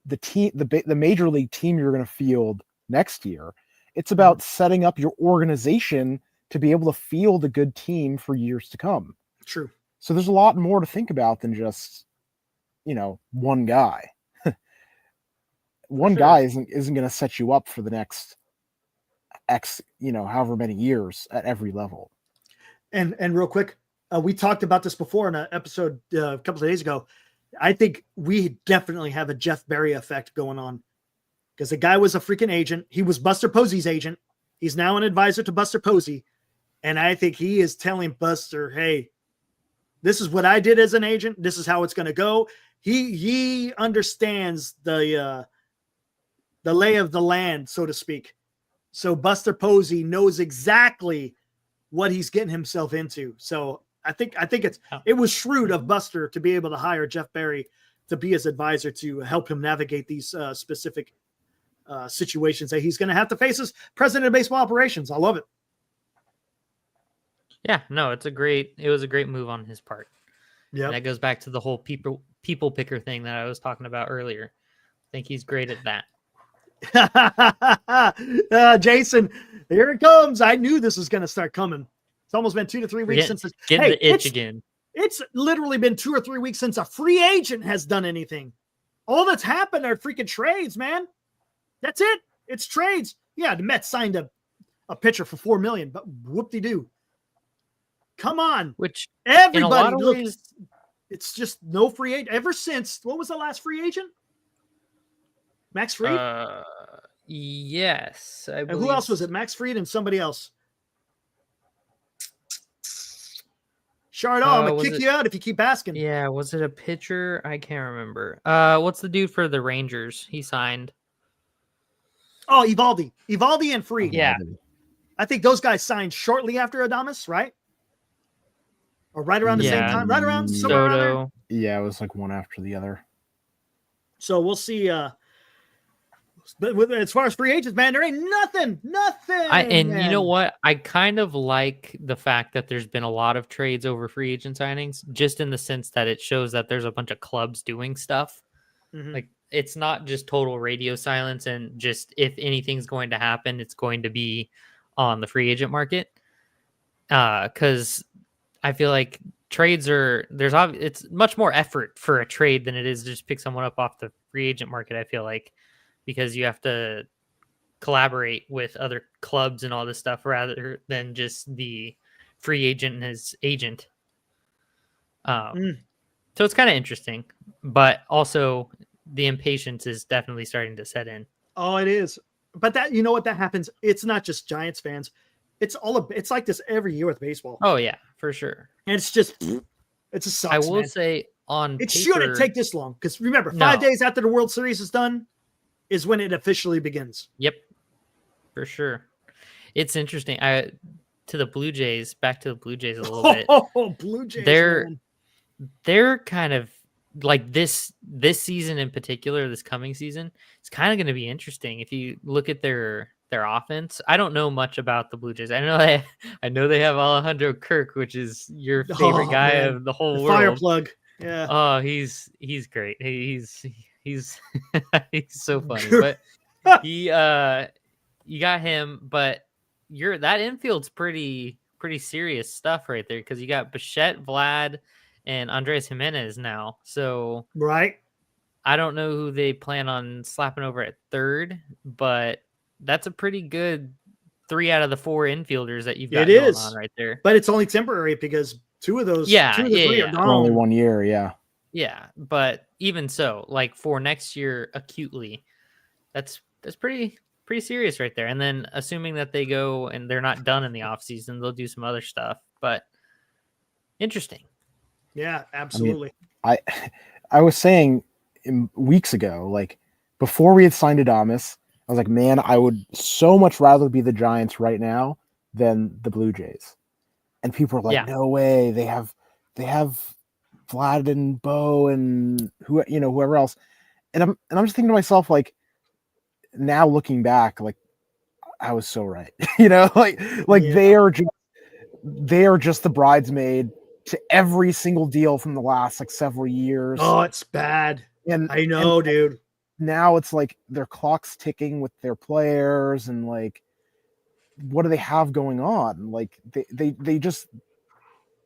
the team, the major league team you're going to field next year. It's about setting up your organization to be able to field a good team for years to come. True. So there's a lot more to think about than just, one guy. One guy isn't going to set you up for the next X, however many years at every level. And real quick, we talked about this before in an episode a couple of days ago. I think we definitely have a Jeff Berry effect going on. Because the guy was a freaking agent. He was Buster Posey's agent. He's now an advisor to Buster Posey. And I think he is telling Buster, hey, this is what I did as an agent. This is how it's going to go. He understands the lay of the land, so to speak. So Buster Posey knows exactly what he's getting himself into. So I think it was shrewd of Buster to be able to hire Jeff Berry to be his advisor to help him navigate these specific situations that he's going to have to face as president of baseball operations. I love it. Yeah, no, it was a great move on his part. Yeah, that goes back to the whole people picker thing that I was talking about earlier. I think he's great at that. Jason, here it comes. I knew this was going to start coming. It's almost been 2 to 3 weeks since getting the itch again. It's literally been 2 or 3 weeks since a free agent has done anything. All that's happened are freaking trades, man. That's it. It's trades. Yeah, the Mets signed a pitcher for $4 million, but whoop-de-doo. Come on. Which everybody, in a lot of ways, it's just no free agent. Ever since, what was the last free agent? Max Fried? Yes. And who else was it? Max Fried and somebody else. Chardon, I'm going to kick you out if you keep asking. Yeah, was it a pitcher? I can't remember. What's the dude for the Rangers? He signed. Oh, Evaldi and Fried. Yeah. I think those guys signed shortly after Adames, right? Or right around the same time? Right around somewhere around there? Yeah, it was like one after the other. So we'll see. But as far as free agents, man, there ain't nothing. You know what? I kind of like the fact that there's been a lot of trades over free agent signings, just in the sense that it shows that there's a bunch of clubs doing stuff. Mm-hmm. Like, it's not just total radio silence, and just if anything's going to happen, it's going to be on the free agent market. Because I feel like trades it's much more effort for a trade than it is to just pick someone up off the free agent market, I feel like, because you have to collaborate with other clubs and all this stuff rather than just the free agent and his agent. So it's kind of interesting, but also the impatience is definitely starting to set in. Oh, it is. But that, you know what, that happens. It's not just Giants fans. It's like this every year with baseball. Oh yeah, for sure. And it's just, it's a sucks, I will man. say on it paper, shouldn't take this long, because remember, 5 days after the World Series is done is when it officially begins. Yep, for sure. It's interesting. Back to the Blue Jays a little bit. Oh, Blue Jays. They're kind of like this season in particular, this coming season, it's kind of going to be interesting. If you look at their offense, I don't know much about the Blue Jays. I know they have Alejandro Kirk, which is your favorite guy of the whole world. Fire plug. Yeah. Oh, he's great. He's he's so funny. But you got him, but that infield's pretty serious stuff right there, because you got Bichette, Vlad, and Andres Jimenez now. So right. I don't know who they plan on slapping over at third, but that's a pretty good 3 out of the 4 infielders that you've got going on right there. But it's only temporary, because two of the 3 are gone. For only 1 year, yeah. Yeah, but even so, like for next year acutely, that's pretty serious right there. And then assuming that they go and they're not done in the offseason, they'll do some other stuff. But interesting. Yeah, absolutely. I was saying weeks ago, like before we had signed Adames, I was like, man, I would so much rather be the Giants right now than the Blue Jays. And people were like, no way, they have Vlad and Bo and whoever else. And I'm just thinking to myself, like, now looking back, like I was so right. They are just the bridesmaid to every single deal from the last like several years. Oh, it's bad. And I know, dude. Now it's like their clock's ticking with their players, and like, what do they have going on? Like they just,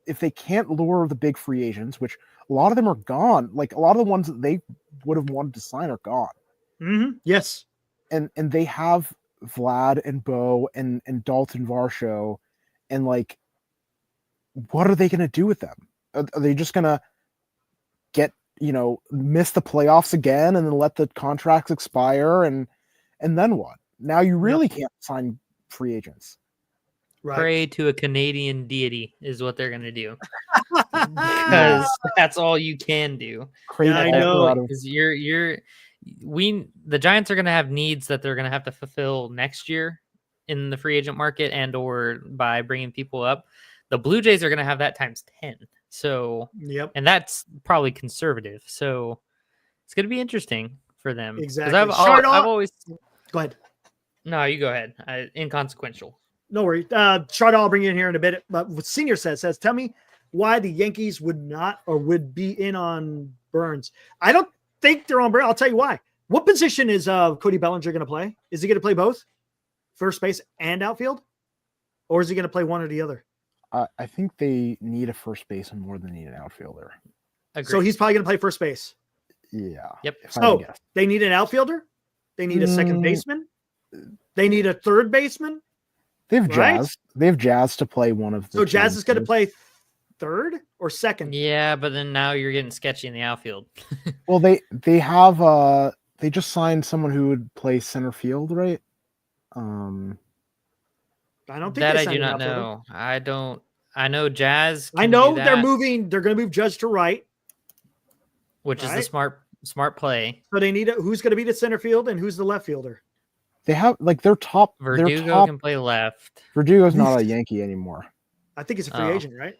if they can't lure the big free agents, which a lot of them are gone, like a lot of the ones that they would have wanted to sign are gone. Mm-hmm. Yes. And they have Vlad and Bo and Dalton Varsho, and like, what are they going to do with them? Are they just going to miss the playoffs again and then let the contracts expire and then what? Now you really can't sign free agents. Right. Pray to a Canadian deity is what they're going to do, because that's all you can do. I know. The Giants are going to have needs that they're going to have to fulfill next year in the free agent market and or by bringing people up. The Blue Jays are going to have that times 10. So, and that's probably conservative. So it's going to be interesting for them. Exactly. I've always go ahead. No, you go ahead. Inconsequential. No worries. Chardon, I'll bring you in here in a bit. But what Senior says, tell me why the Yankees would not or would be in on Burns. I don't think they're on Burns. I'll tell you why. What position is Cody Bellinger going to play? Is he going to play both? First base and outfield? Or is he going to play one or the other? I think they need a first baseman more than they need an outfielder. Agreed. So he's probably going to play first base. Yeah. Yep. So they need an outfielder. They need a second baseman. They need a third baseman. They have Jazz. They have Jazz to play one of the. So Jazz is going to play third or second. Yeah, but then now you're getting sketchy in the outfield. Well, they have they just signed someone who would play center field, right? I don't think that I do not know. I know Jazz. I know they're moving. They're going to move Judge to right, which is the smart play. So they need who's going to be the center field and who's the left fielder. They have like their top. Verdugo can play left. Verdugo's not a Yankee anymore. I think he's a free agent, right?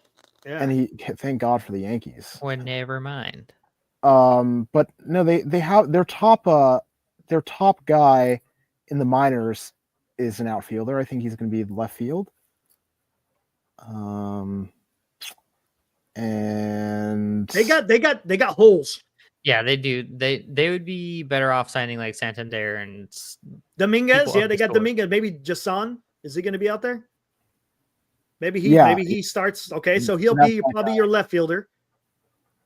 Yeah. And thank God for the Yankees. Well, never mind. But no, they have their top guy in the minors is an outfielder. I think he's going to be left field. And they got holes. Yeah, they do. They would be better off signing like Santander and Dominguez. Yeah, they got Dominguez. Maybe Jason. Is he going to be out there? Maybe Yeah. he starts. Okay, so he'll That's be that probably guy. your left fielder,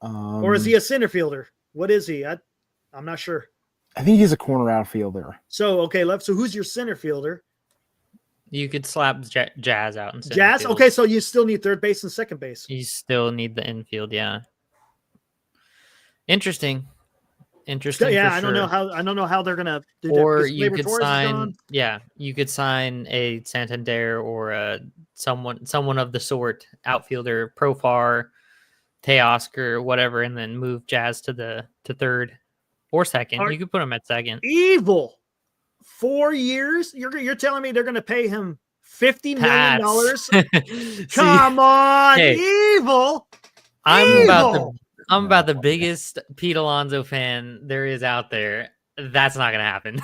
or is he a center fielder? What is he? I'm not sure. I think he's a corner outfielder. So okay, left. So who's your center fielder? You could slap Jazz out in center Jazz. field. Okay, so you still need third base and second base. You still need the infield, yeah. Interesting. Yeah, for I don't know how they're gonna do that. Or because you Gleyber could Torres is sign, gone. yeah, you could sign a Santander or someone of the sort, outfielder, Profar, Teoscar, whatever, and then move Jazz to third or second. You could put him at second. Evil. 4 years. You're telling me they're gonna pay him $50 million? Come on, hey, evil. I'm about the biggest Pete Alonso fan there is out there. That's not gonna happen.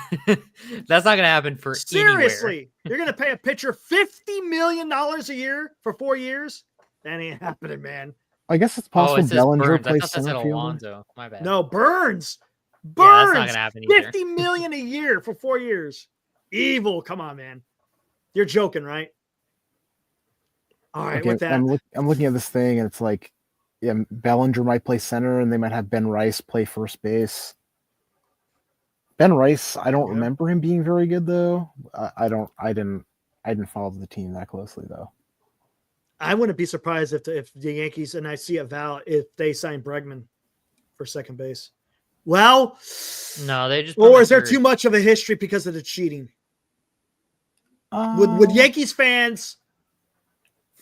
That's not gonna happen for seriously. anywhere. You're gonna pay a pitcher $50 million a year for 4 years? That ain't happening, man. I guess it's possible Bellinger Burns. plays I thought that said center fielder. Alonso. My bad. No, Burns. Yeah, that's not gonna happen either. $50 million a year for 4 years. Evil. Come on, man. You're joking, right? All right, Okay, with that. I'm looking at this thing, and it's like, yeah, Bellinger might play center, and they might have Ben Rice play first base. Ben Rice, I don't remember him being very good though. I didn't follow the team that closely though. I wouldn't be surprised if the Yankees, and I see a Val, if they sign Bregman for second base. Well, no, they just. Or is there too much of a history because of the cheating? Would Yankees fans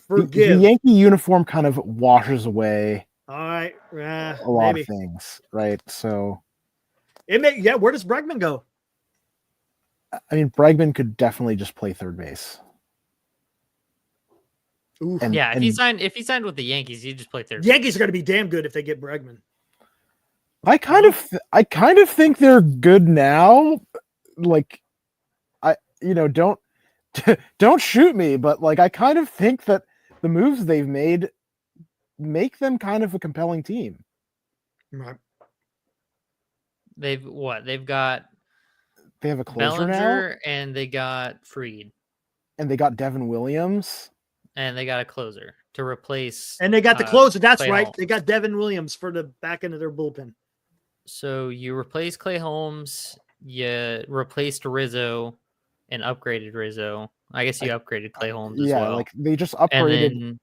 forgive? The Yankee uniform kind of washes away all right, a lot of things, right? So where does Bregman go? I mean, Bregman could definitely just play third base. If he signed with the Yankees, he'd just play third. Yankees are going to be damn good if they get Bregman. I kind of think they're good now. Like, don't shoot me, but like I kind of think that the moves they've made make them kind of a compelling team. Right. They have a closer Bellinger now, and they got Fried, and they got Devin Williams, and they got a closer to replace. And they got the closer. That's Clay right. Holmes. They got Devin Williams for the back end of their bullpen. So you replace Clay Holmes, you replaced Rizzo, and upgraded Rizzo. I guess you upgraded Clay Holmes as well. Yeah, like they just upgraded.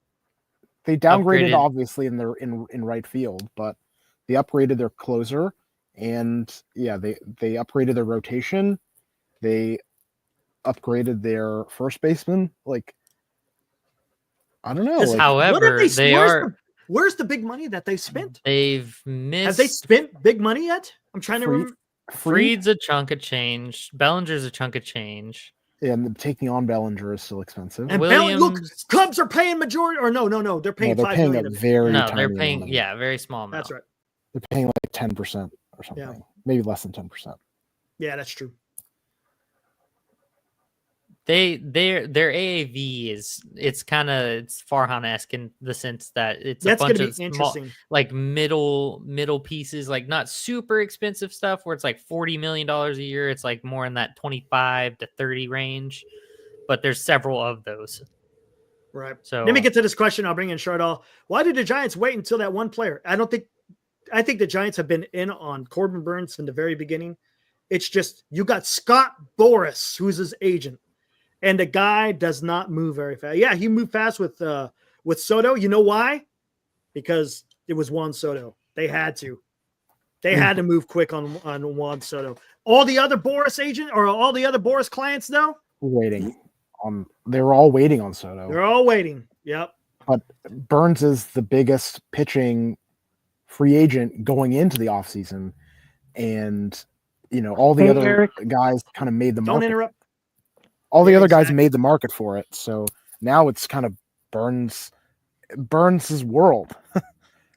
They downgraded obviously in right field, but they upgraded their closer, and they upgraded their rotation. They upgraded their first baseman. Like, I don't know. Like, however, where's the big money that they spent? They've missed. Have they spent big money yet? I'm trying to remember. Fried's a chunk of change. Bellinger's a chunk of change. Yeah, and taking on Bellinger is still expensive. And look, Cubs are paying majority, or no, they're paying $5 million. They're paying very small amount. That's right. They're paying like 10% or something, maybe less than 10%. Yeah, that's true. Their AAV is it's Farhan-esque in the sense that it's a bunch of small, like middle pieces, like not super expensive stuff where it's like $40 million a year. It's like more in that 25 to 30 range, but there's several of those. Right. So let me get to this question. I'll bring in Shardall. Why did the Giants wait until that one player? I think the Giants have been in on Corbin Burns from the very beginning. It's just you got Scott Boras, who's his agent. And the guy does not move very fast. Yeah, he moved fast with Soto. You know why? Because it was Juan Soto. They had to. They had to move quick on Juan Soto. All the other Boras agent or all the other Boras clients, though? They were all waiting on Soto. They're all waiting. Yep. But Burns is the biggest pitching free agent going into the offseason. And, all the other guys kind of made the market. Don't interrupt. All the other guys made the market for it, so now it's kind of Burns' world.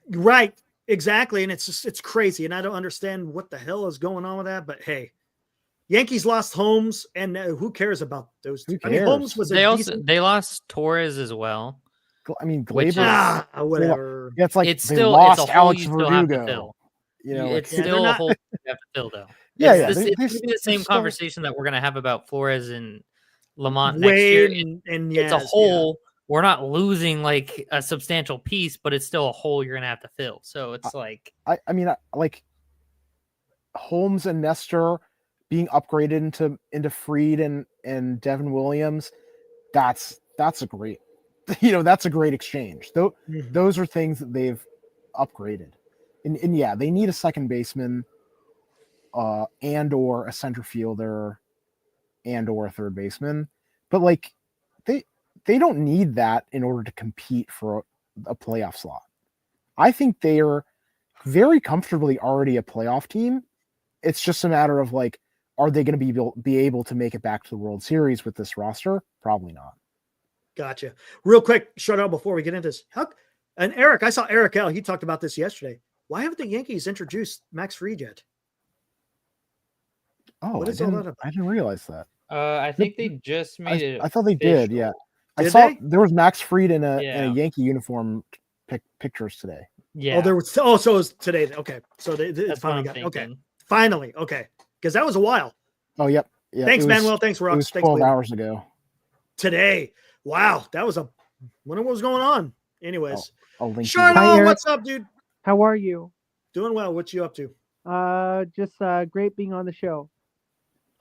Right, exactly, and it's crazy, and I don't understand what the hell is going on with that. But hey, Yankees lost Holmes, and who cares about those two? I mean, Holmes was they lost Torres as well. I mean, Gleyber, whatever. Yeah, it's like it's they still lost it's a hole Alex you still have to Verdugo. fill. It's still a hole you have to fill, though. It's the same conversation that we're gonna have about Flores and Lamont next year. It's a hole we're not losing like a substantial piece, but it's still a hole you're gonna have to fill. So it's like I mean, like Holmes and Nestor being upgraded into Freed and Devin Williams. That's a great, that's a great exchange. Those are things that they've upgraded, and yeah, they need a second baseman, and or a center fielder, and or a third baseman, but like they don't need that in order to compete for a playoff slot. I think they are very comfortably already a playoff team. It's just a matter of like, are they going to be able to make it back to the World Series with this roster? Probably not. Gotcha. Real quick, shout out before we get into this. And Eric, I saw Eric L. He talked about this yesterday. Why haven't the Yankees introduced Max Fried yet? Oh, I didn't realize that. I think they just made it. I thought they did. Yeah, Did they? There was Max Fried in a Yankee uniform pictures today. Yeah. Oh, there was. Oh, so it was today. Okay, so they That's finally what I'm got. Okay, thinking. finally. Okay, because that was a while. Oh, yep. Yeah. Thanks, Manuel. Thanks, Rock. It was Thanks, 12 William. hours ago. Today. Wow, that was wonder what was going on. Anyways, I'll link you. Charlotte, what's up, dude? How are you? Doing well. What you up to? Just great being on the show.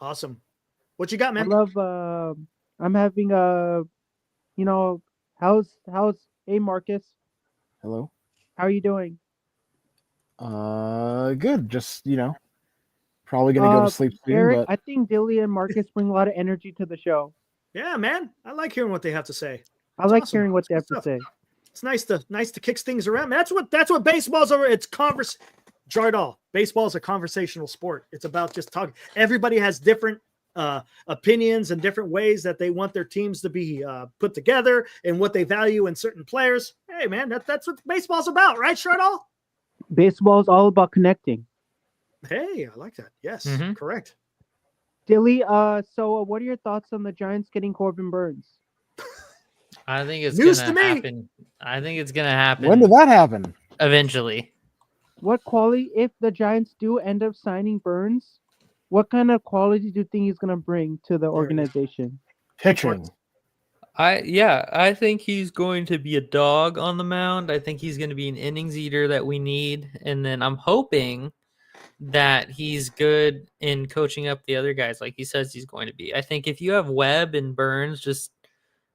Awesome. What you got, man? I love. I'm having how's hey Marcus? Hello. How are you doing? Good. Just probably gonna go to sleep soon. Eric, but I think Dilly and Marcus bring a lot of energy to the show. Yeah, man. I like hearing what they have to say. I like awesome. hearing what they have Good to say. It's nice to kick things around. That's what baseball's over. It's Jardal. Baseball is a conversational sport. It's about just talking. Everybody has different opinions and different ways that they want their teams to be put together and what they value in certain players. Hey, man, that's what baseball's about, right, Jardal? Baseball is all about connecting. Hey, I like that. Yes, correct. Dilly, so what are your thoughts on the Giants getting Corbin Burns? I think it's News gonna to me. happen. I think it's gonna happen. when did that happen? Eventually. What quality, if the Giants do end up signing Burns, what kind of quality do you think he's going to bring to the organization? Pitching. I think he's going to be a dog on the mound. I think he's going to be an innings eater that we need. And then I'm hoping that he's good in coaching up the other guys like he says he's going to be. I think if you have Webb and Burns just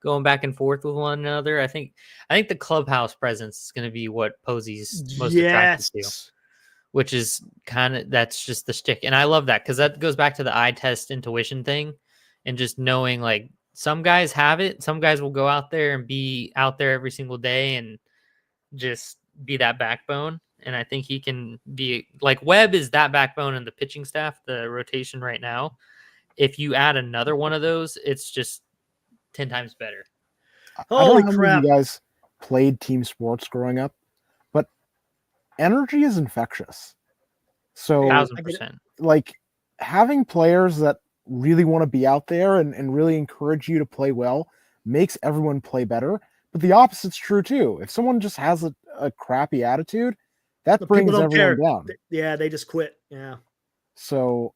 going back and forth with one another, I think the clubhouse presence is going to be what Posey's most attracted to, which is that's just the shtick. And I love that because that goes back to the eye test intuition thing and just knowing like some guys have it. Some guys will go out there and be out there every single day and just be that backbone. And I think he can be like Webb is that backbone in the pitching staff, the rotation right now. If you add another one of those, it's just 10 times better. Holy I don't know crap. how many of you guys played team sports growing up, but energy is infectious. So 1000%. like having players that really want to be out there and really encourage you to play well makes everyone play better. But the opposite's true too. If someone just has a crappy attitude, that brings everyone down. Yeah, they just quit. Yeah. So,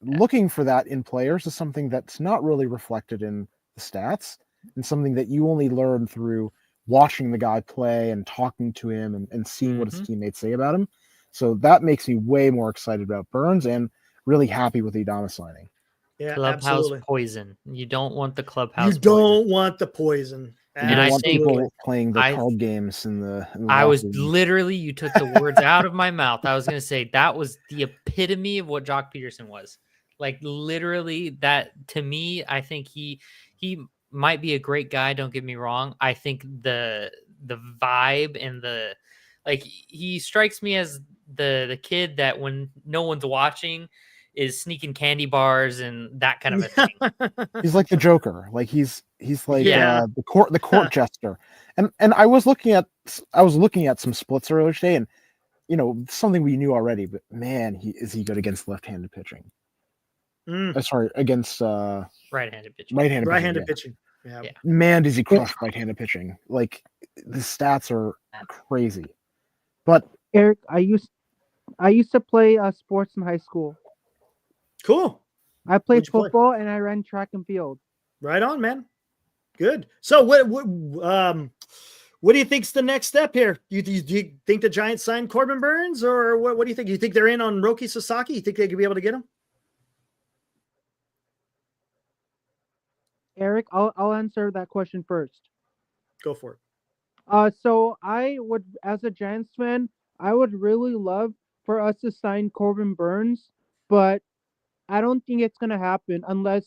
looking for that in players is something that's not really reflected in the stats and something that you only learn through watching the guy play and talking to him and seeing what his teammates say about him. So that makes me way more excited about Burns and really happy with the Adama signing. Yeah, clubhouse absolutely. Poison. You don't want the clubhouse. You don't want the poison. And I want people playing the card games in the I was literally, you took the words out of my mouth. I was going to say that was the epitome of what Jock Peterson was. Like literally that to me, I think he might be a great guy. Don't get me wrong. I think the vibe and he strikes me as the kid that when no one's watching is sneaking candy bars and that kind of a thing. He's like the Joker. Like he's like the court jester. And I was looking at some splits earlier today, and something we knew already. But man, is he good against left-handed pitching? Sorry, against right-handed pitching. Right-handed pitching. Yeah. Man, does he crush right-handed pitching? Like the stats are crazy. But Eric, I used to play sports in high school. Cool. I played football and I ran track and field. Right on, man. Good. So what do you think's the next step here? Do you think the Giants sign Corbin Burns, or what do you think? You think they're in on Roki Sasaki? You think they could be able to get him? Eric, I'll answer that question first. Go for it. So I would, as a Giants fan, I would really love for us to sign Corbin Burns, but I don't think it's gonna happen unless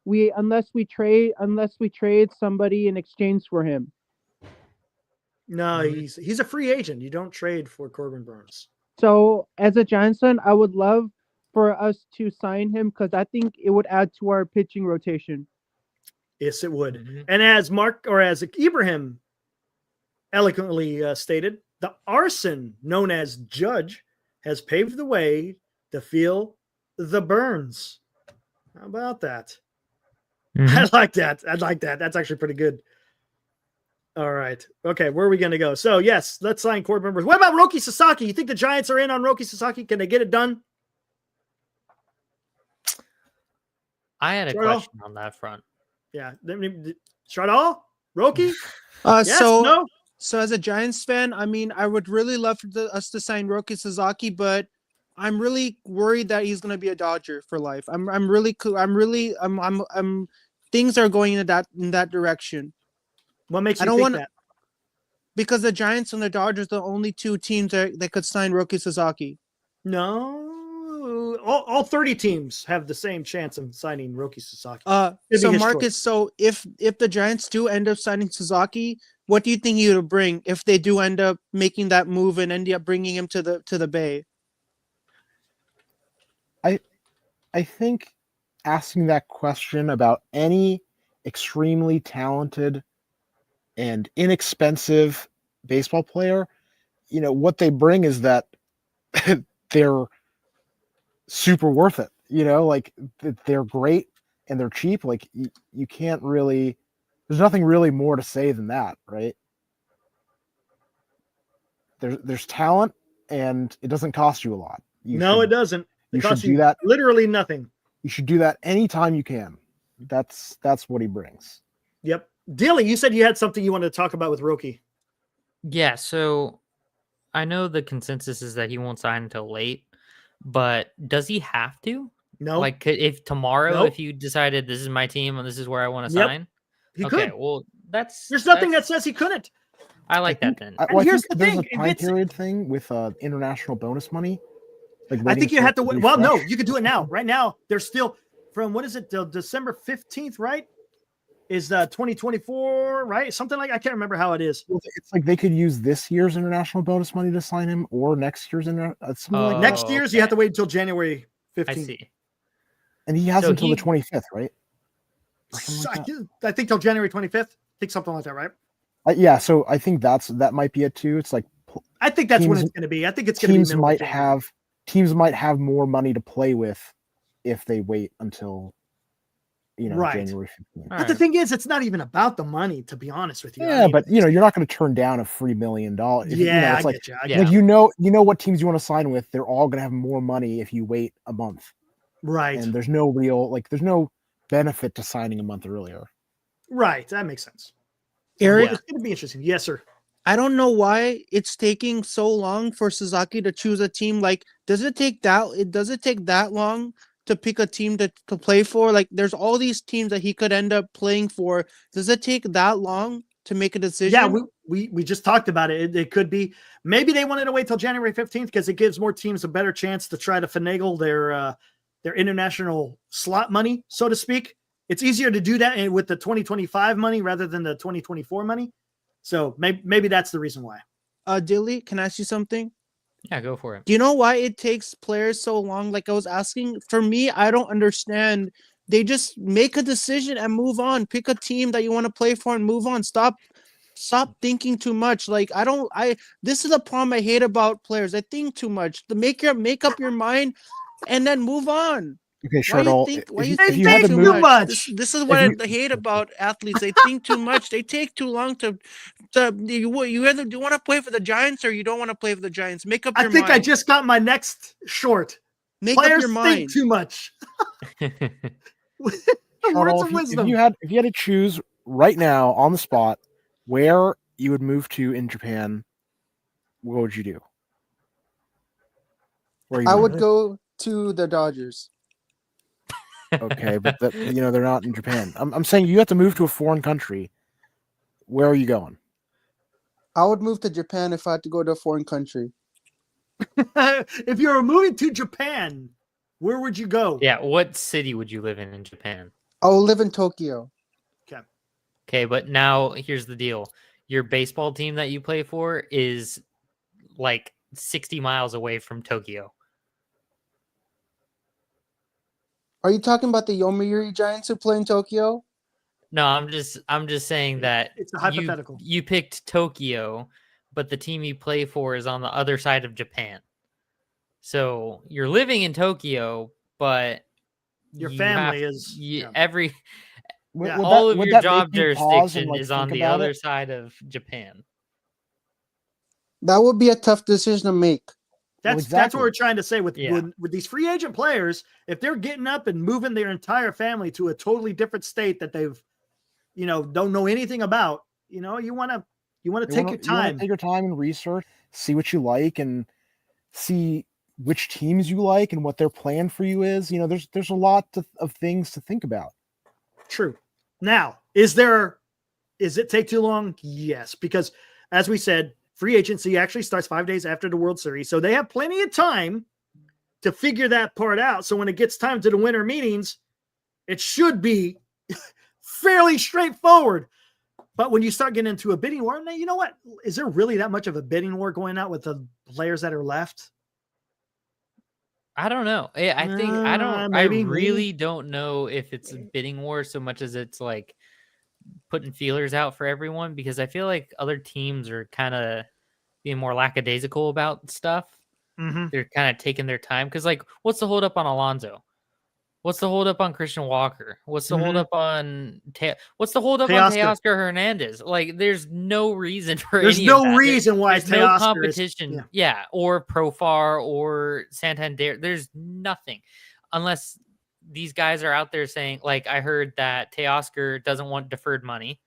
we trade somebody in exchange for him. No, he's a free agent. You don't trade for Corbin Burns. So as a Giants fan, I would love for us to sign him because I think it would add to our pitching rotation. Yes, it would. And as Ibrahim eloquently stated, the arson known as Judge has paved the way to feel the Burns. How about that? I like that. That's actually pretty good. All right. Okay, where are we going to go? So, yes, let's sign Corbin Burns. What about Roki Sasaki? You think the Giants are in on Roki Sasaki? Can they get it done? I had a question on that front. Yeah. Shardal? Roki? Yes, no? So as a Giants fan, I mean, I would really love us to sign Roki Sasaki, but I'm really worried that he's going to be a Dodger for life. Things are going in that direction. What makes you think that? Because the Giants and the Dodgers are the only two teams that could sign Roki Sasaki. No, all 30 teams have the same chance of signing Roki Sasaki. So Marcus, so if the Giants do end up signing Sasaki, what do you think he would bring if they do end up making that move and end up bringing him to the Bay? I think asking that question about any extremely talented and inexpensive baseball player, what they bring is that they're super worth it. Like they're great and they're cheap. Like you can't really, there's nothing really more to say than that, right? There's talent and it doesn't cost you a lot. It doesn't. You should do that. Literally nothing. You should do that anytime you can. That's what he brings. Yep. Dilly, you said you had something you wanted to talk about with Roki. Yeah, so I know the consensus is that he won't sign until late, but does he have to? No. Like, if tomorrow, if you decided this is my team and this is where I want to sign, he could. Well, there's nothing that says he couldn't. I like that then. Here's the thing: there's a time period thing with international bonus money. Like I think you have to wait. Well, no, you can do it now. Right now, there's still from what is it till December 15th, right? Is 2024, right? Something like I can't remember how it is. It's like they could use this year's international bonus money to sign him, or next year's next year's. You have to wait until January 15th. I see. And he has until the 25th, right? I think till January 25th. I think something like that, right? Yeah. So I think that might be it too. It's like I think that's when it's going to be. I think it's going to be. Teams might have more money to play with if they wait until January 15th. But the thing is, it's not even about the money, to be honest with you. Yeah, but you're not going to turn down a $3 million. Yeah, it's I like, get you. Like you know what teams you want to sign with. They're all going to have more money if you wait a month. Right. And there's no benefit to signing a month earlier. Right. That makes sense. Eric, it's going to be interesting. Yes, sir. I don't know why it's taking so long for Sasaki to choose a team. Like, does it take that long to pick a team to play for? Like, there's all these teams that he could end up playing for. Does it take that long to make a decision? Yeah, we just talked about it. It could be maybe they wanted to wait till January 15th because it gives more teams a better chance to try to finagle their international slot money, so to speak. It's easier to do that with the 2025 money rather than the 2024 money. So maybe that's the reason why. Dilly, can I ask you something? Yeah, go for it. Do you know why it takes players so long? Like I was asking, for me, I don't understand. They just make a decision and move on. Pick a team that you want to play for and move on. Stop thinking too much. Like this is the problem I hate about players. They think too much. Make up your mind and then move on. Okay, Shardal. Why you think too much? This is what I hate about athletes. They think too much. They take too long to you either do want to play for the Giants or you don't want to play for the Giants. Make up your mind. I think I just got my next short. Make Players up your mind. Think too much. Shardal, if you had to choose right now on the spot, where you would move to in Japan, what would you do? Where you I move? would go to the Dodgers. Okay, but that, they're not in Japan. I'm saying you have to move to a foreign country. Where are you going? I would move to Japan if I had to go to a foreign country. If you were moving to Japan, where would you go? Yeah, what city would you live in Japan? I will live in Tokyo. Okay, but now here's the deal. Your baseball team that you play for is like 60 miles away from Tokyo. Are you talking about the Yomiuri Giants who play in Tokyo? No, I'm just saying that It's a hypothetical. You picked Tokyo, but the team you play for is on the other side of Japan. So you're living in Tokyo, but Your family is every Would all that- of would your that make job you pause and, jurisdiction like, is on think the about other it? side of Japan. That would be a tough decision to make. That's exactly. what we're trying to say with Yeah. with these free agent players. If they're getting up and moving their entire family to a totally different state that they've, don't know anything about, you want to take your You wanna time. take your time and research, see what you like, and see which teams you like and what their plan for you is. There's a lot of things to think about. True. Now, is it take too long? Yes, because as we said, free agency actually starts 5 days after the World Series. So they have plenty of time to figure that part out. So when it gets time to the winter meetings, it should be fairly straightforward. But when you start getting into a bidding war, you know what? Is there really that much of a bidding war going out with the players that are left? I don't know. I think I don't. Maybe. I really don't know if it's a bidding war so much as it's like putting feelers out for everyone, because I feel like other teams are kind of being more lackadaisical about stuff. Mm-hmm. They're kind of taking their time because, like, what's the holdup on Alonso? What's the holdup on Christian Walker? What's the holdup on what's the holdup on Teoscar Hernandez? Like, there's no reason for There's any no of that. reason why there's no Teoscar competition. Yeah, or Profar or Santander. There's nothing unless these guys are out there saying, like, I heard that Teoscar doesn't want deferred money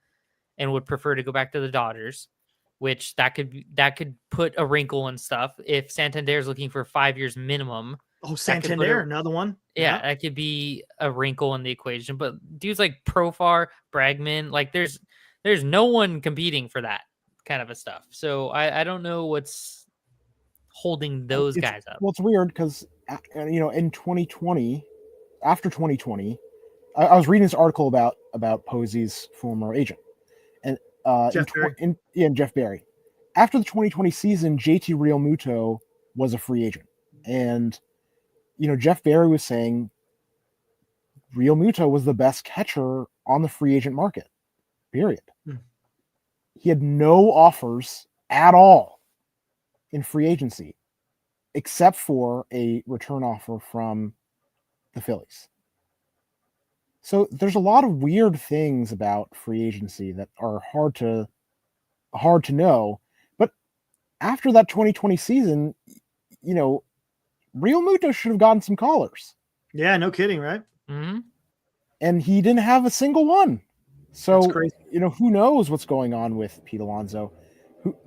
and would prefer to go back to the Dodgers, which that could put a wrinkle in stuff. If Santander is looking for 5 years minimum. Oh, Santander, another one. Yeah, that could be a wrinkle in the equation. But dudes like Profar, Bregman, like there's no one competing for that kind of a stuff. So I don't know what's holding those guys up. Well, it's weird because in 2020, after 2020, I was reading this article about Posey's former agent, and Jeff Barry. After the 2020 season, JT Realmuto was a free agent, and Jeff Barry was saying Realmuto was the best catcher on the free agent market, period. He had no offers at all in free agency, except for a return offer from the Phillies. So there's a lot of weird things about free agency that are hard to know. But after that 2020 season, Realmuto should have gotten some callers. Yeah, no kidding, right? Mm-hmm. And he didn't have a single one. So, who knows what's going on with Pete Alonso?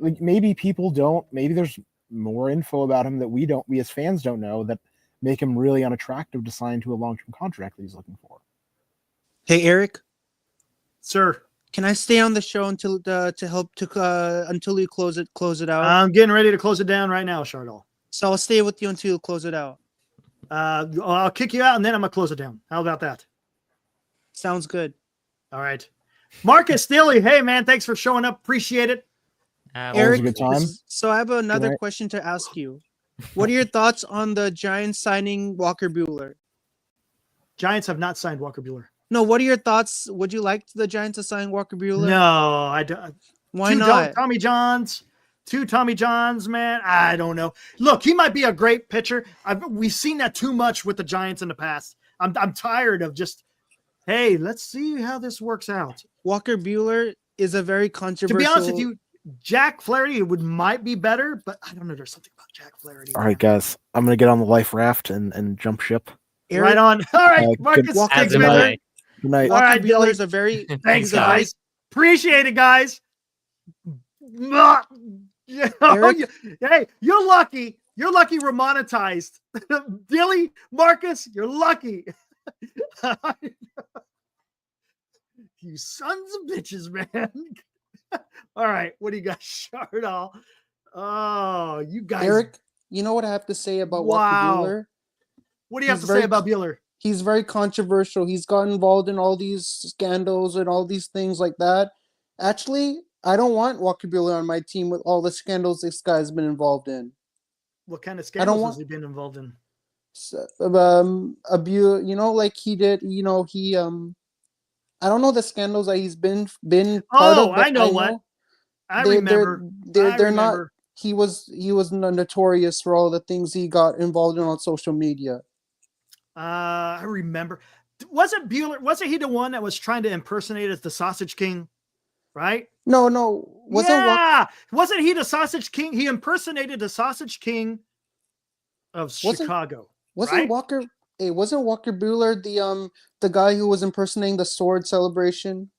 Maybe people don't. Maybe there's more info about him that we as fans don't know, that make him really unattractive to sign to a long-term contract that he's looking for. Hey, Eric. Sir. Can I stay on the show until you close it out? I'm getting ready to close it down right now, Chardol. So I'll stay with you until you close it out. I'll kick you out and then I'm gonna close it down. How about that? Sounds good. All right. Marcus Steely, hey man, thanks for showing up. Appreciate it. Eric, a good time. So I have another question to ask you. What are your thoughts on the Giants signing Walker Buehler? Giants have not signed Walker Buehler. No, what are your thoughts? Would you like the Giants to sign Walker Buehler? No, I don't. Why not? Two Tommy Johns, man. I don't know. Look, he might be a great pitcher. We've seen that too much with the Giants in the past. I'm tired of just, hey, let's see how this works out. Walker Buehler is a very controversial. To be honest with you, Jack Flaherty might be better, but I don't know. There's something about Jack Flaherty. All right, guys, I'm gonna get on the life raft and jump ship. Eric, right on. All right, Marcus. As am I. Good night. All right, Bueller Billy. is a very Thanks, he's a very- guys. Appreciate it, guys. Eric? Hey, you're lucky. You're lucky we're monetized. Dilly, Marcus, you're lucky. You sons of bitches, man. All right, what do you got, Shardall? Oh, you guys. Eric, you know what I have to say about Wow. Walker Bueller? What do you have He's to say very- about Bueller? He's very controversial. He's got involved in all these scandals and all these things like that. Actually, I don't want Walker Bueller on my team with all the scandals this guy's been involved in. What kind of I don't scandals want- has he been involved in? So, abuse, like he did, he I don't know the scandals that he's been part of. Oh, but I know what. I they- remember. They're not. remember. He was notorious for all the things he got involved in on social media. I remember. Wasn't Bueller? Wasn't he the one that was trying to impersonate as the Sausage King? Right? No, Wasn't he the Sausage King? He impersonated the Sausage King of Chicago. Wasn't right? Walker? Hey, wasn't Walker Bueller the guy who was impersonating the sword celebration,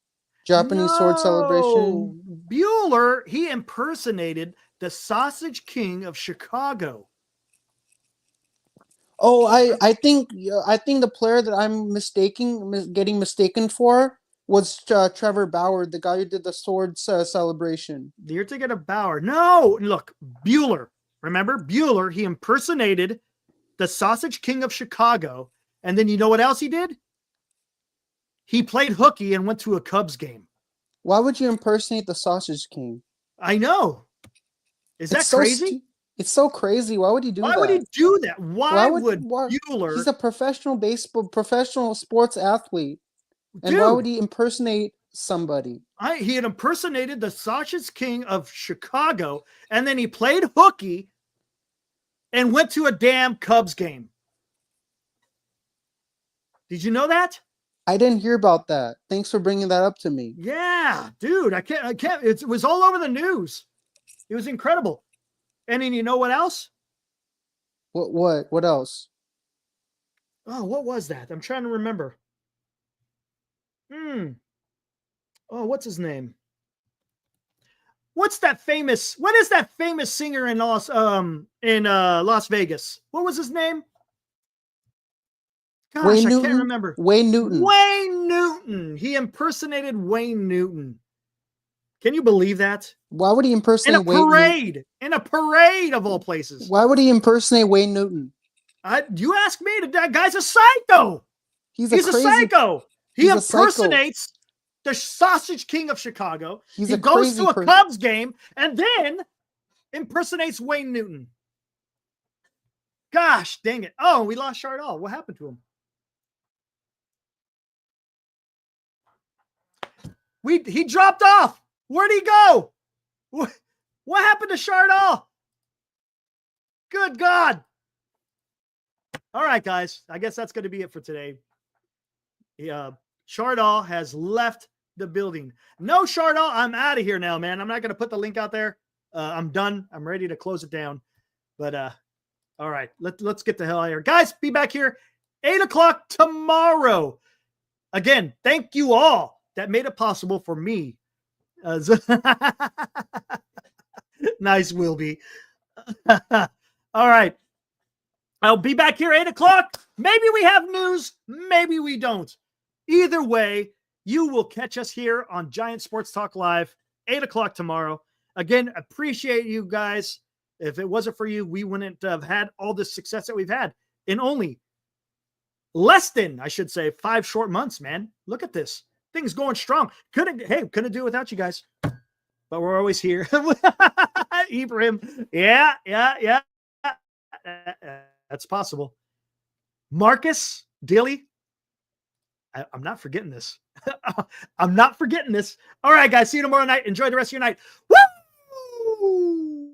Japanese sword celebration? No. Bueller, he impersonated the Sausage King of Chicago. Oh, I think the player that I'm getting mistaken for was Trevor Bauer, the guy who did the sword celebration. You're thinking of Bauer. No, look, Bueller. Remember Bueller? He impersonated the Sausage King of Chicago, and then you know what else he did? He played hooky and went to a Cubs game. Why would you impersonate the Sausage King? I know. Is that crazy? It's so crazy. Why would he do that? Why would he do that? Why would Bueller? He's a professional sports athlete. And why would he impersonate somebody? He had impersonated the Sausage King of Chicago, and then he played hooky and went to a damn Cubs game. Did you know that? I didn't hear about that. Thanks for bringing that up to me. Yeah, dude, I can't. It was all over the news. It was incredible. And then you know what else? What else? Oh, what was that? I'm trying to remember. Oh, what's his name? What is that famous singer in Las Vegas? What was his name? Gosh, Wayne Newton? I can't remember. Wayne Newton. Wayne Newton. He impersonated Wayne Newton. Can you believe that? Why would he impersonate Wayne Newton? In a parade of all places. Why would he impersonate Wayne Newton? You ask me, that guy's a psycho. He's a psycho. He impersonates the Sausage King of Chicago. He goes to a Cubs game and then impersonates Wayne Newton. Gosh, dang it. Oh, we lost Shardall. What happened to him? He dropped off. Where'd he go? What happened to Shardall? Good God. All right, guys. I guess that's going to be it for today. Shardall has left the building. No, Shardall, I'm out of here now, man. I'm not going to put the link out there. I'm done. I'm ready to close it down. But all right, let's get the hell out of here. Guys, be back here 8 o'clock tomorrow. Again, thank you all that made it possible for me. Nice, Wilby. All right. I'll be back here 8 o'clock. Maybe we have news. Maybe we don't. Either way, you will catch us here on Giant Sports Talk Live, 8 o'clock tomorrow. Again, appreciate you guys. If it wasn't for you, we wouldn't have had all this success that we've had in only less than, I should say, 5 short months, man. Look at this. Things going strong. Couldn't do it without you guys. But we're always here. Ibrahim. Yeah. That's possible. Marcus, Dilly. I'm not forgetting this. I'm not forgetting this. All right, guys. See you tomorrow night. Enjoy the rest of your night. Woo!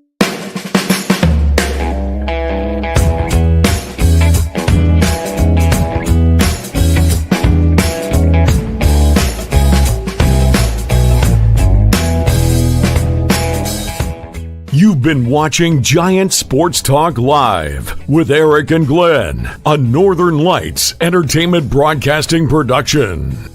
You've been watching Giant Sports Talk Live with Eric and Glenn, a Northern Lights Entertainment Broadcasting production.